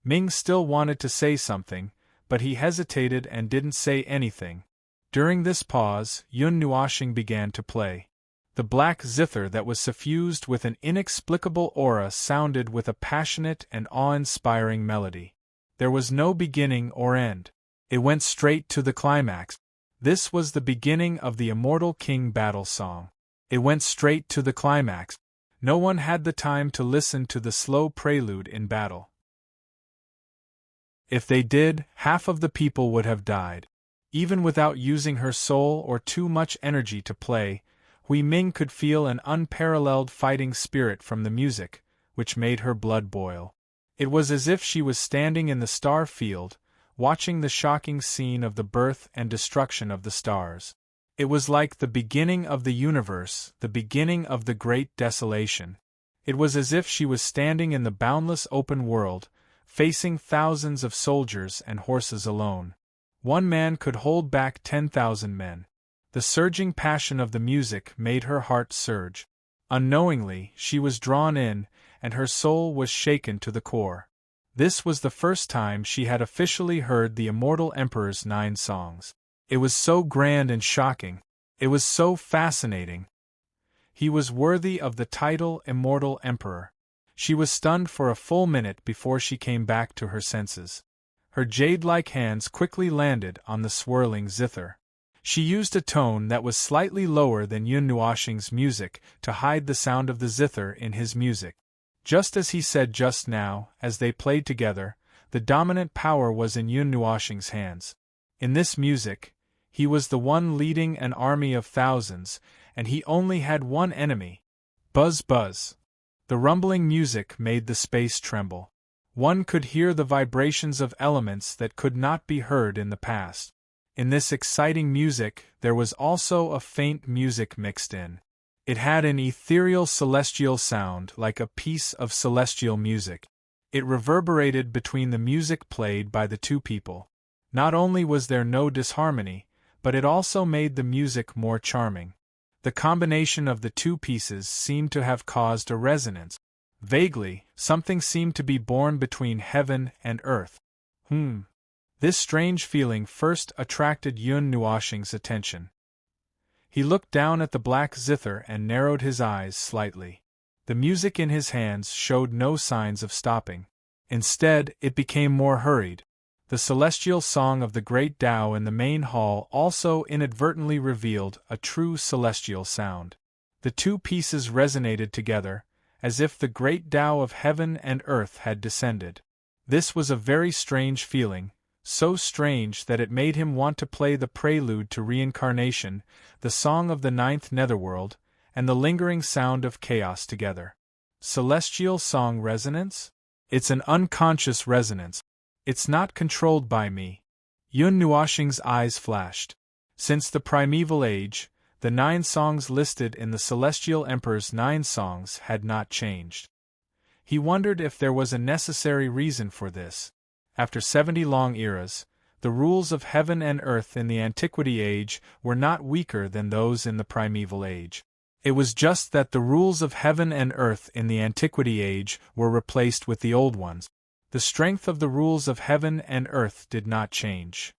Ming still wanted to say something, but he hesitated and didn't say anything. During this pause, Yun Nuoxing began to play. The black zither that was suffused with an inexplicable aura sounded with a passionate and awe-inspiring melody. There was no beginning or end. It went straight to the climax. This was the beginning of the Immortal King battle song. It went straight to the climax. No one had the time to listen to the slow prelude in battle. If they did, half of the people would have died. Even without using her soul or too much energy to play, Hui Ming could feel an unparalleled fighting spirit from the music, which made her blood boil. It was as if she was standing in the star field, watching the shocking scene of the birth and destruction of the stars. It was like the beginning of the universe, the beginning of the great desolation. It was as if she was standing in the boundless open world, facing thousands of soldiers and horses alone. One man could hold back 10,000 men. The surging passion of the music made her heart surge. Unknowingly, she was drawn in, and her soul was shaken to the core. This was the first time she had officially heard the immortal emperor's 9 songs. It was so grand and shocking. It was so fascinating. He was worthy of the title Immortal Emperor. She was stunned for a full minute before she came back to her senses. Her jade-like hands quickly landed on the swirling zither. She used a tone that was slightly lower than Yun Nuoxing's music to hide the sound of the zither in his music. Just as he said just now, as they played together, the dominant power was in Yun Nuoxing's hands. In this music, he was the one leading an army of thousands, and he only had one enemy. Buzz buzz. The rumbling music made the space tremble. One could hear the vibrations of elements that could not be heard in the past. In this exciting music, there was also a faint music mixed in. It had an ethereal celestial sound like a piece of celestial music. It reverberated between the music played by the two people. Not only was there no disharmony, but it also made the music more charming. The combination of the two pieces seemed to have caused a resonance. Vaguely, something seemed to be born between heaven and earth. This strange feeling first attracted Yun Nuoxing's attention. He looked down at the black zither and narrowed his eyes slightly. The music in his hands showed no signs of stopping. Instead, it became more hurried. The celestial song of the great Tao in the main hall also inadvertently revealed a true celestial sound. The two pieces resonated together, as if the great Tao of heaven and earth had descended. This was a very strange feeling, so strange that it made him want to play the prelude to reincarnation, the song of the 9th netherworld, and the lingering sound of chaos together. Celestial song resonance? It's an unconscious resonance. It's not controlled by me. Yun Nuoxing's eyes flashed. Since the primeval age, the 9 songs listed in the Celestial Emperor's 9 songs had not changed. He wondered if there was a necessary reason for this. After 70 long eras, the rules of heaven and earth in the Antiquity Age were not weaker than those in the Primeval Age. It was just that the rules of heaven and earth in the Antiquity Age were replaced with the old ones. The strength of the rules of heaven and earth did not change.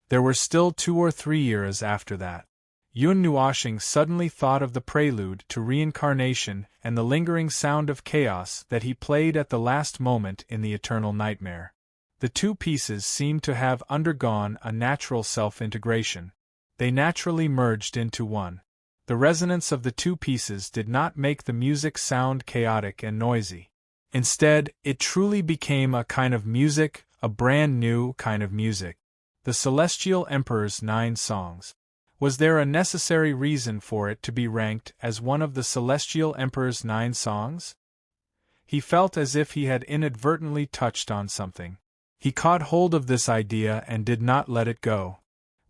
There were still 2 or 3 eras after that. Yun Nuoxing suddenly thought of the prelude to reincarnation and the lingering sound of chaos that he played at the last moment in the Eternal Nightmare. The two pieces seemed to have undergone a natural self-integration. They naturally merged into one. The resonance of the two pieces did not make the music sound chaotic and noisy. Instead, it truly became a kind of music, a brand new kind of music. The Celestial Emperor's 9 songs. Was there a necessary reason for it to be ranked as one of the Celestial Emperor's 9 songs? He felt as if he had inadvertently touched on something. He caught hold of this idea and did not let it go.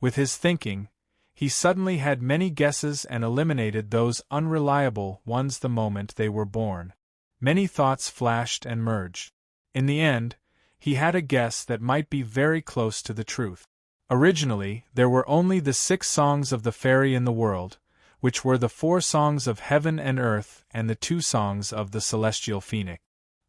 With his thinking, he suddenly had many guesses and eliminated those unreliable ones the moment they were born. Many thoughts flashed and merged. In the end, he had a guess that might be very close to the truth. Originally, there were only the 6 songs of the fairy in the world, which were the 4 songs of heaven and earth and the 2 songs of the celestial phoenix.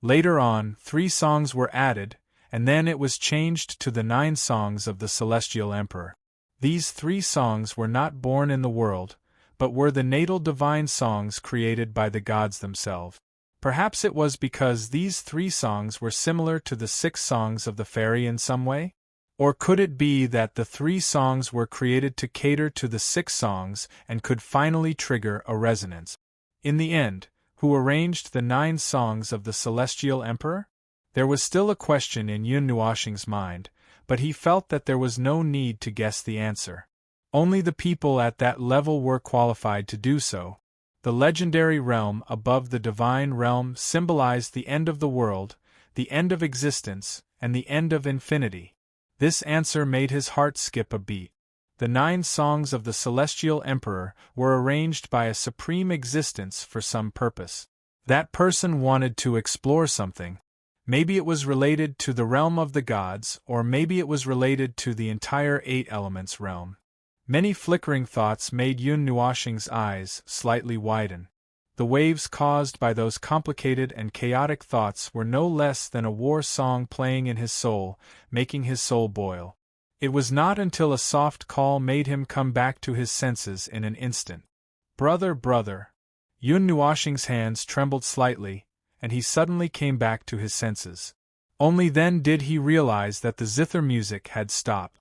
Later on, 3 songs were added, and then it was changed to the 9 songs of the Celestial Emperor. These 3 songs were not born in the world, but were the natal divine songs created by the gods themselves. Perhaps it was because these 3 songs were similar to the 6 songs of the fairy in some way? Or could it be that the 3 songs were created to cater to the 6 songs and could finally trigger a resonance? In the end, who arranged the 9 songs of the Celestial Emperor? There was still a question in Yun Nuoxing's mind, but he felt that there was no need to guess the answer. Only the people at that level were qualified to do so. The legendary realm above the divine realm symbolized the end of the world, the end of existence, and the end of infinity. This answer made his heart skip a beat. The 9 songs of the Celestial Emperor were arranged by a supreme existence for some purpose. That person wanted to explore something. Maybe it was related to the realm of the gods, or maybe it was related to the entire 8 elements realm. Many flickering thoughts made Yun Nuoxing's eyes slightly widen. The waves caused by those complicated and chaotic thoughts were no less than a war song playing in his soul, making his soul boil. It was not until a soft call made him come back to his senses in an instant. "Brother, brother!" Yun Nuoshing's hands trembled slightly, and he suddenly came back to his senses. Only then did he realize that the zither music had stopped.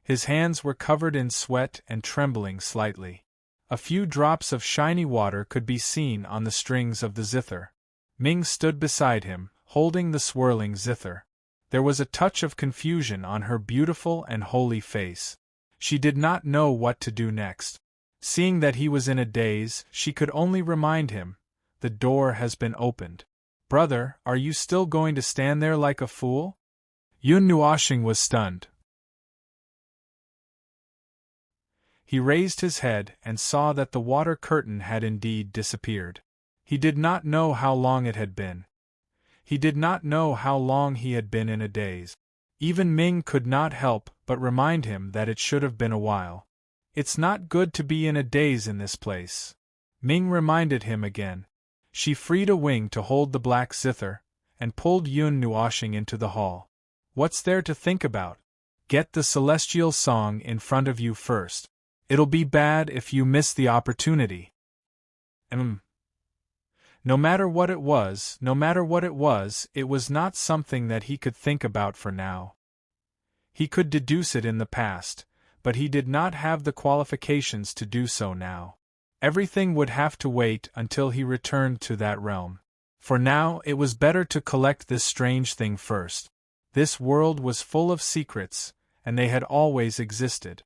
His hands were covered in sweat and trembling slightly. A few drops of shiny water could be seen on the strings of the zither. Ming stood beside him, holding the swirling zither. There was a touch of confusion on her beautiful and holy face. She did not know what to do next. Seeing that he was in a daze, she could only remind him, "The door has been opened. Brother, are you still going to stand there like a fool?" Yun Nuoshing was stunned. He raised his head and saw that the water curtain had indeed disappeared. He did not know how long it had been. He did not know how long he had been in a daze. Even Ming could not help but remind him that it should have been a while. "It's not good to be in a daze in this place," Ming reminded him again. She freed a wing to hold the black zither, and pulled Yun Nuoshing into the hall. "What's there to think about? Get the celestial song in front of you first. It'll be bad if you miss the opportunity." No matter what it was, it was not something that he could think about for now. He could deduce it in the past, but he did not have the qualifications to do so now. Everything would have to wait until he returned to that realm. For now, it was better to collect this strange thing first. This world was full of secrets, and they had always existed.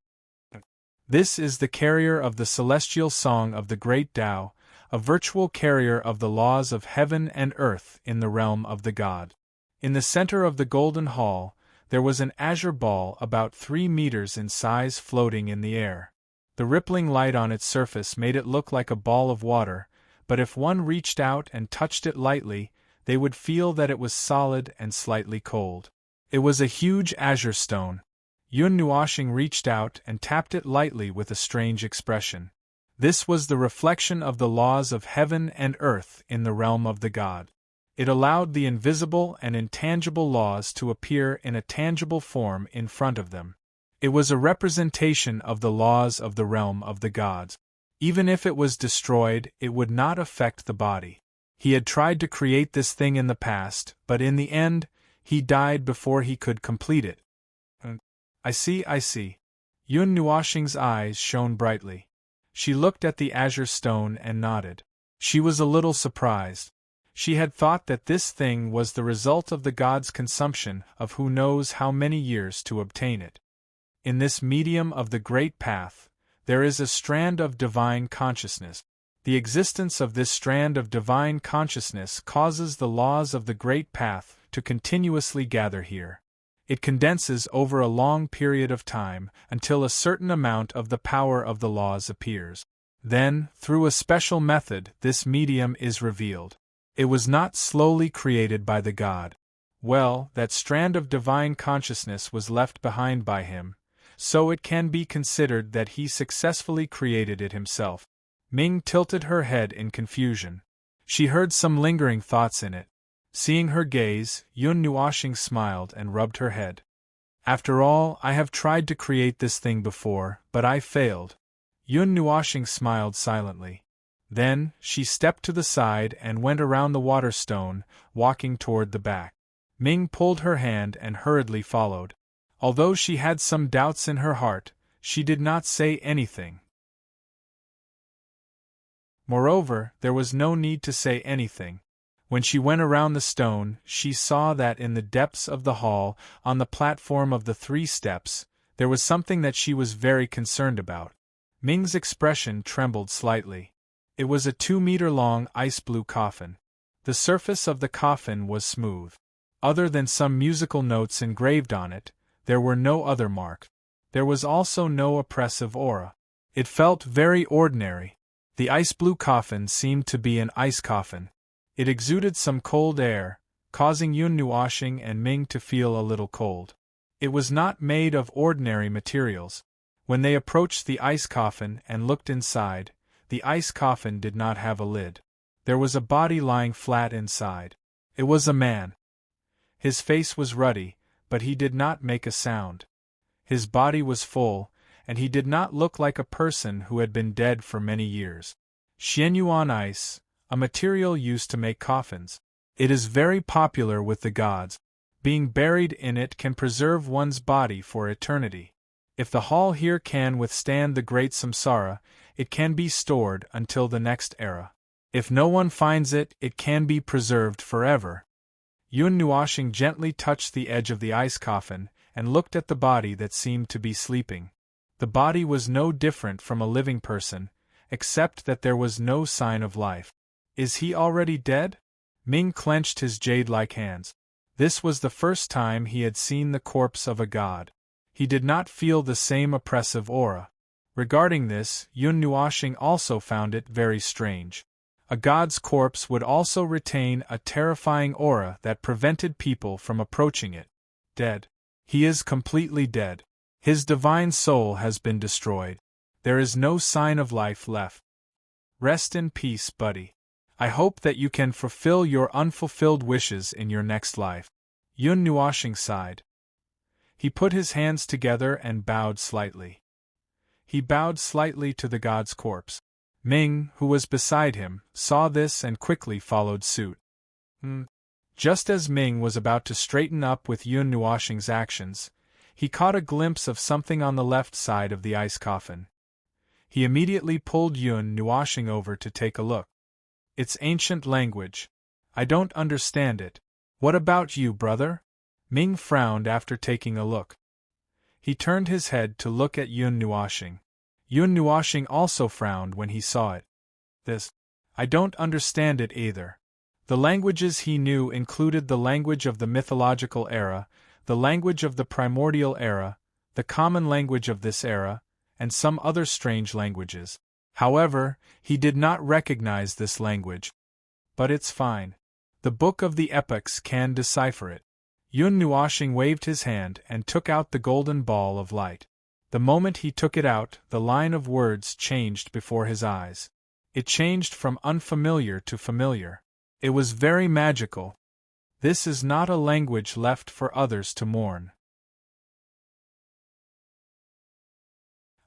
This is the carrier of the celestial song of the great Tao, a virtual carrier of the laws of heaven and earth in the realm of the god. In the center of the golden hall, there was an azure ball about 3 meters in size floating in the air. The rippling light on its surface made it look like a ball of water, but if one reached out and touched it lightly, they would feel that it was solid and slightly cold. It was a huge azure stone. Yun Nuoshing reached out and tapped it lightly with a strange expression. This was the reflection of the laws of heaven and earth in the realm of the god. It allowed the invisible and intangible laws to appear in a tangible form in front of them. It was a representation of the laws of the realm of the gods. Even if it was destroyed, it would not affect the body. He had tried to create this thing in the past, but in the end, he died before he could complete it. I see. Yun Nuoshing's eyes shone brightly. She looked at the azure stone and nodded. She was a little surprised. She had thought that this thing was the result of the god's consumption of who knows how many years to obtain it. In this medium of the great path, there is a strand of divine consciousness. The existence of this strand of divine consciousness causes the laws of the great path to continuously gather here. It condenses over a long period of time until a certain amount of the power of the laws appears. Then, through a special method, this medium is revealed. It was not slowly created by the god. Well, that strand of divine consciousness was left behind by him, so it can be considered that he successfully created it himself. Ming tilted her head in confusion. She heard some lingering thoughts in it. Seeing her gaze, Yun Nuoshing smiled and rubbed her head. "After all, I have tried to create this thing before, but I failed." Yun Nuoshing smiled silently. Then, she stepped to the side and went around the water stone, walking toward the back. Ming pulled her hand and hurriedly followed. Although she had some doubts in her heart, she did not say anything. Moreover, there was no need to say anything. When she went around the stone, she saw that in the depths of the hall, on the platform of the 3 steps, there was something that she was very concerned about. Ming's expression trembled slightly. It was a 2-meter-long ice-blue coffin. The surface of the coffin was smooth. Other than some musical notes engraved on it, there were no other marks. There was also no oppressive aura. It felt very ordinary. The ice-blue coffin seemed to be an ice coffin. It exuded some cold air, causing Yun Nuoshing and Ming to feel a little cold. It was not made of ordinary materials. When they approached the ice coffin and looked inside, The ice coffin did not have a lid. There was a body lying flat inside. It was a man. His face was ruddy, but he did not make a sound. His body was full, and he did not look like a person who had been dead for many years. Xianyuan ice, a material used to make coffins. It is very popular with the gods. Being buried in it can preserve one's body for eternity. If the hall here can withstand the great samsara, it can be stored until the next era. If no one finds it, it can be preserved forever. Yun Nuashing gently touched the edge of the ice coffin and looked at the body that seemed to be sleeping. The body was no different from a living person, except that there was no sign of life. Is he already dead? Ming clenched his jade-like hands. This was the first time he had seen the corpse of a god. He did not feel the same oppressive aura. Regarding this, Yun Nuashing also found it very strange. A god's corpse would also retain a terrifying aura that prevented people from approaching it. Dead. He is completely dead. His divine soul has been destroyed. There is no sign of life left. Rest in peace, buddy. I hope that you can fulfill your unfulfilled wishes in your next life. Yun Nuashing sighed. He put his hands together and bowed slightly. He bowed slightly to the god's corpse. Ming, who was beside him, saw this and quickly followed suit. Just as Ming was about to straighten up with Yun Nuashing's actions, he caught a glimpse of something on the left side of the ice coffin. He immediately pulled Yun Nuashing over to take a look. It's ancient language. I don't understand it. What about you, brother? Ming frowned after taking a look. He turned his head to look at Yun Nuashing. Yun Nuashing also frowned when he saw it. I don't understand it either. The languages he knew included the language of the mythological era, the language of the primordial era, the common language of this era, and some other strange languages. However, he did not recognize this language. But it's fine. The Book of the Epochs can decipher it. Yun Nuashing waved his hand and took out the golden ball of light. The moment he took it out, the line of words changed before his eyes. It changed from unfamiliar to familiar. It was very magical. This is not a language left for others to mourn.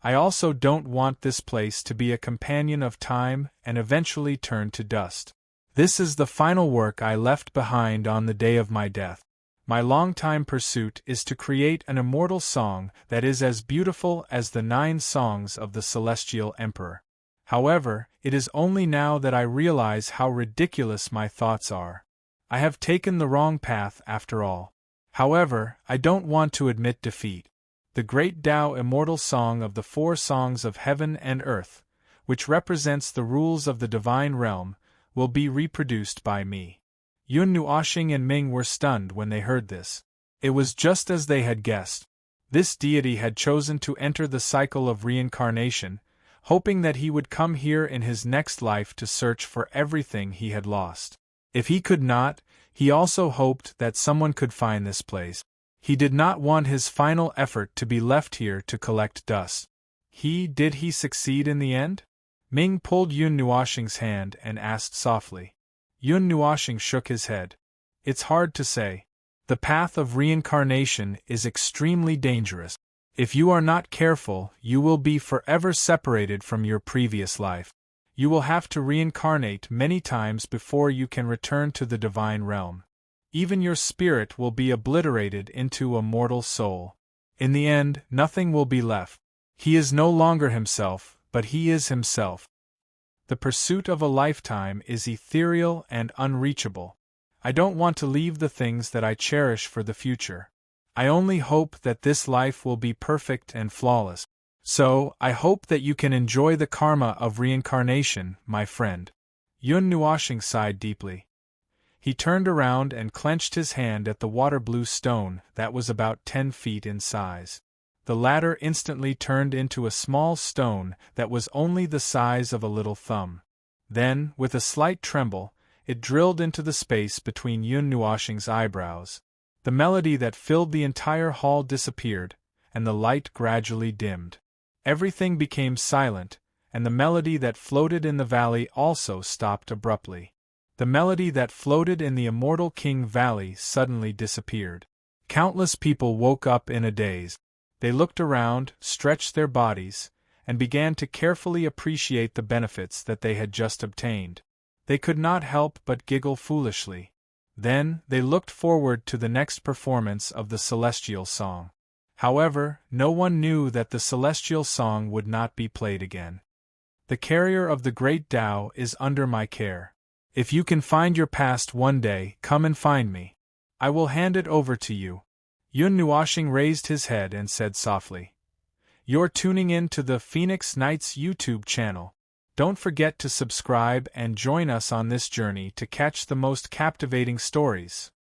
I also don't want this place to be a companion of time and eventually turn to dust. This is the final work I left behind on the day of my death. My long-time pursuit is to create an immortal song that is as beautiful as the 9 songs of the Celestial Emperor. However, it is only now that I realize how ridiculous my thoughts are. I have taken the wrong path after all. However, I don't want to admit defeat. The great Tao immortal song of the 4 songs of heaven and earth, which represents the rules of the divine realm, will be reproduced by me. Yun Nuashing and Ming were stunned when they heard this. It was just as they had guessed. This deity had chosen to enter the cycle of reincarnation, hoping that he would come here in his next life to search for everything he had lost. If he could not, he also hoped that someone could find this place. He did not want his final effort to be left here to collect dust. Did he succeed in the end? Ming pulled Yun Nuashing's hand and asked softly. Yun Nuashing shook his head. It's hard to say. The path of reincarnation is extremely dangerous. If you are not careful, you will be forever separated from your previous life. You will have to reincarnate many times before you can return to the divine realm. Even your spirit will be obliterated into a mortal soul. In the end, nothing will be left. He is no longer himself, but he is himself. The pursuit of a lifetime is ethereal and unreachable. I don't want to leave the things that I cherish for the future. I only hope that this life will be perfect and flawless. So, I hope that you can enjoy the karma of reincarnation, my friend. Yun Nuashing sighed deeply. He turned around and clenched his hand at the water-blue stone that was about 10 feet in size. The latter instantly turned into a small stone that was only the size of a little thumb. Then, with a slight tremble, it drilled into the space between Yun Nuashing's eyebrows. The melody that filled the entire hall disappeared, and the light gradually dimmed. Everything became silent, and the melody that floated in the valley also stopped abruptly. The melody that floated in the immortal King Valley suddenly disappeared. Countless people woke up in a daze. They looked around, stretched their bodies, and began to carefully appreciate the benefits that they had just obtained. They could not help but giggle foolishly. Then, they looked forward to the next performance of the celestial song. However, no one knew that the celestial song would not be played again. The carrier of the great Tao is under my care. If you can find your past one day, come and find me. I will hand it over to you. Yun Nuoshing raised his head and said softly, "You're tuning in to the Phoenix Nights YouTube channel. Don't forget to subscribe and join us on this journey to catch the most captivating stories."